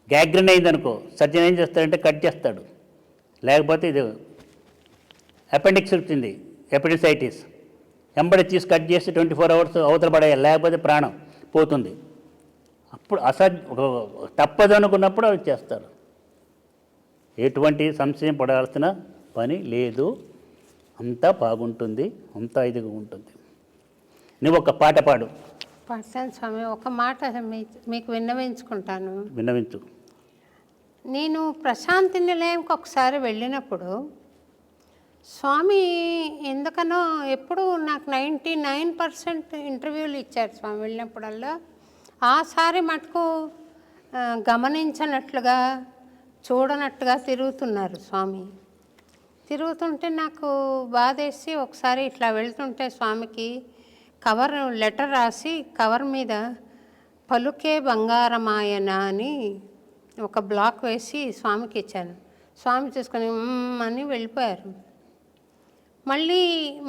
గ్యాగ్రెన్ అయిందనుకో, సర్జన్ ఏం చేస్తాడంటే కట్ చేస్తాడు. లేకపోతే ఇది అపెండిక్స్ వచ్చింది, ఎపెండిసైటిస్, ఎంబడి తీసి కట్ చేసి 24 hours అవతల పడేయాలి, లేకపోతే ప్రాణం పోతుంది. అప్పుడు తప్పదు అనుకున్నప్పుడు అవి చేస్తారు. ఎటువంటి సంశయం పడాల్సిన పని లేదు. అంతా బాగుంటుంది, అంతా ఇదిగా ఉంటుంది. నువ్వు ఒక పాట పాడు. పాడతాను స్వామి. ఒక మాట మీకు విన్నవించుకుంటాను. విన్నవించు. నేను ప్రశాంతి నిలయంకి ఒకసారి వెళ్ళినప్పుడు స్వామి ఎందుకనో ఎప్పుడు నాకు 99% ఇంటర్వ్యూలు ఇచ్చారు స్వామి. వెళ్ళినప్పుడల్లా ఆసారి మటుకు గమనించనట్లుగా, చూడనట్టుగా తిరుగుతున్నారు స్వామి. తిరుగుతుంటే నాకు బాధేసి ఒకసారి ఇట్లా వెళ్తుంటే స్వామికి లెటర్ రాసి కవర్ మీద పలుకే బంగారమాయన అని ఒక బ్లాక్ వేసి స్వామికి ఇచ్చాను. స్వామి చూసుకొని అని వెళ్ళిపోయారు. మళ్ళీ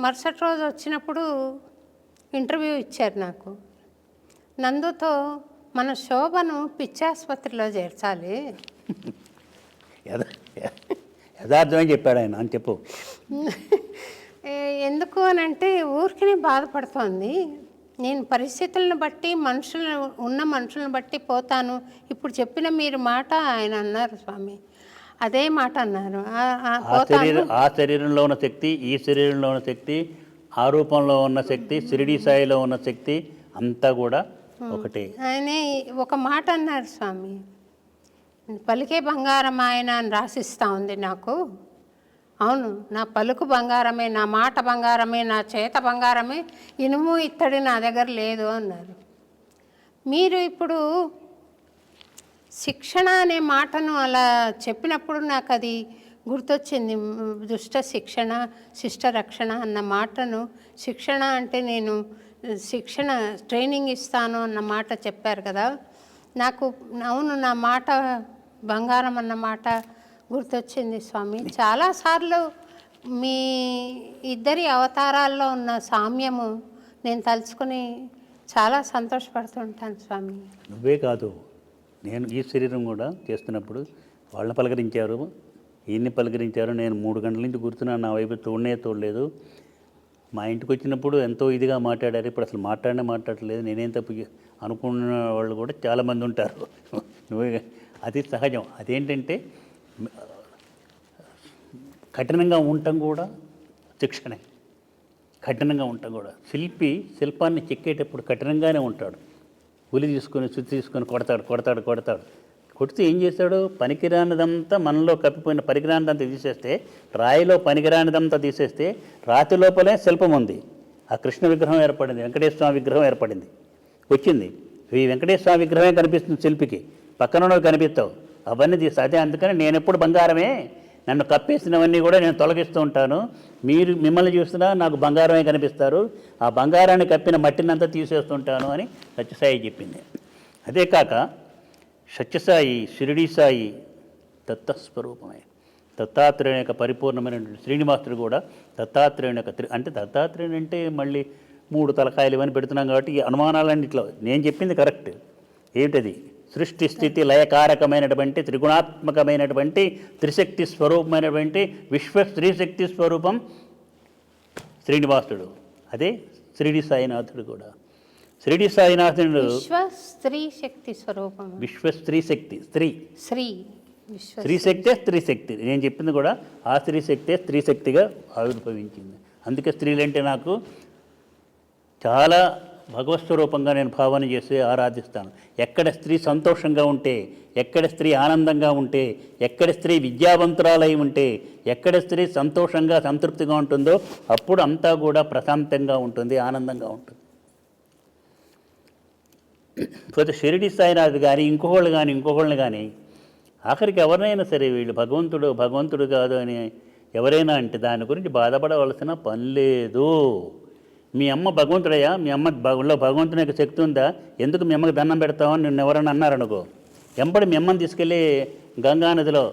మరుసటి రోజు వచ్చినప్పుడు ఇంటర్వ్యూ ఇచ్చారు నాకు. నందుతో మన శోభను పిచ్చాసుపత్రిలో చేర్చాలి. యథార్థమని చెప్పాడు ఆయన అని చెప్పు. ఎందుకు అని అంటే ఊరికినే బాధపడుతోంది. నేను పరిస్థితులను బట్టి మనుషులను బట్టి పోతాను. ఇప్పుడు చెప్పిన మీరు మాట ఆయన అన్నారు స్వామి, అదే మాట అన్నారు. ఆ శరీరంలో ఉన్న శక్తి, ఈ శరీరంలో ఉన్న శక్తి, ఆ రూపంలో ఉన్న శక్తి, షిరిడి సాయిలో ఉన్న శక్తి అంతా కూడా ఒకటే. ఆయనే ఒక మాట అన్నారు స్వామి, పలికే బంగారం ఆయన అని రాసిస్తూ ఉంది నాకు. అవును, నా పలుకు బంగారమే, నా మాట బంగారమే, నా చేత బంగారమే, ఇనుము ఇత్తడి నా దగ్గర లేదు అన్నారు. మీరు ఇప్పుడు శిక్షణ అనే మాటను అలా చెప్పినప్పుడు నాకు అది గుర్తొచ్చింది. దుష్ట శిక్షణ, శిష్ట రక్షణ అన్న మాటను, శిక్షణ అంటే నేను ట్రైనింగ్ ఇస్తాను అన్న మాట చెప్పారు కదా. నాకు అవును, నా మాట బంగారం అన్న మాట గుర్తొచ్చింది స్వామి. చాలాసార్లు మీ ఇద్దరి అవతారాల్లో ఉన్న సామ్యము నేను తలుచుకుని చాలా సంతోషపడుతుంటాను స్వామి. నువ్వే కాదు, నేను ఈ శరీరం కూడా చేస్తున్నప్పుడు వాళ్ళని పలకరించారు, ఎన్ని పలకరించారో నేను 3 గంటల నుంచి కూర్చున్నాను, నా వైపు చూడలేదు. మా ఇంటికి వచ్చినప్పుడు ఎంతో ఇదిగా మాట్లాడారు, ఇప్పుడు అసలు మాట్లాడట్లేదు. నేనేం తప్పు అనుకున్న వాళ్ళు కూడా చాలామంది ఉంటారు. అది సహజం. అదేంటంటే కఠినంగా ఉండటం కూడా శిక్షణే. కఠినంగా ఉండటం కూడా. శిల్పాన్ని చెక్కేటప్పుడు కఠినంగానే ఉంటాడు. ఉలి తీసుకొని సుత్తి తీసుకొని కొడతాడు. కొడితే ఏం చేస్తాడు? పనికిరానిదంతా మనలో కప్పిపోయిన పనికిరానిదంతా తీసేస్తే, రాయిలో పనికిరానిదంతా తీసేస్తే రాతి లోపలే శిల్పం ఉంది. ఆ కృష్ణ విగ్రహం ఏర్పడింది, వెంకటేశ్వర స్వామి విగ్రహం ఏర్పడింది, వచ్చింది. ఈ వెంకటేశ్వర స్వామి విగ్రహమే కనిపిస్తుంది శిల్పికి, పక్కన కనిపిస్తావు. అవన్నీ తీస్తా. అదే అందుకని నేను ఎప్పుడు బంగారమే, నన్ను కప్పేసినవన్నీ కూడా నేను తొలగిస్తూ ఉంటాను. మిమ్మల్ని చూసినా నాకు బంగారమే కనిపిస్తారు, ఆ బంగారాన్ని కప్పిన మట్టినంతా తీసేస్తుంటాను అని సత్యసాయి చెప్పింది. అదే కాక సత్యసాయి, షిరిడి సాయి దత్తస్వరూపమే. దత్తాత్రేయుని యొక్క పరిపూర్ణమైనటువంటి శ్రీనివాసుడు కూడా దత్తాత్రేయుని యొక్క అంటే దత్తాత్రేయుని అంటే మళ్ళీ 3 తలకాయలు ఇవన్నీ పెడుతున్నాం కాబట్టి ఈ అనుమానాలన్నింటిలో నేను చెప్పింది కరెక్ట్. ఏమిటది? సృష్టి స్థితి లయకారకమైనటువంటి త్రిగుణాత్మకమైనటువంటి త్రిశక్తి స్వరూపమైనటువంటి విశ్వ స్త్రీశక్తి స్వరూపం శ్రీనివాసుడు. అదే షిరిడి సాయినాథుడు కూడా. షిరిడి సాయినాథుడు విశ్వ స్త్రీ శక్తి స్వరూపం. విశ్వ స్త్రీశక్తి, స్త్రీశక్తే స్త్రీశక్తి. నేను చెప్పింది కూడా ఆ స్త్రీశక్తే స్త్రీశక్తిగా ఆవిర్భవించింది. అందుకే స్త్రీలంటే నాకు చాలా భగవత్స్వరూపంగా నేను భావన చేసి ఆరాధిస్తాను. ఎక్కడ స్త్రీ సంతోషంగా ఉంటే, ఎక్కడ స్త్రీ ఆనందంగా ఉంటే, ఎక్కడ స్త్రీ విద్యావంతురాలై ఉంటే, ఎక్కడ స్త్రీ సంతోషంగా సంతృప్తిగా ఉంటుందో అప్పుడు అంతా కూడా ప్రశాంతంగా ఉంటుంది, ఆనందంగా ఉంటుంది. పోతే షిరిడి సాయినాథ్ కానీ ఇంకొకళ్ళని కానీ ఆఖరికి ఎవరినైనా సరే వీళ్ళు భగవంతుడు కాదు అని ఎవరైనా అంటే దాని గురించి బాధపడవలసిన పని లేదు. మీ అమ్మ భగవంతుడయ్యా, మీ అమ్మ భగవంతుని యొక్క శక్తి ఉందా, ఎందుకు మీ అమ్మకి దండం పెడతామని నిన్ను ఎవరైనా అన్నారనుకో, ఎంబడి మీ అమ్మని తీసుకెళ్ళి గంగానదిలో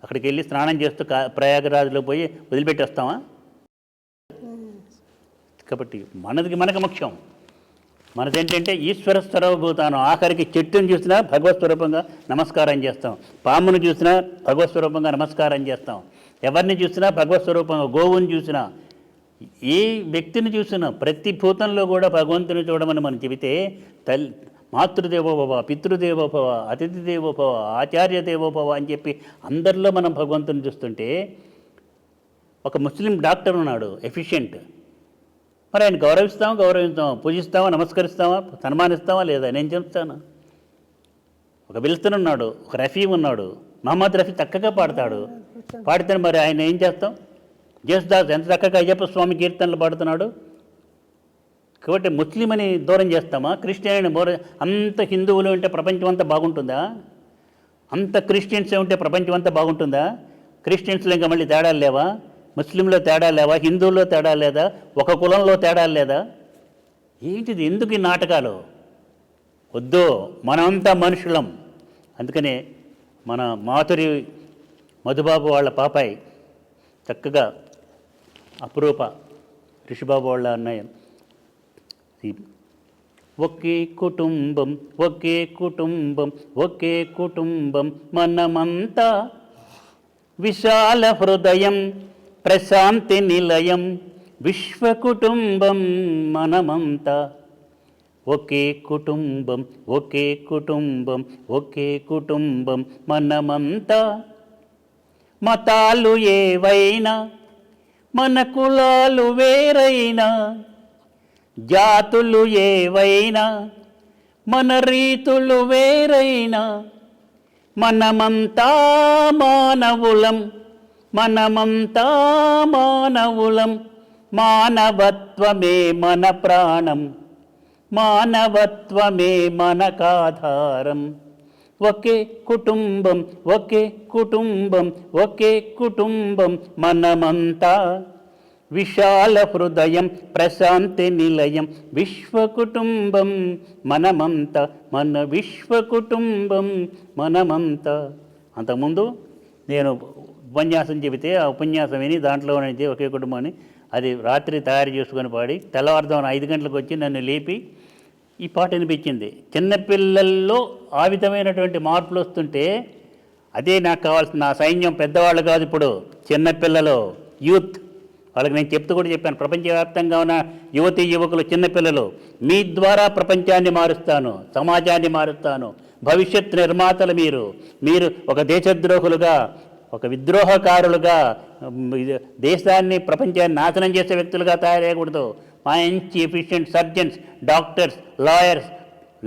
అక్కడికి వెళ్ళి స్నానం చేస్తూ ప్రయాగరాజులో పోయి వదిలిపెట్టేస్తామా? కాబట్టి మనకి ముఖ్యం. మనదేంటంటే ఈశ్వర స్వరూపభూతానం. ఆఖరికి చెట్టును చూసినా భగవత్ స్వరూపంగా నమస్కారం చేస్తాం, పామును చూసినా భగవత్ స్వరూపంగా నమస్కారం చేస్తాం, ఎవరిని చూసినా భగవత్ స్వరూపంగా, గోవుని చూసినా, ఏ వ్యక్తిని చూసినా ప్రతి భూతంలో కూడా భగవంతుని చూడమని మనం చెబితే మాతృదేవోభవ, పితృదేవోభవ, అతిథి దేవోభవ, ఆచార్య దేవోభవ అని చెప్పి అందరిలో మనం భగవంతుని చూస్తుంటే, ఒక ముస్లిం డాక్టర్ ఉన్నాడు ఎఫిషియెంట్, మరి ఆయన గౌరవిస్తామా, పూజిస్తామా, నమస్కరిస్తామా, సన్మానిస్తామా లేదా? నేను చెప్తాను. ఒక బిల్తన్ ఉన్నాడు, ఒక రఫీ ఉన్నాడు, మహమ్మద్ రఫీ చక్కగా పాడితే మరి ఆయన ఏం చేస్తాం? జస్దాస్ ఎంత చక్కగా అయ్యప్ప స్వామి కీర్తనలు పాడుతున్నాడు. కాబట్టి ముస్లిం అని దూరం చేస్తామా? క్రిస్టియన్ అంత హిందువులు ఉంటే ప్రపంచం అంతా బాగుంటుందా? అంత క్రిస్టియన్స్ ఉంటే ప్రపంచం అంతా బాగుంటుందా? క్రిస్టియన్స్లో ఇంకా మళ్ళీ తేడాలు లేవా? ముస్లింలో తేడా లేవా? హిందువుల్లో తేడా లేదా? ఒక కులంలో తేడా లేదా? ఏంటిది? ఎందుకు ఈ నాటకాలు? వద్దు, మనమంతా మనుషులం. అందుకనే మన మాధురి మధుబాబు వాళ్ళ పాపాయి చక్కగా అపురూప ఋషిబాబు వాళ్ళ అన్నయ్య, ఒకే కుటుంబం మనమంతా విశాల హృదయం ప్రశాంతి నిలయం విశ్వకుటుంబం మనమంతా. ఒకే కుటుంబం మనమంతా. మతాలు ఏవైనా, మన కులాలు వేరైనా, జాతులు ఏవైనా, మన రీతులు వేరైనా, మనమంతా మానవులం, మానవత్వమే మన ప్రాణం, మానవత్వమే మనకాధారం. ఒకే కుటుంబం మనమంతా. విశాల హృదయం ప్రశాంతి నిలయం విశ్వకుటుంబం మనమంతా. విశ్వకుటుంబం మనమంతా. అంతకుముందు నేను ఉపన్యాసం చెబితే ఆ ఉపన్యాసం విని దాంట్లో నుంచి ఒకే కుటుంబాన్ని అది రాత్రి తయారు చేసుకొని పాడి తెల్లవారుదాం 5 గంటలకు వచ్చి నన్ను లేపి ఈ పాట వినిపించింది. చిన్నపిల్లల్లో ఆ విధమైనటువంటి మార్పులు వస్తుంటే అదే నాకు కావాల్సిన. నా సైన్యం పెద్దవాళ్ళు కాదు, ఇప్పుడు చిన్నపిల్లలు, యూత్. వాళ్ళకి నేను చెప్తూ కూడా చెప్పాను, ప్రపంచవ్యాప్తంగా ఉన్న యువతీ యువకులు, చిన్నపిల్లలు, మీ ద్వారా ప్రపంచాన్ని మారుస్తాను, సమాజాన్ని మారుస్తాను. భవిష్యత్ నిర్మాతలు మీరు ఒక దేశద్రోహులుగా, ఒక విద్రోహకారులుగా, దేశాన్ని, ప్రపంచాన్ని నాశనం చేసే వ్యక్తులుగా తయారయ్యకూడదు. మంచి efficient surgeons, doctors, lawyers,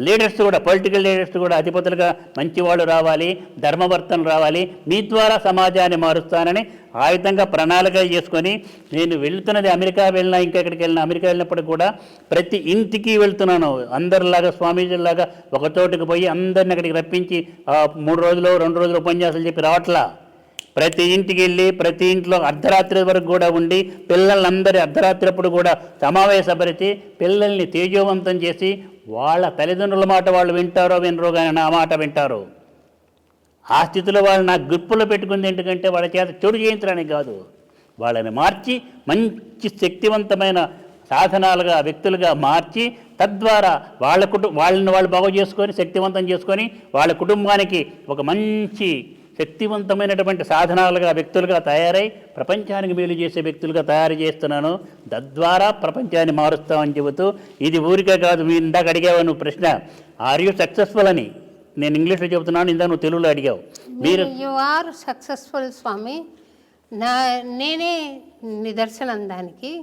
leaders కూడా, పొలిటికల్ లీడర్స్ కూడా అధిపతులుగా మంచి వాళ్ళు రావాలి, ధర్మవర్తనలు రావాలి. మీ ద్వారా సమాజాన్ని మారుస్తానని ఆ విధంగా ప్రణాళిక చేసుకొని నేను వెళ్తున్నది. అమెరికా వెళ్ళినా, ఇంకెక్కడికి వెళ్ళినా, అమెరికా వెళ్ళినప్పుడు కూడా ప్రతి ఇంటికి వెళ్తున్నాను. అందరిలాగా స్వామీజీలాగా ఒక చోటుకు పోయి అందరిని అక్కడికి రప్పించి 3 రోజులు 2 రోజులు ఉపన్యాసాలు చెప్పి రావట్లా. ప్రతి ఇంటికి వెళ్ళి ప్రతి ఇంట్లో అర్ధరాత్రి వరకు కూడా ఉండి పిల్లలందరి అర్ధరాత్రి అప్పుడు కూడా సమావేశపరిచి పిల్లల్ని తేజోవంతం చేసి వాళ్ళ తల్లిదండ్రుల మాట వాళ్ళు వింటారో వినరో కానీ నా మాట వింటారు. ఆ స్థితిలో వాళ్ళు నా గ్రిప్పులో పెట్టుకుంది ఎందుకంటే వాళ్ళ చేత చెడు చేయించడానికి కాదు, వాళ్ళని మార్చి మంచి శక్తివంతమైన సాధనాలుగా, వ్యక్తులుగా మార్చి తద్వారా వాళ్ళని వాళ్ళు బాగు చేసుకొని శక్తివంతం చేసుకొని వాళ్ళ కుటుంబానికి ఒక మంచి శక్తివంతమైనటువంటి సాధనాలుగా, వ్యక్తులుగా తయారై ప్రపంచానికి మేలు చేసే వ్యక్తులుగా తయారు చేస్తున్నాను. తద్వారా ప్రపంచాన్ని మారుస్తామని చెబుతూ, ఇది ఊరికే కాదు. మీరు ఇందాక అడిగావు నువ్వు ప్రశ్న, ఆర్ యూ సక్సెస్ఫుల్ అని. నేను ఇంగ్లీష్లో చెబుతున్నాను, ఇందాక నువ్వు తెలుగులో అడిగావు. మీరు యు ఆర్ సక్సెస్ఫుల్ స్వామి. నేనే నిదర్శనం దానికి.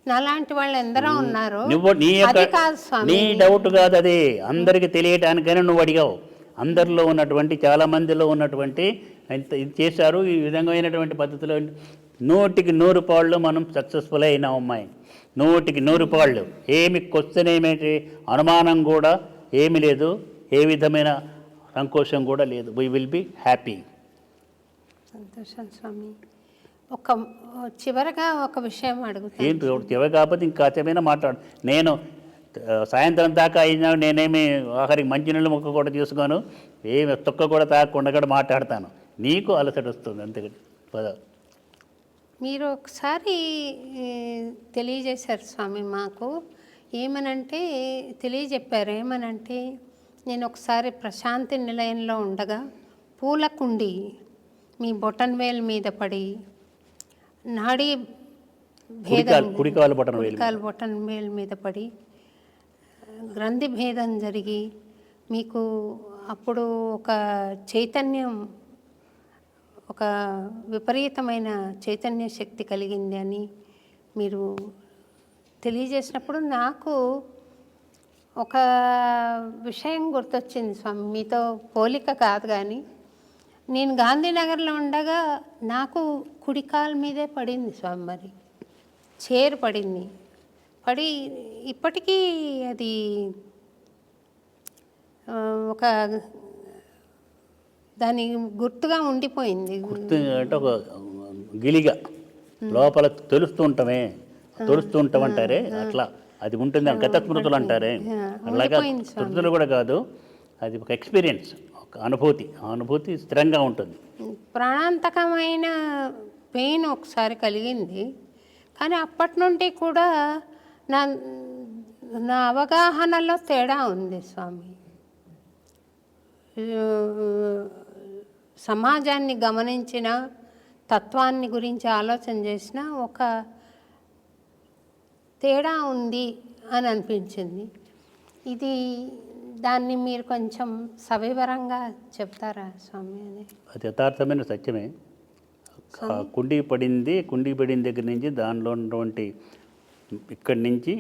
నాలాంటి వాళ్ళు ఎందరో ఉన్నారు. నువ్వు అది కాదు స్వామి, నీ డౌట్ కాదు, అది అందరికీ తెలియటానికైనా నువ్వు అడిగావు. అందరిలో ఉన్నటువంటి, చాలామందిలో ఉన్నటువంటి ఇది చేశారు. ఈ విధమైనటువంటి పద్ధతిలో 100కి 100 పాళ్ళు మనం సక్సెస్ఫుల్ అయినాం అమ్మాయి. 100కి 100 పాళ్ళు. ఏమి క్వశ్చన్, ఏమిటి అనుమానం కూడా ఏమి లేదు, ఏ విధమైన సంకోచం కూడా లేదు. We will be happy. సంతోషం స్వామి. చివరగా ఒక విషయం అడుగుతాను. ఏంటి చివరి కాకపోతే ఇంకా కాసేమైనా మాట్లాడు. నేను సాయంత్రం దాకా అయినా నేనేమి ఆఖరికి మంచినీళ్ళు ముక్క కూడా తీసుకొని ఏమి తొక్క కూడా తాగకుండా కూడా మాట్లాడతాను. నీకు అలసట వస్తుంది అంతేకాదు. మీరు ఒకసారి తెలియజేశారు స్వామి మాకు. తెలియజెప్పారు ఏమనంటే, నేను ఒకసారి ప్రశాంతి నిలయంలో ఉండగా పూల కుండి మీ బొటన్ వేలు మీద పడి నాడీ భేదం, కుడికాలు బొటన్ వేలు మీద పడి గ్రంథి భేదం జరిగి మీకు అప్పుడు ఒక చైతన్యం, ఒక విపరీతమైన చైతన్య శక్తి కలిగింది అని మీరు తెలియజేసినప్పుడు నాకు ఒక విషయం గుర్తొచ్చింది స్వామి. మీతో పోలిక కాదు కానీ, నేను గాంధీనగర్లో ఉండగా నాకు కుడికాల మీదే పడింది స్వామి. మరి చైర్ పడి ఇప్పటికీ అది ఒక దాని గుర్తుగా ఉండిపోయింది. అంటే ఒక గిలిగా లోపల తెలుస్తూ ఉంటామంటారే, అట్లా అది ఉంటుంది. గత స్మృతులు అంటారే, అలాగా స్మృతులు కూడా కాదు, అది ఒక ఎక్స్పీరియన్స్, ఒక అనుభూతి స్థిరంగా ఉంటుంది. ప్రాణాంతకమైన పెయిన్ ఒకసారి కలిగింది. కానీ అప్పటి నుండి కూడా నా అవగాహనలో తేడా ఉంది స్వామి. సమాజాన్ని గమనించిన, తత్వాన్ని గురించి ఆలోచన చేసిన ఒక తేడా ఉంది అని అనిపించింది. దాన్ని మీరు కొంచెం సవివరంగా చెప్తారా స్వామి? అది యథార్థమైన సత్యమే. కుండీ పడింది దగ్గర నుంచి దానిలో ఉన్నటువంటి ఇక్కడి నుంచి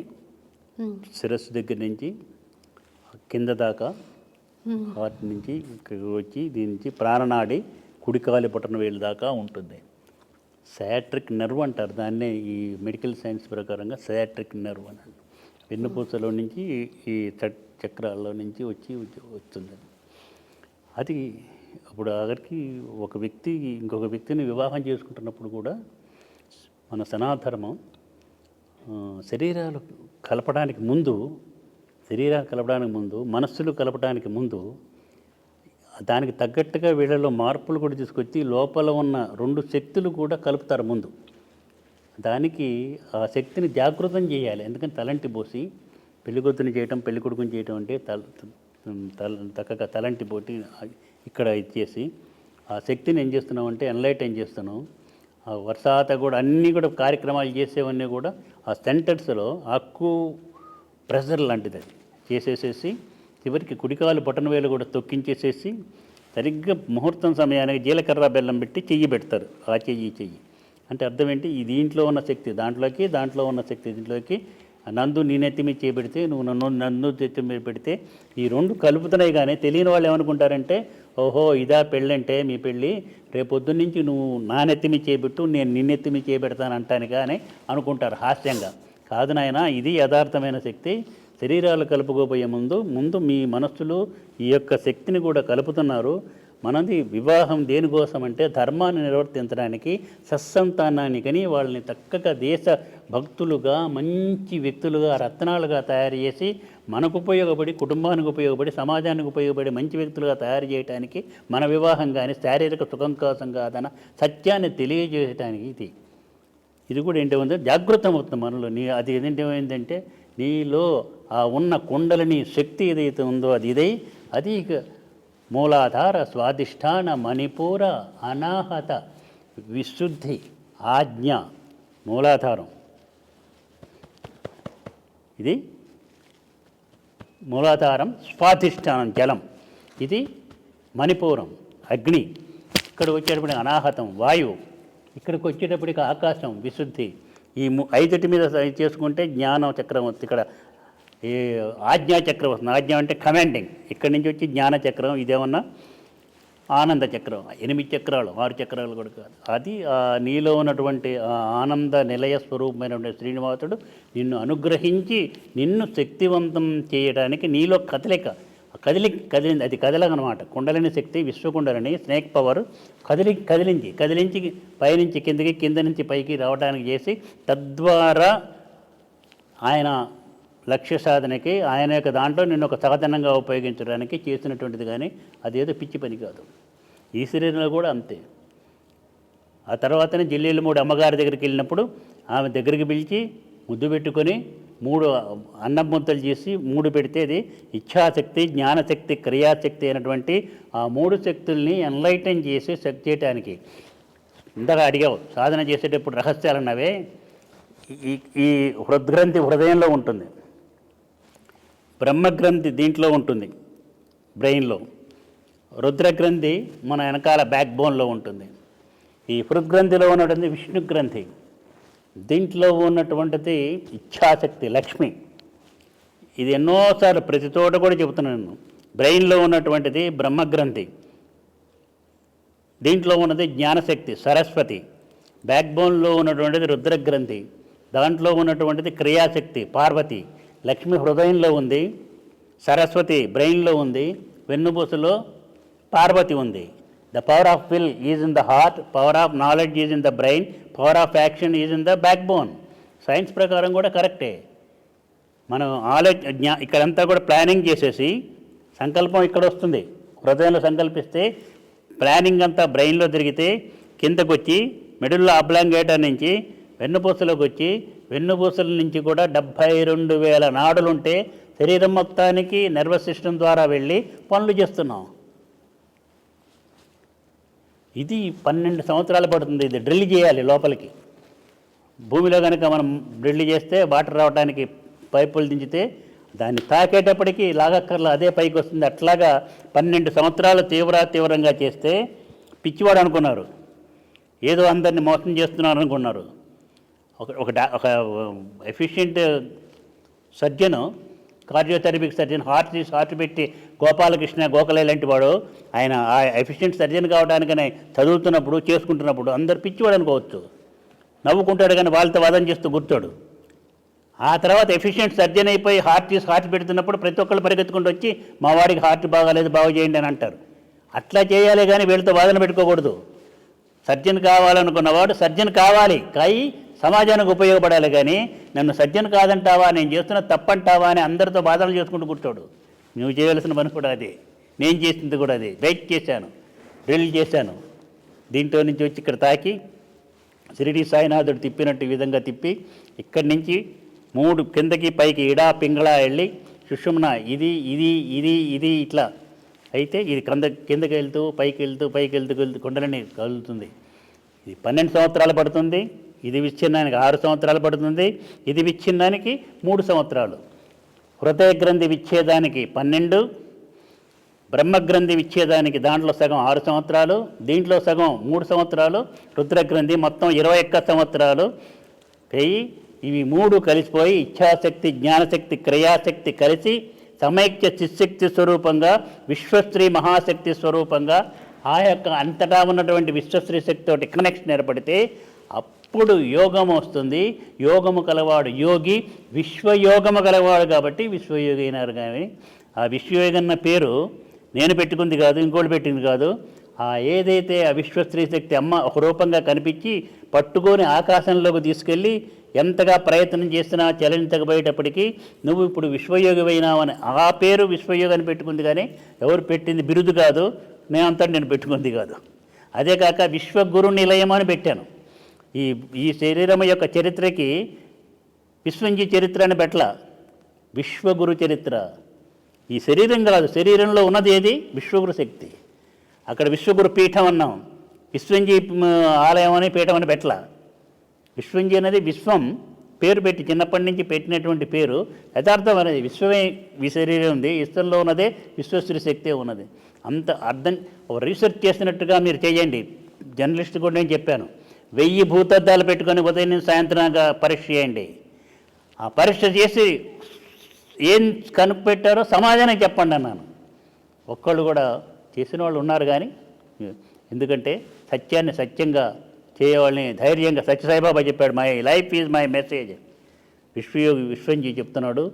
శిరస్సు దగ్గర నుంచి కింద దాకా, వాటి నుంచి ఇక్కడికి వచ్చి దీని నుంచి ప్రాణనాడి కుడికాలి బొటన వేలు దాకా ఉంటుంది. సయాట్రిక్ నర్వ్ అంటారు దాన్నే. ఈ మెడికల్ సైన్స్ ప్రకారంగా సయాట్రిక్ నర్వ్ అని, వెన్నుపూసలో నుంచి ఈ చక్రాల్లో నుంచి వస్తుంది. అది అప్పుడు ఆఖరికి ఒక వ్యక్తి ఇంకొక వ్యక్తిని వివాహం చేసుకుంటున్నప్పుడు కూడా మన సనాతనం శరీరాలు కలపడానికి ముందు, మనస్సులు కలపడానికి ముందు దానికి తగ్గట్టుగా వీళ్ళలో మార్పులు కూడా తీసుకొచ్చి లోపల ఉన్న 2 శక్తులు కూడా కలుపుతారు ముందు. దానికి ఆ శక్తిని జాగృతం చేయాలి. ఎందుకంటే తలంటి పోసి పెళ్ళికొద్దుని చేయటం, పెళ్ళికొడుకుని చేయటం అంటే చక్కగా తలంటి పోటీ ఇక్కడ ఇచ్చేసి ఆ శక్తిని ఏం చేస్తున్నామంటే ఎన్లైటన్ చేస్తున్నాం. ఆ వర్షాత కూడా అన్నీ కూడా కార్యక్రమాలు చేసేవన్నీ కూడా ఆ సెంటర్స్లో అక్కు ప్రెషర్ లాంటిది అది చేసేసేసి చివరికి కుడికాలు బొటనవేలు కూడా తొక్కించేసేసి సరిగ్గా ముహూర్తం సమయానికి జీలకర్ర బెల్లం పెట్టి చెయ్యి పెడతారు. ఆ చెయ్యి అంటే అర్థం ఏంటి, ఈ దీంట్లో ఉన్న శక్తి దాంట్లోకి, దాంట్లో ఉన్న శక్తి దీంట్లోకి. నందు నీ నెత్తి మీద చేపెడితే, నువ్వు నన్ను నెత్తి మీద పెడితే ఈ రెండు కలుపుతున్నాయి. కానీ తెలియని వాళ్ళు ఏమనుకుంటారంటే, ఓహో ఇదా పెళ్ళంటే మీ పెళ్ళి, రేపొద్దున్న నుంచి నువ్వు నా నెత్తి మీద చేపెట్టు, నేను నీ నెత్తి మీద చేపెడతాను అంటానుగా అని అనుకుంటారు హాస్యంగా. కాదు నాయన, ఇది యథార్థమైన శక్తి. శరీరాలు కలుపుకోబోయే ముందు మీ మనస్సులు ఈ యొక్క శక్తిని కూడా కలుపుతున్నారు. మనది వివాహం దేనికోసం అంటే ధర్మాన్ని నిర్వర్తించడానికి, సత్సంతానానికని వాళ్ళని చక్కగా దేశ భక్తులుగా, మంచి వ్యక్తులుగా, రత్నాలుగా తయారు చేసి మనకు ఉపయోగపడి, కుటుంబానికి ఉపయోగపడి, సమాజానికి ఉపయోగపడి మంచి వ్యక్తులుగా తయారు చేయడానికి మన వివాహం కానీ శారీరక సుఖం కోసం కాదన్న సత్యాన్ని తెలియజేయటానికి ఇది కూడా ఏంటంటే జాగృతం అవుతుంది మనలో. అది ఏంటంటే నీలో ఆ ఉన్న కుండలిని శక్తి ఏదైతే ఉందో అది ఇక మూలాధార, స్వాధిష్టాన, మణిపూర, అనాహత, విశుద్ధి, ఆజ్ఞ, మూలాధారం. ఇది మూలాధారం, స్వాధిష్టానం జలం, ఇది మణిపూరం అగ్ని, ఇక్కడ వచ్చేటప్పటికి అనాహతం వాయువు, ఇక్కడికి వచ్చేటప్పటికి ఆకాశం విశుద్ధి. ఈ ఐదుటి మీద చేసుకుంటే జ్ఞానం చక్రం వస్తుంది. ఇక్కడ ఈ ఆజ్ఞా చక్రం వస్తుంది. ఆజ్ఞ అంటే కమాండింగ్. ఇక్కడి నుంచి వచ్చి జ్ఞాన చక్రం, ఇదేమన్నా ఆనంద చక్రం. 8 చక్రాలు 6 చక్రాలు కూడా కాదు. అది నీలో ఉన్నటువంటి ఆనంద నిలయ స్వరూపమైనటువంటి శ్రీనివాసుడు నిన్ను అనుగ్రహించి నిన్ను శక్తివంతం చేయడానికి నీలో కదిలింది. అది కదలనమాట. కుండలిని శక్తి, విశ్వకుండలిని, స్నేక్ పవర్ కదిలించి పైనుంచి కిందకి, కింద నుంచి పైకి రావడానికి చేసి, తద్వారా ఆయన లక్ష్య సాధనకి, ఆయన యొక్క దాంట్లో నిన్ను ఒక సాధనంగా ఉపయోగించడానికి చేసినటువంటిది. కానీ అదేదో పిచ్చి పని కాదు. ఈ శరీరంలో కూడా అంతే. ఆ తర్వాతనే జిల్లేలు 3 అమ్మగారి దగ్గరికి వెళ్ళినప్పుడు ఆమె దగ్గరికి పిలిచి ముద్దు పెట్టుకొని 3 అన్నం ముద్దలు చేసి 3 పెడితే అది ఇచ్ఛాశక్తి, జ్ఞానశక్తి, క్రియాశక్తి అయినటువంటి ఆ 3 శక్తుల్ని ఎన్లైటన్ చేసి చేయటానికి. ఇందాక అడిగావు సాధన చేసేటప్పుడు రహస్యాలు అన్నవే. ఈ హృద్గ్రంథి హృదయంలో ఉంటుంది, బ్రహ్మగ్రంథి దీంట్లో ఉంటుంది బ్రెయిన్లో, రుద్రగ్రంథి మన వెనకాల బ్యాక్ బోన్లో ఉంటుంది. ఈ హృద్గ్రంథిలో ఉన్నటువంటి విష్ణుగ్రంథి, దీంట్లో ఉన్నటువంటిది ఇచ్ఛాశక్తి లక్ష్మి. ఇది ఎన్నోసార్లు ప్రతి చోట కూడా చెబుతున్నాను. బ్రెయిన్లో ఉన్నటువంటిది బ్రహ్మగ్రంథి, దీంట్లో ఉన్నది జ్ఞానశక్తి సరస్వతి, బ్యాక్ బోన్లో ఉన్నటువంటిది రుద్రగ్రంథి, దాంట్లో ఉన్నటువంటిది క్రియాశక్తి పార్వతి. లక్ష్మి హృదయంలో ఉంది, సరస్వతి బ్రెయిన్లో ఉంది, వెన్నుపూసలో పార్వతి ఉంది. The power of will is in the heart, power of knowledge is in the brain, power of action is in the back bone. Science ప్రకారం కూడా కరెక్టే. మనం ఇక్కడంతా కూడా ప్లానింగ్ చేసేసి సంకల్పం ఇక్కడ వస్తుంది. హృదయంలో సంకల్పిస్తే ప్లానింగ్ అంతా బ్రెయిన్లో తిరిగితే కిందకు వచ్చి మిడిల్లో అబ్లాంగేటర్ నుంచి వెన్నుపూసలోకి వచ్చి, వెన్నుపూసల నుంచి కూడా 72,000 నాడులుంటే శరీరం మొత్తానికి నర్వస్ సిస్టమ్ ద్వారా వెళ్ళి పనులు చేస్తున్నాం. ఇది 12 సంవత్సరాలు పడుతుంది. ఇది డ్రిల్ చేయాలి లోపలికి. భూమిలో కనుక మనం డ్రిల్ చేస్తే వాటర్ రావడానికి పైపులు దించితే దాన్ని తాకేటప్పటికి లాగక్కర్లా అదే పైకి వస్తుంది. అట్లాగా 12 సంవత్సరాలు తీవ్రంగా చేస్తే పిచ్చివాడు అనుకున్నారు, ఏదో అందరినీ మోసం చేస్తున్నారు అనుకున్నారు. ఒక ఎఫిషియెంట్ సర్జను, కార్డియోథెరపిక్ సర్జన్, హార్ట్ పెట్టి గోపాలకృష్ణ గోఖలే లాంటి వాడు, ఆయన ఆ ఎఫిషియెంట్ సర్జన్ కావడానికనే చదువుతున్నప్పుడు చేసుకుంటున్నప్పుడు అందరు పిచ్చివాడు అనుకోవచ్చు, నవ్వుకుంటాడు కానీ వాళ్ళతో వాదన చేస్తూ గుర్తాడు. ఆ తర్వాత ఎఫిషియెంట్ సర్జన్ అయిపోయి హార్ట్ పెడుతున్నప్పుడు ప్రతి ఒక్కళ్ళు పరిగెత్తుకుంటూ వచ్చి మా వాడికి హార్ట్ బాగాలేదు బాగు చేయండి అని అంటారు. అట్లా చేయాలి కానీ వీళ్ళతో వాదన పెట్టుకోకూడదు. సర్జన్ కావాలనుకున్నవాడు సర్జన్ కావాలి, కానీ సమాజానికి ఉపయోగపడాలి. కానీ నన్ను సర్జన్ కాదంటావా, నేను చేస్తున్న తప్పంటావా అని అందరితో బాధలు చేసుకుంటూ కూర్చోడు. నువ్వు చేయవలసిన పని కూడా అదే, నేను చేసింది కూడా అదే. వెయిట్ చేశాను, డ్రిల్ చేశాను, దీంట్లో నుంచి వచ్చి ఇక్కడ తాకి షిరిడి సాయినాథుడు తిప్పినట్టు ఈ విధంగా తిప్పి ఇక్కడి నుంచి 3 కిందకి పైకి ఇడా పింగళ వెళ్ళి సుషుమ్న ఇది ఇది ఇది ఇది ఇట్లా అయితే ఇది కిందకి వెళ్తూ పైకి వెళ్తూ కొండలని కదులుతుంది. ఇది 12 సంవత్సరాలు పడుతుంది. ఇది విచ్ఛిన్నానికి 6 సంవత్సరాలు పడుతుంది. ఇది విచ్ఛిన్నానికి 3 సంవత్సరాలు. హృదయ గ్రంథి విచ్ఛేదానికి 12, బ్రహ్మగ్రంథి విచ్ఛేదానికి దాంట్లో సగం 6 సంవత్సరాలు, దీంట్లో సగం 3 సంవత్సరాలు, రుద్రగ్రంథి మొత్తం 21 సంవత్సరాలు. ఇవి 3 కలిసిపోయి ఇచ్ఛాశక్తి, జ్ఞానశక్తి, క్రియాశక్తి కలిసి సమైక్య చిశక్తి స్వరూపంగా, విశ్వశ్రీ మహాశక్తి స్వరూపంగా ఆ యొక్క అంతటా ఉన్నటువంటి విశ్వశ్రీ శక్తితోటి కనెక్షన్ ఏర్పడితే అప్పుడు యోగం వస్తుంది. యోగము కలవాడు యోగి, విశ్వయోగము కలవాడు కాబట్టి విశ్వయోగి అయినారు. కానీ ఆ విశ్వయోగన్న పేరు నేను పెట్టుకుంది కాదు, ఇంకోటి పెట్టింది కాదు. ఏదైతే ఆ విశ్వశ్రీ శక్తి అమ్మ ఒక రూపంగా కనిపించి పట్టుకొని ఆకాశంలోకి తీసుకెళ్ళి ఎంతగా ప్రయత్నం చేసినా చలించకపోయేటప్పటికీ నువ్వు ఇప్పుడు విశ్వయోగి అయినావని ఆ పేరు విశ్వయోగి అని పెట్టుకుంది. కానీ ఎవరు పెట్టింది బిరుదు కాదు, నేను పెట్టుకుంది కాదు. అదే కాక విశ్వగురు నిలయం అని పెట్టాను. ఈ శరీరం యొక్క చరిత్రకి విశ్వంజీ చరిత్ర అని పెట్టల, విశ్వగురు చరిత్ర. ఈ శరీరం కాదు, శరీరంలో ఉన్నది ఏది? విశ్వగురు శక్తి. అక్కడ విశ్వగురు పీఠం అన్నాం, విశ్వంజీ ఆలయం అని పీఠం అని పెట్టల. విశ్వంజీ అనేది విశ్వం పేరు పెట్టి చిన్నప్పటి నుంచి పెట్టినటువంటి పేరు. యథార్థం అనేది విశ్వమే ఈ శరీరం ఉంది, విశ్వంలో ఉన్నదే విశ్వశ్రీ శక్తే ఉన్నది. అంత అర్థం రీసెర్చ్ చేసినట్టుగా మీరు చేయండి. జర్నలిస్ట్ కూడా నేను చెప్పాను, 1000 భూతద్దాలు పెట్టుకొని ఉదయం నుంచి సాయంత్రంగా పరీక్ష చేయండి. ఆ పరీక్ష చేసి ఏం కనుక్పెట్టారో సమాధానం చెప్పండి అన్నాను. ఒక్కళ్ళు కూడా చేసిన వాళ్ళు ఉన్నారు. కానీ ఎందుకంటే సత్యాన్ని సత్యంగా చేయవాళ్ళని ధైర్యంగా సత్యసాయిబాబా చెప్పాడు, my life is my message. విశ్వయోగి విశ్వంజీ చెప్తున్నాడు,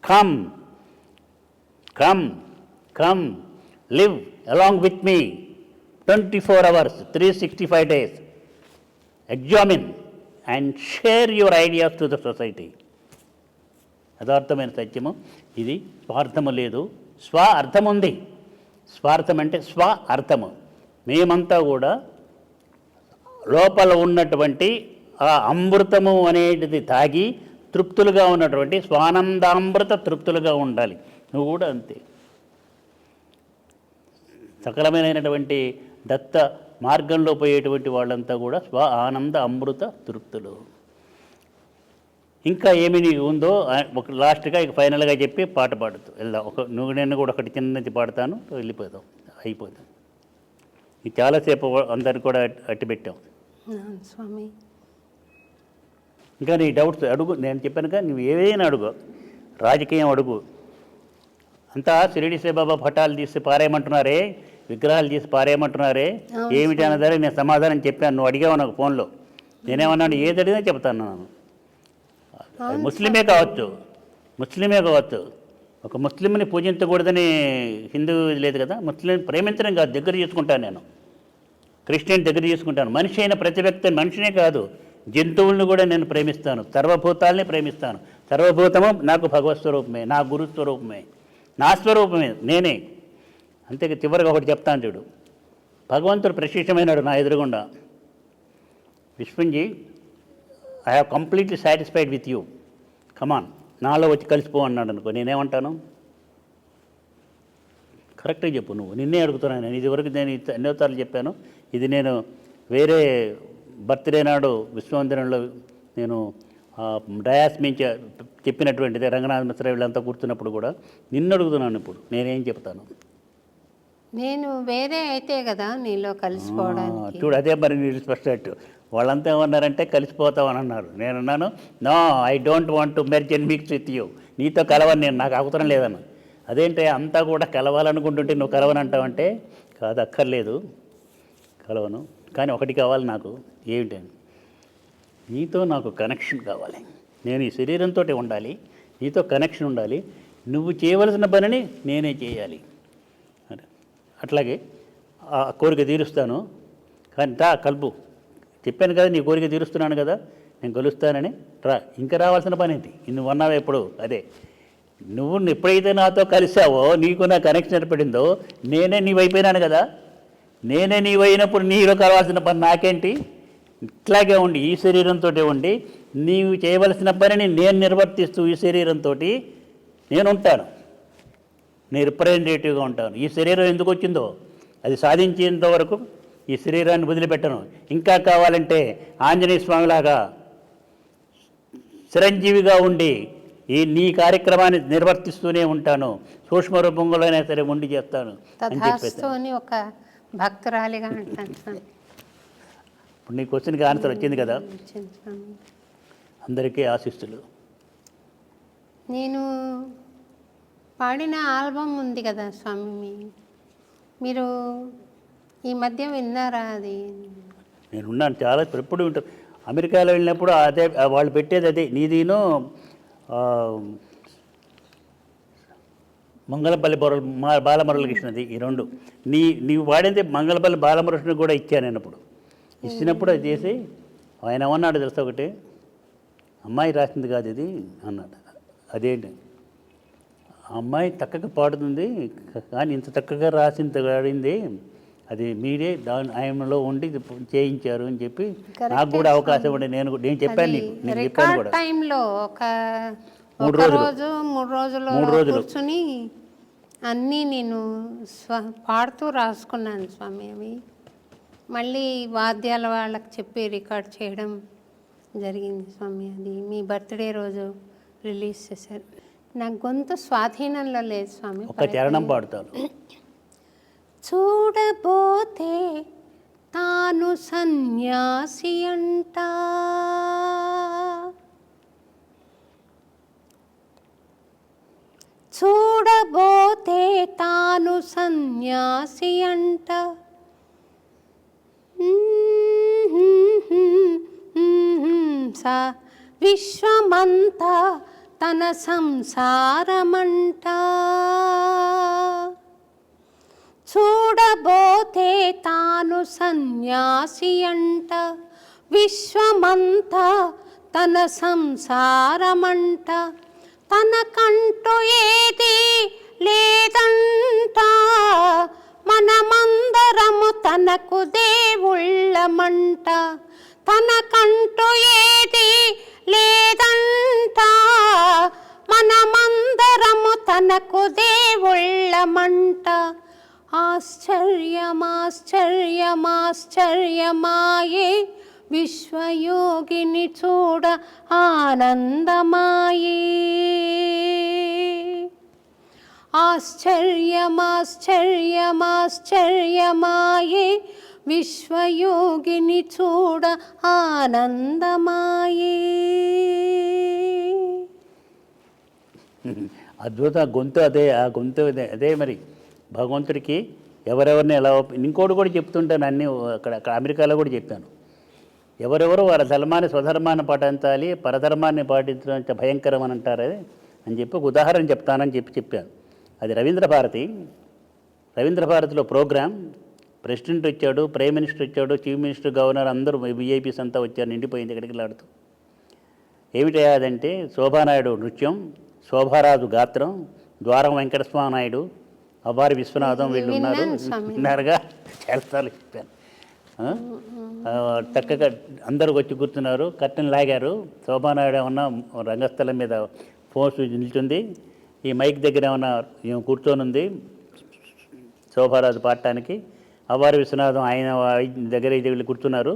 come come come live along with me 24 hours 365 days, examine and share your ideas to the society. యథార్థమైన సత్యము ఇది. స్వార్థము లేదు, స్వ అర్థం ఉంది. స్వార్థం అంటే స్వ అర్థము. మేమంతా కూడా లోపల ఉన్నటువంటి ఆ అమృతము అనేటిది తాగి తృప్తులుగా ఉన్నటువంటి స్వానందామృత తృప్తులుగా ఉండాలి. నువ్వు కూడా అంతే. సకలమైనటువంటి దత్త మార్గంలో పోయేటువంటి వాళ్ళంతా కూడా స్వ ఆనంద అమృత తృప్తులు. ఇంకా ఏమి నీకు ఉందో ఒక లాస్ట్గా ఇక ఫైనల్గా చెప్పి పాట పాడుతూ వెళ్దాం. నువ్వు నేను కూడా ఒకటి చిన్నది పాడతాను, వెళ్ళిపోదాం, అయిపోదాం. ఇది చాలాసేపు అందరికి కూడా అట్టి పెట్టాం. స్వామి ఇంకా నీ డౌట్స్ అడుగు. నేను చెప్పాను కదా, నువ్వు ఏదైనా అడుగు, రాజకీయం అడుగు. అంతా షిరిడి సాయిబాబా పటాలు తీసి పారేయమంటున్నారే, విగ్రహాలు తీసి పారేయమంటున్నారే, ఏమిటి అన్నదారే నేను సమాధానం చెప్పాను. నువ్వు అడిగావు నాకు ఫోన్లో. నేనేమన్నాను, ఏది అడిగినా చెప్తాను. ముస్లిమే కావచ్చు, ఒక ముస్లింని పూజించకూడదని హిందూ లేదు కదా. ముస్లిం ప్రేమించడం కాదు, దగ్గర చేసుకుంటాను నేను. క్రిస్టియన్ దగ్గర చేసుకుంటాను. మనిషి అయిన ప్రతి వ్యక్తిని, మనిషినే కాదు జంతువులను కూడా నేను ప్రేమిస్తాను, సర్వభూతాలని ప్రేమిస్తాను. సర్వభూతము నాకు భగవత్ స్వరూపమే, నా గురు స్వరూపమే, నా స్వరూపమే నేనే. అంతే. చివరిగా ఒకటి చెప్తాను చూడు. భగవంతుడు ప్రశిష్టమైనాడు నా ఎదురుగుండా. Vishwamji, I have completely satisfied with you, come on నాలో వచ్చి కలిసిపో అన్నాడు అనుకో, నేనేమంటాను? కరెక్ట్గా చెప్పు. నువ్వు నిన్నే అడుగుతున్నాను నేను. ఇదివరకు నేను ఎన్నోసార్లు చెప్పాను. ఇది నేను వేరే బర్త్డే నాడు విశ్వవందనంలో నేను డయాస్ మించి చెప్పినటువంటిది. రంగనాథ మిశ్ర వీళ్ళంతా కూర్చున్నప్పుడు కూడా నిన్ను అడుగుతున్నాను. ఇప్పుడు నేనేం చెప్తాను? నేను వేరే అయితే కదా నీలో కలిసిపోవడానికి. చూడు, అదే మరి మీరు స్పష్టం. వాళ్ళంతా ఏమన్నారంటే కలిసిపోతామని అన్నారు. నేనున్నాను, no, I don't want to merge and mix with you. నీతో కలవని నేను, నాకు అవసరం లేదన్న. అదేంటే అంతా కూడా కలవాలనుకుంటుంటే నువ్వు కలవనంటావంటే, కాదు, అక్కర్లేదు, కలవను. కానీ ఒకటి కావాలి నాకు. ఏమిటని? నీతో నాకు కనెక్షన్ కావాలి. నేను ఈ శరీరంతో ఉండాలి, నీతో కనెక్షన్ ఉండాలి. నువ్వు చేయవలసిన పనిని నేనే చేయాలి. అట్లాగే ఆ కోరిక తీరుస్తాను. కానీ రా కలుపు. చెప్పాను కదా, నీ కోరిక తీరుస్తున్నాను కదా, నేను కలుస్తానని రా. ఇంకా రావాల్సిన పని ఏంటి? నువ్వు అన్నావే ఎప్పుడు అదే. నువ్వు ఎప్పుడైతే నాతో కలిసావో, నీకు నా కనెక్షన్ ఏర్పడిందో, నేనే నీవైపోయినాను కదా. నేనే నీవైనప్పుడు నీలో కావాల్సిన పని నాకేంటి? ఇట్లాగే ఉండి, ఈ శరీరంతో ఉండి నీవు చేయవలసిన పనిని నేను నిర్వర్తిస్తూ ఈ శరీరంతో నేను ఉంటాను. నేను రిప్రజెంటేటివ్గా ఉంటాను. ఈ శరీరం ఎందుకు వచ్చిందో అది సాధించేంత వరకు ఈ శరీరాన్ని వదిలిపెట్టను. ఇంకా కావాలంటే ఆంజనేయ స్వామిలాగా చిరంజీవిగా ఉండి నీ కార్యక్రమాన్ని నిర్వర్తిస్తూనే ఉంటాను, సూక్ష్మ రూపంలోనే సరే ఉండి చేస్తాను అని చెప్పేసి. తథాస్తు ఒక భక్తురాలిగా అంటాను స్వామి. ఇప్పుడు నీ క్వశ్చన్కి ఆన్సర్ వచ్చింది కదా. వచ్చింది స్వామి. అందరికీ ఆశీస్సులు. నేను పాడిన ఆల్బమ్ ఉంది కదా స్వామి, మీరు ఈ మధ్య విన్నారా అది? నేనున్నాను చాలా, ఎప్పుడు ఉంటాను. అమెరికాలో వెళ్ళినప్పుడు అదే వాళ్ళు పెట్టేది అదే, నీదీను మంగళపల్లి బాలమురళకృష్ణది, ఈ రెండు. నీవు వాడింది మంగళపల్లి బాలమురకృష్ణ కూడా ఇచ్చాను నేను. అప్పుడు ఇచ్చినప్పుడు అది చేసి ఆయన ఏమన్నాడు తెలుసా, ఒకటి అమ్మాయి రాసింది కాదు ఇది అన్నాడు. అదేంటి, అమ్మాయి చక్కగా పాడుతుంది కానీ ఇంత చక్కగా రాడింది అది మీరే ఆయనలో ఉండి చేయించారు అని చెప్పి నాకు కూడా అవకాశం ఉండే. నేను చెప్పాను నీకు, నేను చెప్పాను కూడా. టైంలో ఒక 3 రోజులు కూర్చుని అన్నీ నేను పాడుతూ రాసుకున్నాను స్వామి. అవి మళ్ళీ వాద్యాల వాళ్ళకి చెప్పి రికార్డ్ చేయడం జరిగింది స్వామి. అది మీ బర్త్డే రోజు రిలీజ్ చేశారు. నా గొంతు స్వాధీనంలో లేదు స్వామి. ఒక చరణం పాడుతాను. చూడబోతే తాను సన్యాసి అంట, చూడబోతే తాను సన్యాసి అంట, విశ్వమంతా తన సంసారమంట, చూడబోతే తాను సన్యాసి అంట, విశ్వమంతా తన సంసారమంట, తనకంటూ ఏది లేదంట, మనమందరము తనకు దేవుళ్ళమంట, తనకంటూ ఏది లేదంట, మనమందరము తనకు దేవుళ్ళమంట. ఆశ్చర్యమాశ్చర్యమాశ్చర్యమాయే విశ్వయోగిని చూడ ఆనందమాయే, ఆశ్చర్యమాశ్చర్యమాశ్చర్యమాయే విశ్వయోగిని చూడ ఆనందమాయే. అద్భుత గొంతు అదే, ఆ గొంతు అదే. మరి భగవంతుడికి ఎవరెవరిని ఎలా ఇంకోటి కూడా చెప్తుంటాను, అన్నీ అక్కడ అమెరికాలో కూడా చెప్పాను. ఎవరెవరు వారి ధర్మాన్ని స్వధర్మాన్ని పాటించాలి, పరధర్మాన్ని పాటించడం భయంకరం అని అంటారు అని చెప్పి ఒక ఉదాహరణ చెప్తానని చెప్పాను. అది రవీంద్ర భారతిలో ప్రోగ్రాం. ప్రెసిడెంట్ వచ్చాడు, ప్రైమ్ మినిస్టర్ వచ్చాడు, చీఫ్ మినిస్టర్, గవర్నర్ అందరూ విఐపీస్ అంతా వచ్చారు. నిండిపోయింది ఎక్కడికి. ఏమిటయ్యాదంటే శోభానాయుడు నృత్యం, శోభారాజు గాత్రం, ద్వారం వెంకటస్వామి నాయుడు, అవ్వారి విశ్వనాథం వీళ్ళు ఉన్నారుగా. చాలాసార్లు చెప్పాను. చక్కగా అందరూ వచ్చి కూర్చున్నారు, కర్టెన్ లాగారు. శోభానాయుడు ఏమన్నా రంగస్థలం మీద ఫోన్స్ నిల్చుంది, ఈ మైక్ దగ్గర ఏమన్నా కూర్చొని ఉంది శోభారాజు పాడటానికి. అవ్వారి విశ్వనాథం ఆయన దగ్గర వీళ్ళు కూర్చున్నారు.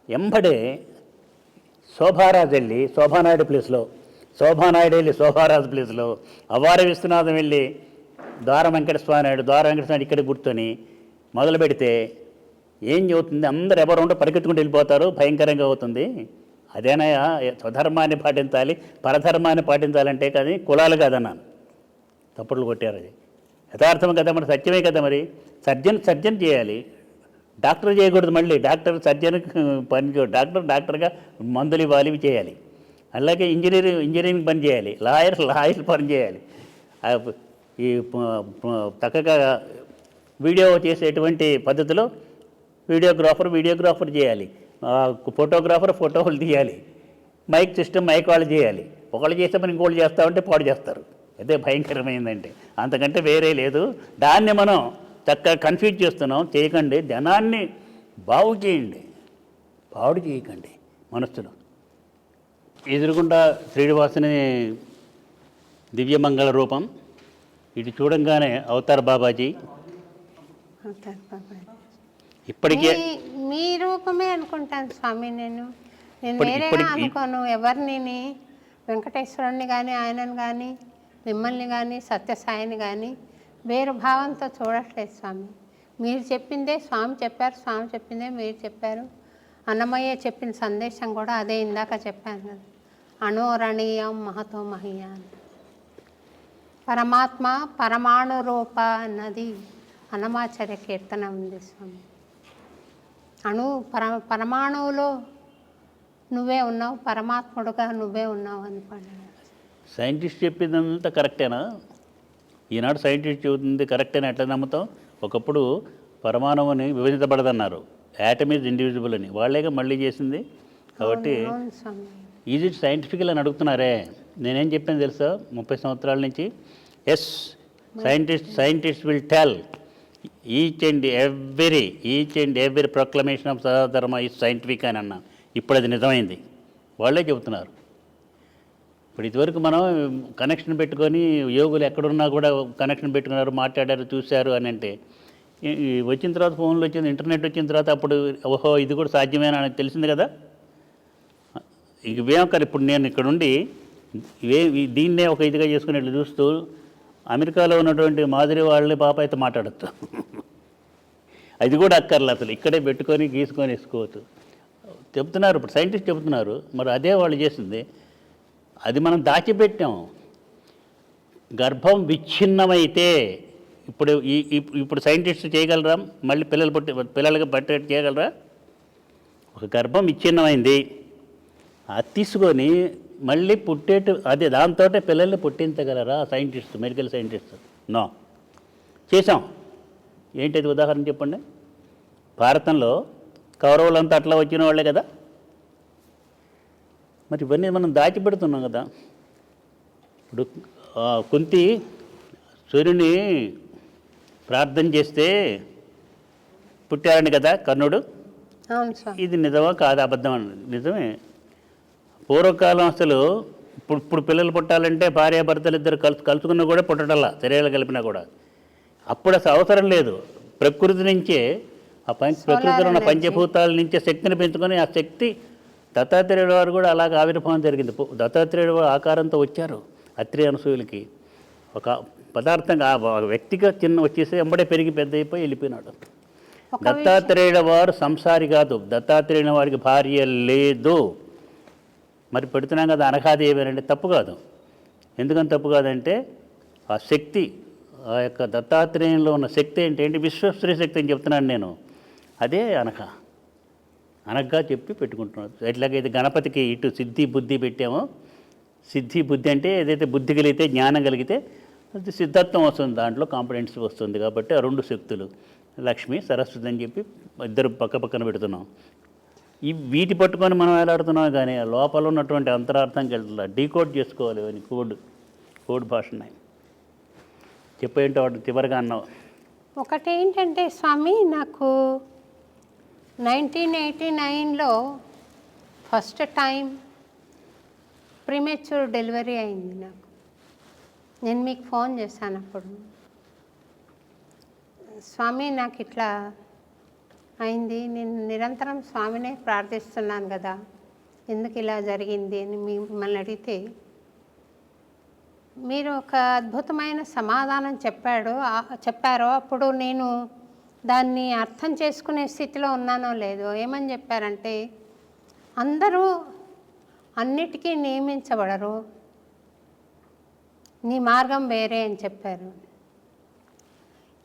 ఎంబడే శోభారాజు వెళ్ళి శోభానాయుడు ప్లేస్లో, శోభానాయుడు వెళ్ళి శోభారాజు ప్లేస్లో, అవ్వారి విశ్వనాథం వెళ్ళి ద్వారం వెంకటస్వామి నాయుడు ఇక్కడ కూర్చొని మొదలు పెడితే ఏం చెబుతుంది, అందరు ఎవరు ఉంటే పరిగెత్తుకుంటూ వెళ్ళిపోతారు, భయంకరంగా అవుతుంది. అదేనయ్యా స్వధర్మాన్ని పాటించాలి, పరధర్మాన్ని పాటించాలంటే కానీ కులాలు కాదన్నాను. తప్పులు కొట్టారు. అది యథార్థం కదా, మరి సత్యమే కదా. మరి సర్జన్ చేయాలి, డాక్టర్ చేయకూడదు. మళ్ళీ డాక్టర్ సర్జన్కి పని, డాక్టర్గా మందులు ఇవ్వాలి, ఇవి చేయాలి. అలాగే ఇంజనీరింగ్ పని చేయాలి, లాయర్ పని చేయాలి. ఈ చక్కగా వీడియో చేసేటువంటి పద్ధతిలో వీడియోగ్రాఫర్ చేయాలి, ఫోటోగ్రాఫర్ ఫోటోలు తీయాలి, మైక్ సిస్టమ్ మైక్ వాళ్ళు చేయాలి. ఒకళ్ళు చేస్తే మనం ఇంకోళ్ళు చేస్తామంటే పాడు చేస్తారు. అదే భయంకరమైందంటే, అంతకంటే వేరే లేదు. దాన్ని మనం చక్కగా కన్ఫ్యూజ్ చేస్తున్నాం. చేయకండి, జనాన్ని బాగు చేయండి, పాడు చేయకండి మనస్సులో. ఎదురుగుండా శ్రీనివాసుని దివ్యమంగళ రూపం, ఇటు చూడంగానే అవతార్ బాబాజీ అవుతారు బాబాజీ. ఇప్పటికే మీ రూపమే అనుకుంటాను స్వామి. నేను వేరేగా ఇప్పటికి- అనుకోను ఎవరిని. వెంకటేశ్వరుని కానీ ఆయనను కానీ మిమ్మల్ని కానీ సత్యసాయిని కానీ వేరు భావంతో చూడట్లేదు స్వామి. మీరు చెప్పిందే స్వామి చెప్పారు, స్వామి చెప్పిందే మీరు చెప్పారు. అన్నమయ్య చెప్పిన సందేశం కూడా అదే ఇందాక చెప్పాను కదా, అణోరణీయం మహతో మహీయాన్. పరమాత్మ పరమాణు రూప అన్నది అన్నమాచార్య కీర్తన ఉంది స్వామి. పరమాణువులో నువ్వే ఉన్నావు, పరమాత్ముడుగా నువ్వే ఉన్నావు అనుకోండి. సైంటిస్ట్ చెప్పిందంతా కరెక్టేనా? ఈనాడు సైంటిస్ట్ చెబుతుంది కరెక్టేనా ఎట్లా నమ్ముతాం? ఒకప్పుడు పరమాణువుని విభజించబడదన్నారు, యాటమ్ ఈజ్ ఇండివిజిబుల్ అని. వాళ్ళేగా మళ్ళీ చేసింది. కాబట్టి అవును స్వామి. ఈజ్ ఇట్ సైంటిఫికల్ అని అడుగుతున్నారే. నేనేం చెప్పాను తెలుసా 30 సంవత్సరాల నుంచి? Yes, scientist will tell each and every proclamation of సహధర్మ ఈజ్ సైంటిఫిక్ అని అన్నా. ఇప్పుడు అది నిజమైంది, వాళ్ళే చెబుతున్నారు. ఇప్పుడు ఇదివరకు మనం కనెక్షన్ పెట్టుకొని యోగులు ఎక్కడున్నా కూడా కనెక్షన్ పెట్టుకున్నారు, మాట్లాడారు, చూశారు అని అంటే, వచ్చిన తర్వాత ఫోన్లు వచ్చింది, ఇంటర్నెట్ వచ్చిన తర్వాత అప్పుడు ఓహో ఇది కూడా సాధ్యమేనా అని తెలిసింది కదా. ఇవేం కాదు. ఇప్పుడు నేను ఇక్కడ ఉండి దీన్నే ఒక ఇదిగా చేసుకునేట్లు చూస్తూ అమెరికాలో ఉన్నటువంటి మాదిరి వాళ్ళని పాప అయితే మాట్లాడచ్చు. అది కూడా అక్కర్లేదు, అసలు ఇక్కడే పెట్టుకొని గీసుకొని వేసుకోవచ్చు చెప్తున్నారు. ఇప్పుడు సైంటిస్ట్ చెబుతున్నారు. మరి అదే వాళ్ళు చేసింది. అది మనం దాచిపెట్టాం. గర్భం విచ్ఛిన్నమైతే ఇప్పుడు సైంటిస్ట్ చేయగలరా? మళ్ళీ పిల్లలకి పట్టేట్టు చేయగలరా? ఒక గర్భం విచ్ఛిన్నమైంది, అది తీసుకొని మళ్ళీ అదే దాంతో పిల్లల్ని పుట్టించగలరా సైంటిస్ట్, మెడికల్ సైంటిస్ట్? నో. చేసాం. ఏంటది ఉదాహరణ చెప్పండి. భారతంలో కౌరవులంతా అట్లా వచ్చిన వాళ్ళే కదా. మరి ఇవన్నీ మనం దాచిపెడుతున్నాం కదా. ఇప్పుడు కుంతి సూర్యుని ప్రార్థన చేస్తే పుట్టారని కదా కర్ణుడు. అవును స్వామి. ఇది నిజమా కాదు అబద్ధం అని? నిజమే. పూర్వకాలం అసలు ఇప్పుడు పిల్లలు పుట్టాలంటే భార్యాభర్తలు ఇద్దరు కలుసుకున్నా కూడా పుట్టడల్లా, శరీరాలు కలిపినా కూడా. అప్పుడు అసలు అవసరం లేదు. ప్రకృతి నుంచే ప్రకృతిలో ఉన్న పంచభూతాల నుంచే శక్తిని పెంచుకొని ఆ శక్తి దత్తాత్రేయుడు వారు కూడా అలాగ ఆవిర్భావం జరిగింది. దత్తాత్రేయుడు వారు ఆకారంతో వచ్చారు అత్రి అనసూయులకి. ఒక పదార్థంగా వ్యక్తిగా వచ్చేసి ఎంబడే పెరిగి పెద్ద అయిపోయి వెళ్ళిపోయినాడు. దత్తాత్రేయుడు వారు సంసారి కాదు. దత్తాత్రేయుడు వారికి భార్య లేదు. మరి పెడుతున్నాం కదా అనఘాదేవి అంటే తప్పు కాదు. ఎందుకని తప్పు కాదంటే ఆ శక్తి, ఆ యొక్క దత్తాత్రేయంలో ఉన్న శక్తి ఏంటి విశ్వశ్రీ శక్తి అని చెప్తున్నాను నేను. అదే అనగ్గా చెప్పి పెట్టుకుంటున్నాడు. ఎట్లాగైతే గణపతికి ఇటు సిద్ధి బుద్ధి పెట్టామో, సిద్ధి బుద్ధి అంటే ఏదైతే బుద్ధి కలిగితే జ్ఞానం కలిగితే అది సిద్ధత్వం వస్తుంది, దాంట్లో కాంపిటెన్సీ వస్తుంది. కాబట్టి ఆ రెండు శక్తులు లక్ష్మి సరస్వతి అని చెప్పి ఇద్దరు పక్కన పెడుతున్నాం. వీటి పట్టుకొని మనం ఎలాడుతున్నాం కానీ లోపల ఉన్నటువంటి అంతరార్థంకి వెళ్తా డీకోడ్ చేసుకోవాలి. అని కోడ్ భాష ఉన్నాయి. చెప్పేంటో వాటి చివరిగా అన్నావు. ఒకటి ఏంటంటే స్వామి, నాకు 1989లో ఫస్ట్ టైం ప్రీమెచ్యూర్ డెలివరీ అయింది నాకు. నేను మీకు ఫోన్ చేశాను అప్పుడు, స్వామి నాకు ఇట్లా అయింది, నేను నిరంతరం స్వామినే ప్రార్థిస్తున్నాను కదా, ఎందుకు ఇలా జరిగింది అని మిమ్మల్ని అడిగితే మీరు ఒక అద్భుతమైన సమాధానం చెప్పారు. అప్పుడు నేను దాన్ని అర్థం చేసుకునే స్థితిలో ఉన్నానో లేదో. ఏమని చెప్పారంటే, అందరూ అన్నిటికీ నియమించబడరు, నీ మార్గం వేరే అని చెప్పారు.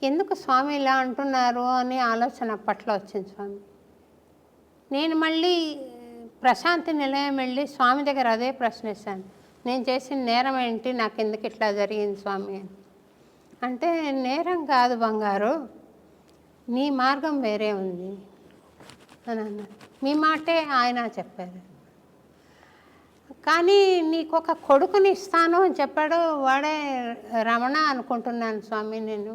ఎందుకు స్వామి ఇలా అంటున్నారు అని ఆలోచన అప్పట్లో వచ్చింది స్వామి. నేను మళ్ళీ ప్రశాంతి నిలయం వెళ్ళి స్వామి దగ్గర అదే ప్రశ్నిస్తాను, నేను చేసిన నేరం ఏంటి, నాకు ఎందుకు ఇట్లా జరిగింది స్వామి అని. అంటే నేరం కాదు బంగారు, నీ మార్గం వేరే ఉంది అని అన్నారు. మీ మాటే ఆయన చెప్పారు. కానీ నీకు ఒక కొడుకుని ఇస్తాను అని చెప్పాడు, వాడే రమణ అనుకుంటున్నాను స్వామి నేను.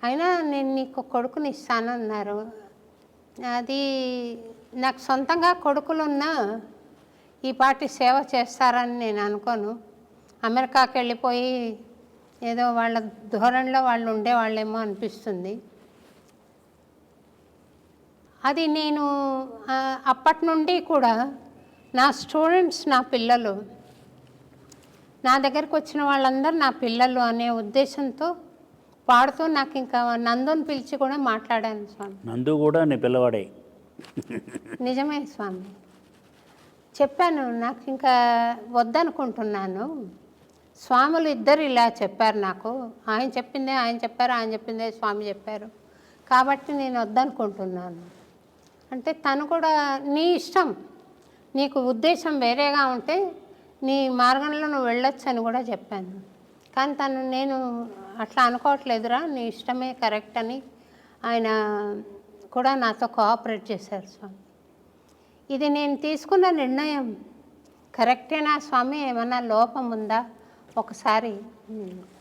అయినా నేను నీకు కొడుకుని ఇస్తాను అన్నారు. అది నాకు సొంతంగా కొడుకులున్నా ఈ పాటి సేవ చేస్తారని నేను అనుకోను. అమెరికాకి వెళ్ళిపోయి ఏదో వాళ్ళ ధోరణిలో వాళ్ళు ఉండేవాళ్ళేమో అనిపిస్తుంది. అది నేను అప్పటి నుండి కూడా నా స్టూడెంట్స్ నా పిల్లలు, నా దగ్గరికి వచ్చిన వాళ్ళందరూ నా పిల్లలు అనే ఉద్దేశంతో పాడుతూ నాకు ఇంకా నందుని పిలిచి కూడా మాట్లాడాను స్వామి. నందు కూడా నీ పిల్లవాడే. నిజమే స్వామి. చెప్పాను, నాకు ఇంకా వద్దనుకుంటున్నాను. స్వాములు ఇద్దరు ఇలా చెప్పారు నాకు. ఆయన చెప్పిందే ఆయన చెప్పారు, ఆయన చెప్పిందే స్వామి చెప్పారు, కాబట్టి నేను వద్దనుకుంటున్నాను అంటే తను కూడా నీ ఇష్టం, నీకు ఉద్దేశం వేరేగా ఉంటే నీ మార్గంలో నువ్వు వెళ్ళొచ్చు అని కూడా చెప్పాను. కానీ తను నేను అట్లా అనుకోవట్లేదురా, నీ ఇష్టమే కరెక్ట్ అని ఆయన కూడా నాతో కోఆపరేట్ చేశారు స్వామి. ఇది నేను తీసుకున్న నిర్ణయం కరెక్టేనా స్వామి, ఏమన్నా లోపం ఉందా ఒకసారి?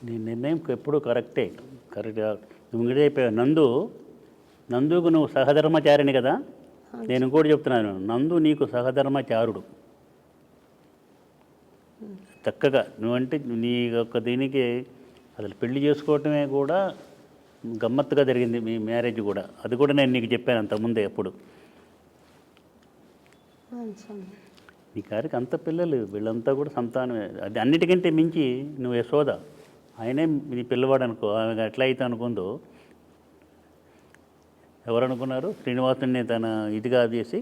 నీ నిర్ణయం ఎప్పుడూ కరెక్టే. కరెక్ట్గా నువ్వు ఇంకటే చెప్పావు. నందుకు నువ్వు సహధర్మచారిని కదా. నేను ఇంకోటి చెప్తున్నాను, నందు నీకు సహధర్మచారుడు. చక్కగా నువ్వంటే నీ యొక్క దీనికి అసలు పెళ్లి చేసుకోవటమే కూడా గమ్మత్తుగా జరిగింది మీ మ్యారేజ్ కూడా. అది కూడా నేను నీకు చెప్పాను అంతకుముందే ఎప్పుడు. నీ గారికి అంత పిల్లలు, వీళ్ళంతా కూడా సంతానమే. అది అన్నిటికంటే మించి నువ్వు యశోద, ఆయనే నీ పిల్లవాడు అనుకో. ఆమె ఎట్లా అయితే అనుకుందో, ఎవరు అనుకున్నారు? శ్రీనివాసుని తన ఇదిగా చేసి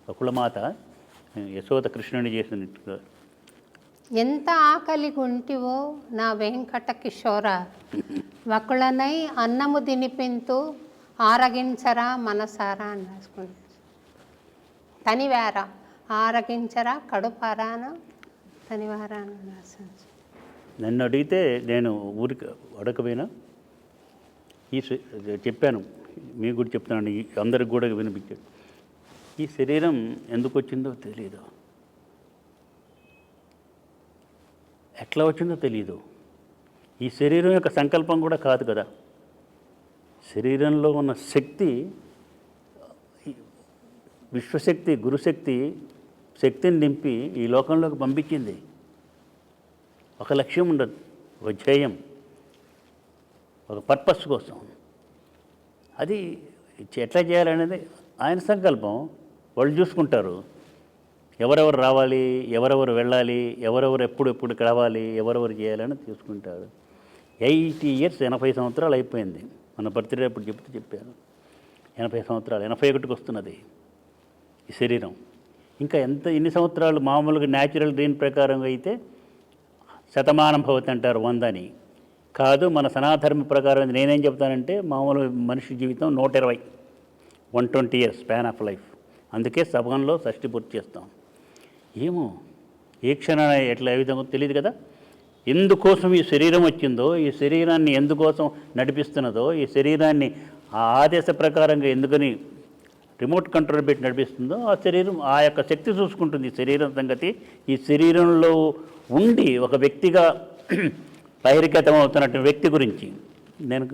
బకుళమాత యశోద కృష్ణుని చేసినట్టుగా. ఎంత ఆకలి గుంటివో నా వెంకట కిషోర, వకుళనై అన్నము తినిపింతు ఆరగించరా మనసారా అని రాసుకుంటాను. తనివార ఆరగించరా కడుపారాన తనివార అని రాశాను. నన్ను అడిగితే నేను ఊరికి అడగకపోయినా చెప్పాను, మీకు కూడా చెప్తున్నాను, అందరికి కూడా వినిపించాడు. ఈ శరీరం ఎందుకు వచ్చిందో తెలీదు, ఎట్లా వచ్చిందో తెలీదు. ఈ శరీరం యొక్క సంకల్పం కూడా కాదు కదా. శరీరంలో ఉన్న శక్తి, విశ్వశక్తి, గురుశక్తి శక్తిని నింపి ఈ లోకంలోకి పంపించింది. ఒక లక్ష్యం ఉండదు, ఒక ధ్యేయం, ఒక పర్పస్ కోసం. అది ఎట్లా చేయాలనేది ఆయన సంకల్పం. వాళ్ళు చూసుకుంటారు ఎవరెవరు రావాలి, ఎవరెవరు వెళ్ళాలి, ఎవరెవరు ఎప్పుడు రావాలి, ఎవరెవరు చేయాలని చూసుకుంటారు. 80 years 80 సంవత్సరాలు అయిపోయింది. మన బర్త్డే అప్పుడు చెప్పాను 80 సంవత్సరాలు, 81కి వస్తున్నది ఈ శరీరం. ఇంకా ఎన్ని సంవత్సరాలు మామూలుగా న్యాచురల్ దీని ప్రకారం అయితే శతమానం భవతి అంటారు, 100 అని కాదు. మన సనాధర్మ ప్రకారం నేనేం చెప్తానంటే మామూలు మనిషి జీవితం 120, 120 years స్పాన్ ఆఫ్ లైఫ్. అందుకే సభంలో షష్ఠి పూర్తి చేస్తాం. ఏమో ఏ క్షణాన ఎట్లా ఏ విధంగా తెలియదు కదా. ఎందుకోసం ఈ శరీరం వచ్చిందో, ఈ శరీరాన్ని ఎందుకోసం నడిపిస్తున్నదో, ఈ శరీరాన్ని ఆ ఆదేశ ప్రకారంగా ఎందుకని రిమోట్ కంట్రోల్ పెట్టి నడిపిస్తుందో, ఆ శరీరం ఆ యొక్క శక్తి చూసుకుంటుంది ఈ శరీరం సంగతి. ఈ శరీరంలో ఉండి ఒక వ్యక్తిగా బహిర్గతం అవుతున్నటువంటి వ్యక్తి గురించి నేను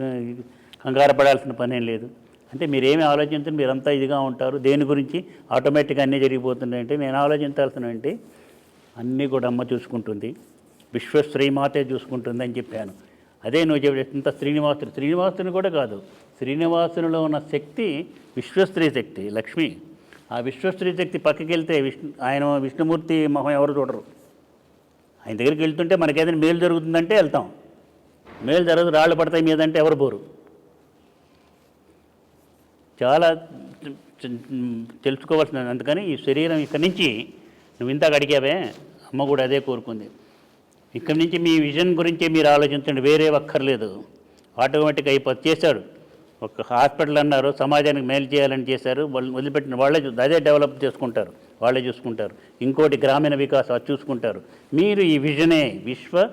కంగారు పడాల్సిన పనేం లేదు. అంటే మీరేమి ఆలోచించండి, మీరంతా ఇదిగా ఉంటారు. దేని గురించి ఆటోమేటిక్గా అన్నీ జరిగిపోతున్నాయంటే నేను ఆలోచించాల్సిన ఏంటి, అన్నీ కూడా అమ్మ చూసుకుంటుంది, విశ్వశ్రీమాతే చూసుకుంటుంది అని చెప్పాను. అదే నువ్వు చెప్పేంత శ్రీనివాసుని కూడా కాదు, శ్రీనివాసునిలో ఉన్న శక్తి విశ్వస్త్రీ శక్తి, లక్ష్మి. ఆ విశ్వస్త్రీ శక్తి పక్కకి వెళ్తే ఆయన విష్ణుమూర్తి మొహం ఎవరు చూడరు. ఆయన దగ్గరికి వెళ్తుంటే మనకేదైనా మేలు జరుగుతుందంటే వెళ్తాం, మేలు జరగదు రాళ్ళు పడతాయి మీదంటే ఎవరు పోరు. చాలా తెలుసుకోవాల్సింది. అందుకని ఈ శరీరం ఇక్కడి నుంచి నువ్వు ఇంతకు అడిగావే, అమ్మ కూడా అదే కోరుకుంది. ఇక్కడి నుంచి మీ విజన్ గురించి మీరు ఆలోచించండి, వేరే అక్కర్లేదు. ఆటోమేటిక్గా చేశాడు. ఒక హాస్పిటల్ అన్నారు, సమాజానికి మేలు చేయాలని చేశారు. వాళ్ళు వదిలిపెట్టిన వాళ్ళే అదే డెవలప్ చేసుకుంటారు, వాళ్ళే చూసుకుంటారు. ఇంకోటి గ్రామీణ వికాసం అది చూసుకుంటారు. మీరు ఈ విజనే విశ్వ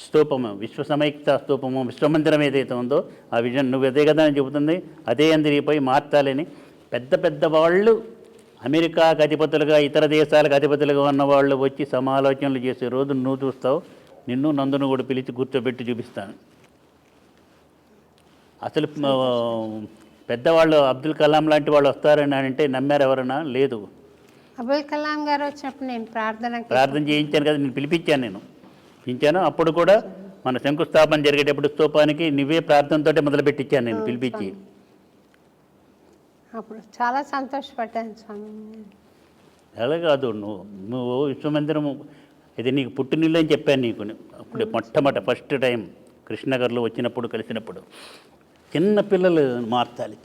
స్తూపము, విశ్వ సమైక్త స్తూపము, విశ్వమందిరం ఏదైతే ఉందో ఆ విజన్ నువ్వు అదే కదా అని చెబుతుంది. అదే అందరిపోయి మార్చాలని పెద్ద వాళ్ళు అమెరికాకు అధిపతులుగా, ఇతర దేశాలకు అధిపతులుగా ఉన్న వాళ్ళు వచ్చి సమాలోచనలు చేసే రోజు నువ్వు చూస్తావు. నిన్ను నందును కూడా పిలిచి కూర్చోబెట్టి చూపిస్తాను. అసలు పెద్దవాళ్ళు అబ్దుల్ కలాం లాంటి వాళ్ళు వస్తారని అంటే నమ్మారు ఎవరన్నా? లేదు. అబుల్ కలాం గారు వచ్చినప్పుడు నేను ప్రార్థన చేయించాను కదా, నేను పిలిపించాను. అప్పుడు కూడా మన శంకుస్థాపన జరిగేటప్పుడు స్తూపానికి నువ్వే ప్రార్థనతోటే మొదలుపెట్టించాను నేను పిలిపించి. అప్పుడు చాలా సంతోషపడ్డాను స్వామి. అలా కాదు, నువ్వు విశ్వమందిరం ఇది నీకు పుట్టినిల్లు అని చెప్పాను నీకు. అప్పుడు మొట్టమొదటి ఫస్ట్ టైం కృష్ణనగర్లో వచ్చినప్పుడు కలిసినప్పుడు చిన్నపిల్లలు మార్చాలి,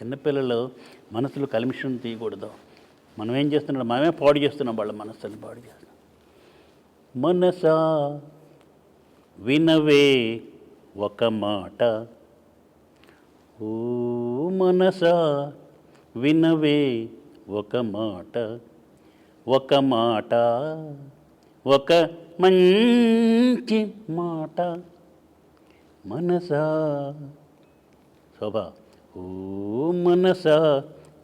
చిన్నపిల్లలు మనసులు కల్మిషం తీయకూడదు. మనం ఏం చేస్తున్నాం, మనమే పాడు చేస్తున్నాం, వాళ్ళ మనస్సుని పాడు చేస్తున్నాం. మనసా వినవే ఒక మాట, ఓ మనసా వినవే ఒక మాట, ఒక మాట, ఒక మంచి మాట, మనసా శోభా, ఓ మనసా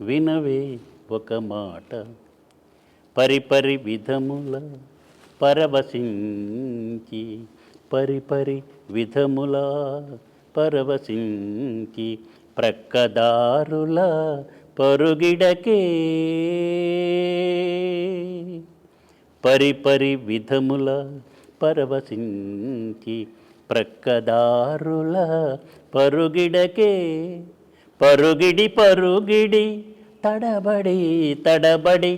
వినవే ఒక మాట, పరిపరి విధముల పరవశించి, పరిపరి విధముల పరవశించి, ప్రక్కదారుల పరుగిడకే, పరిపరి విధముల పరవశించి, ప్రక్కదారుల పరుగిడకే, పరుగిడి పరుగిడి తడబడి తడబడి,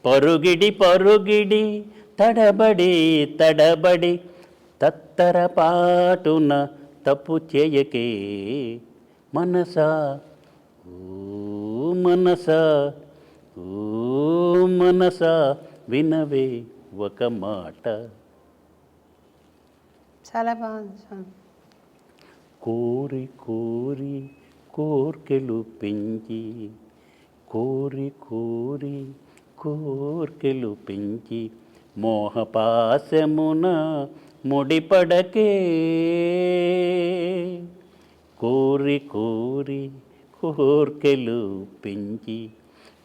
పరుగిడి పరుగిడి తడబడి తడబడి, తత్తరపాటున తప్పు చేయకే, మనసా ఓ మనసా, ఓ మనసా వినవే ఒక మాట. చాలా బాగుంది స్వామి. కోరి కోరి కోర్కెలు పెంచి, కోరి కోరి కోర్కెలు పెంచి, మోహపాశమున ముడిపడకే, కోరి కోరి కోర్కెలు పెంచి,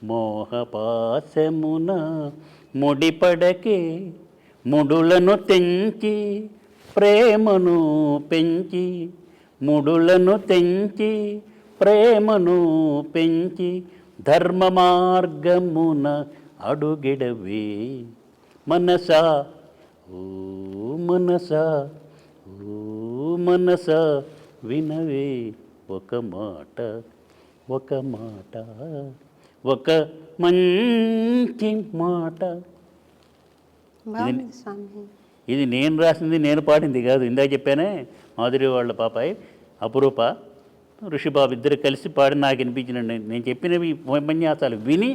మోహపాశమున ముడిపడకే, ముడులను తెంచి ప్రేమను పెంచి, ముడులను తెంచి ప్రేమను పెంచి, ధర్మ మార్గమున అడుగిడవే, మనసా ఓ మనసా, ఓ మనసా వినవే ఒక మాట, ఒక మాట, ఒక మంచి మాట. బాగుంది స్వామి. ఇది నేను రాసింది, నేను పాడింది కాదు. ఇందాక చెప్పానే మాధురి వాళ్ళ పాపాయి అపురూప ఋషిబాబు ఇద్దరు కలిసి పాడి నాకు వినిపించినండి. నేను చెప్పినవి ఉపన్యాసాలు విని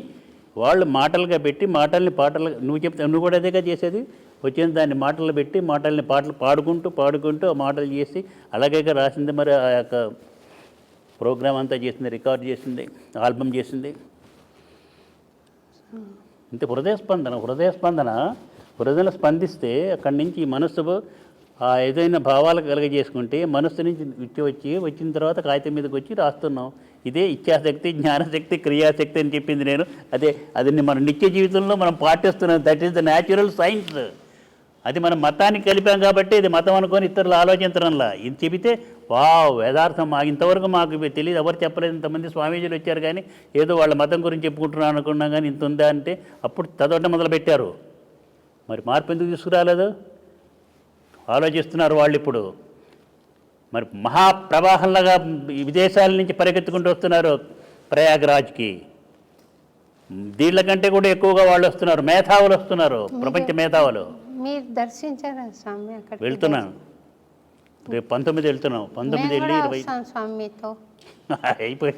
వాళ్ళు మాటలుగా పెట్టి, మాటల్ని పాటలు నువ్వు కూడా అదేగా చేసేది. వచ్చిన దాన్ని మాటలు పెట్టి, మాటల్ని పాటలు పాడుకుంటూ ఆ మాటలు చేసి అలాగే రాసింది. మరి ఆ యొక్క ప్రోగ్రామ్ అంతా చేసింది, రికార్డ్ చేసింది, ఆల్బమ్ చేసింది. ఇంత హృదయం స్పందిస్తే అక్కడి నుంచి ఈ మనస్సు ఆ ఏదైనా భావాలు కలగజేసుకుంటే మనస్సు నుంచి వచ్చిన తర్వాత కాగితం మీదకి వచ్చి రాస్తున్నాం. ఇదే ఇచ్ఛాశక్తి, జ్ఞానశక్తి, క్రియాశక్తి అని చెప్పింది నేను. అది మన నిత్య జీవితంలో మనం పాటిస్తున్నాం. That is the natural science. అది మనం మతానికి కలిపాం కాబట్టి ఇది మతం అనుకొని ఇతరులు ఆలోచించడంలా. ఇది చెబితే వేదార్థం ఇంతవరకు మాకు తెలియదు, ఎవరు చెప్పలేదు. ఇంతమంది స్వామీజీలు వచ్చారు కానీ ఏదో వాళ్ళ మతం గురించి చెప్పుకుంటున్నాను అనుకున్నాం కానీ ఇంత ఉందా అంటే అప్పుడు చదవటం మొదలుపెట్టారు. మరి మార్పు ఎందుకు తీసుకురాలేదు ఆలోచిస్తున్నారు వాళ్ళు. ఇప్పుడు మరి మహాప్రవాహంలాగా విదేశాల నుంచి పరిగెత్తుకుంటూ వస్తున్నారు ప్రయాగ్రాజ్కి. దీళ్ళ కంటే కూడా ఎక్కువగా వాళ్ళు వస్తున్నారు, మేధావులు వస్తున్నారు, ప్రపంచ మేధావులు. మీరు దర్శించారా స్వామి? అక్కడ వెళ్తున్నాను, రేపు 19 వెళ్తున్నాం. 19 వెళ్ళి 20 స్వామి మీతో అయిపోయి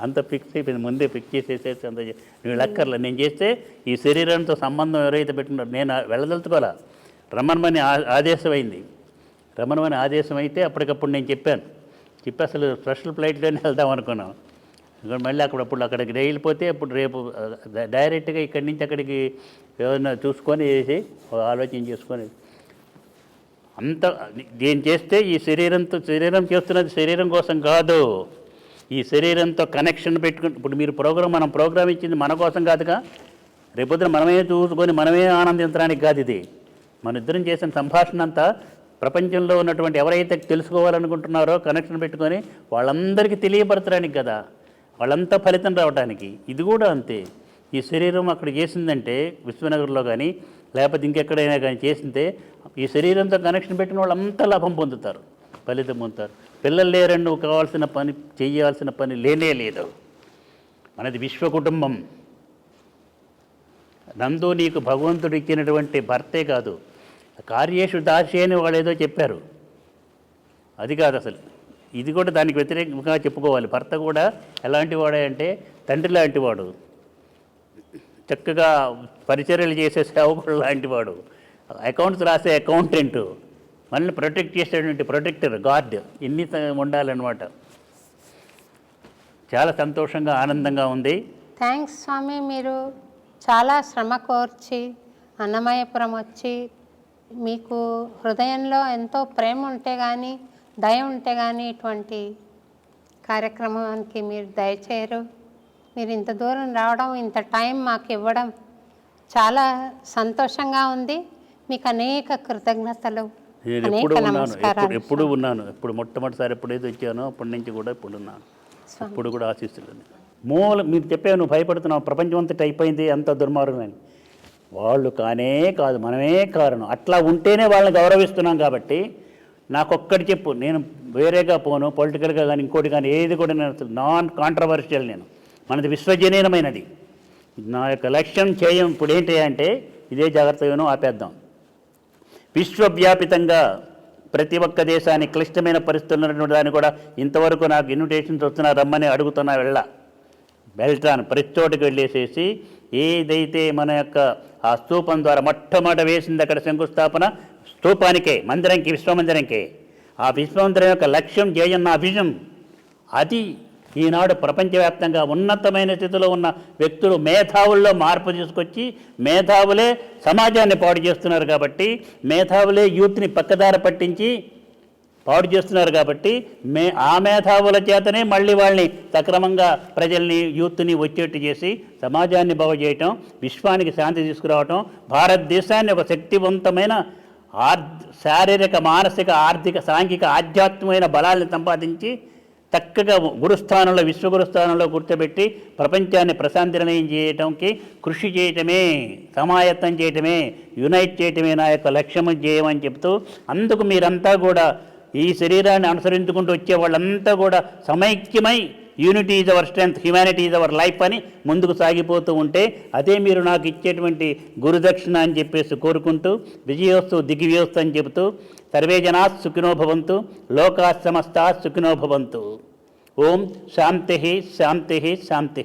అంత ఫిక్స్ అయిపోయింది. ముందే ఫిక్స్ చేసేసేసి అంత నువ్వు లెక్కర్లే. నేను చేస్తే ఈ శరీరంతో సంబంధం ఎవరైతే పెట్టుకున్నారో నేను వెళ్ళదలుచుకోవాలా. రమణమని ఆదేశం అయితే అప్పటికప్పుడు నేను చెప్పి అసలు స్పెషల్ ఫ్లైట్లోనే వెళ్దాం అనుకున్నాం. మళ్ళీ అక్కడికి వెళ్ళిపోతే అప్పుడు రేపు డైరెక్ట్గా ఇక్కడి నుంచి అక్కడికి ఏమైనా చూసుకొని వేసి ఆలోచన చేసుకొని అంత దీన్ని చేస్తే ఈ శరీరం చేస్తున్నది శరీరం కోసం కాదు, ఈ శరీరంతో కనెక్షన్ పెట్టుకుని. ఇప్పుడు మీరు మనం ప్రోగ్రామ్ ఇచ్చింది మన కోసం కాదుగా. రేపొద్దున మనమే చూసుకొని మనమే ఆనందించడానికి కాదు. ఇది మన ఇద్దరం చేసిన సంభాషణ అంతా ప్రపంచంలో ఉన్నటువంటి ఎవరైతే తెలుసుకోవాలనుకుంటున్నారో కనెక్షన్ పెట్టుకొని వాళ్ళందరికీ తెలియపరచడానికి కదా, వాళ్ళంతా ఫలితం రావడానికి. ఇది కూడా అంతే. ఈ శరీరం అక్కడ చేసిందంటే విశ్వనగర్లో కానీ లేకపోతే ఇంకెక్కడైనా కానీ చేసిందే ఈ శరీరంతో కనెక్షన్ పెట్టిన వాళ్ళు అంతా లాభం పొందుతారు, ఫలితం పొందుతారు. పిల్లలు లేరని నువ్వు కావాల్సిన పని చేయాల్సిన పని లేనే లేదు. మనది విశ్వ కుటుంబం. నందు నీకు భగవంతుడు ఇచ్చినటువంటి భర్తే కాదు, కార్యేషు దాసి అని వాళ్ళు ఏదో చెప్పారు, అది కాదు అసలు. ఇది కూడా దానికి వ్యతిరేకంగా చెప్పుకోవాలి. భర్త కూడా ఎలాంటి వాడే అంటే తండ్రి లాంటి వాడు, చక్కగా పరిచర్యలు చేసే సేవకుడు లాంటి వాడు, అకౌంట్స్ రాసే అకౌంటెంటు, మనల్ని ప్రొటెక్ట్ చేసేటువంటి ప్రొటెక్టర్, గార్డ్, ఇన్ని ఉండాలన్నమాట. చాలా సంతోషంగా ఆనందంగా ఉంది. థ్యాంక్స్ స్వామి, మీరు చాలా శ్రమ కోర్చి అన్నమయ్యపురం వచ్చి మీకు హృదయంలో ఎంతో ప్రేమ ఉంటే కానీ దయ ఉంటే కానీ ఇటువంటి కార్యక్రమానికి మీరు దయచేయరు. మీరు ఇంత దూరం రావడం, ఇంత టైం మాకు ఇవ్వడం చాలా సంతోషంగా ఉంది. మీకు అనేక కృతజ్ఞతలు, నేను అనేక ఎప్పుడు ఉన్నాను, నమస్కారాలు. ఎప్పుడు ఉన్నాను. ఎప్పుడు మొట్టమొదటిసారి ఎప్పుడైతే వచ్చానో అప్పటి నుంచి కూడా ఇప్పుడు ఉన్నాను. ఇప్పుడు కూడా ఆశిస్తులు మీరు చెప్పావు, నువ్వు భయపడుతున్నావు ప్రపంచం అంతటి అయిపోయింది అంత దుర్మార్గం అని. వాళ్ళు కానే కాదు, మనమే కారణం. అట్లా ఉంటేనే వాళ్ళని గౌరవిస్తున్నాం. కాబట్టి నాకొక్కటి చెప్పు, నేను వేరేగా పోను, పొలిటికల్గా కానీ ఇంకోటి కానీ ఏది కూడా నేను నాన్ కాంట్రవర్షియల్. నేను మనది విశ్వజనీనమైనది. నా యొక్క లక్ష్యం చేయం ఇప్పుడు ఏంటి అంటే ఇదే జాగ్రత్తగానో ఆపేద్దాం. విశ్వవ్యాపితంగా ప్రతి ఒక్క దేశానికి క్లిష్టమైన పరిస్థితులు ఉన్నటువంటి దాన్ని కూడా ఇంతవరకు నాకు ఇన్విటేషన్స్ వస్తున్నా, రమ్మని అడుగుతున్నా, వెళ్తాను. ప్రతి చోటుకి వెళ్ళేసేసి ఏదైతే మన యొక్క ఆ స్తూపం ద్వారా మొట్టమొదట వేసింది అక్కడ శంకుస్థాపన, స్తూపానికే, మందిరంకి, విశ్వమందిరంకే. ఆ విశ్వమందిరం యొక్క లక్ష్యం ధ్యేయం, నా విజన్ అది. ఈనాడు ప్రపంచవ్యాప్తంగా ఉన్నతమైన స్థితిలో ఉన్న వ్యక్తులు మేధావుల్లో మార్పు తీసుకొచ్చి మేధావులే సమాజాన్ని పాడు చేస్తున్నారు. కాబట్టి మేధావులే యూత్ని పక్కదారి పట్టించి పాడు చేస్తున్నారు. కాబట్టి ఆ మేధావుల చేతనే మళ్ళీ వాళ్ళని సక్రమంగా ప్రజల్ని, యూత్ని వచ్చేట్టు చేసి సమాజాన్ని బాగు చేయటం, విశ్వానికి శాంతి తీసుకురావటం, భారతదేశాన్ని ఒక శక్తివంతమైన శారీరక, మానసిక, ఆర్థిక, సాంఘిక, ఆధ్యాత్మికమైన బలాన్ని సంపాదించి చక్కగా గురుస్థానంలో, విశ్వగురుస్థానంలో కూర్చోబెట్టి ప్రపంచాన్ని ప్రశాంతి నిర్ణయం చేయటానికి కృషి చేయటమే, సమాయత్తం చేయటమే, యునైట్ చేయటమే నా యొక్క లక్ష్యము చేయమని చెప్తూ, అందుకు మీరంతా కూడా ఈ శరీరాన్ని అనుసరించుకుంటూ వచ్చే వాళ్ళంతా కూడా సమైక్యమై unity is our strength, humanity is our life అని ముందుకు సాగిపోతూ ఉంటే అదే మీరు నాకు ఇచ్చేటువంటి గురుదక్షిణ అని చెప్పేసి కోరుకుంటూ, విజయోస్తు దిగ్విజయోస్తు అని చెబుతూ, సర్వే జనా సుఖినో భవంతు, లోకా సమస్తా సుఖినో భవంతు. ఓం శాంతి శాంతి శాంతి.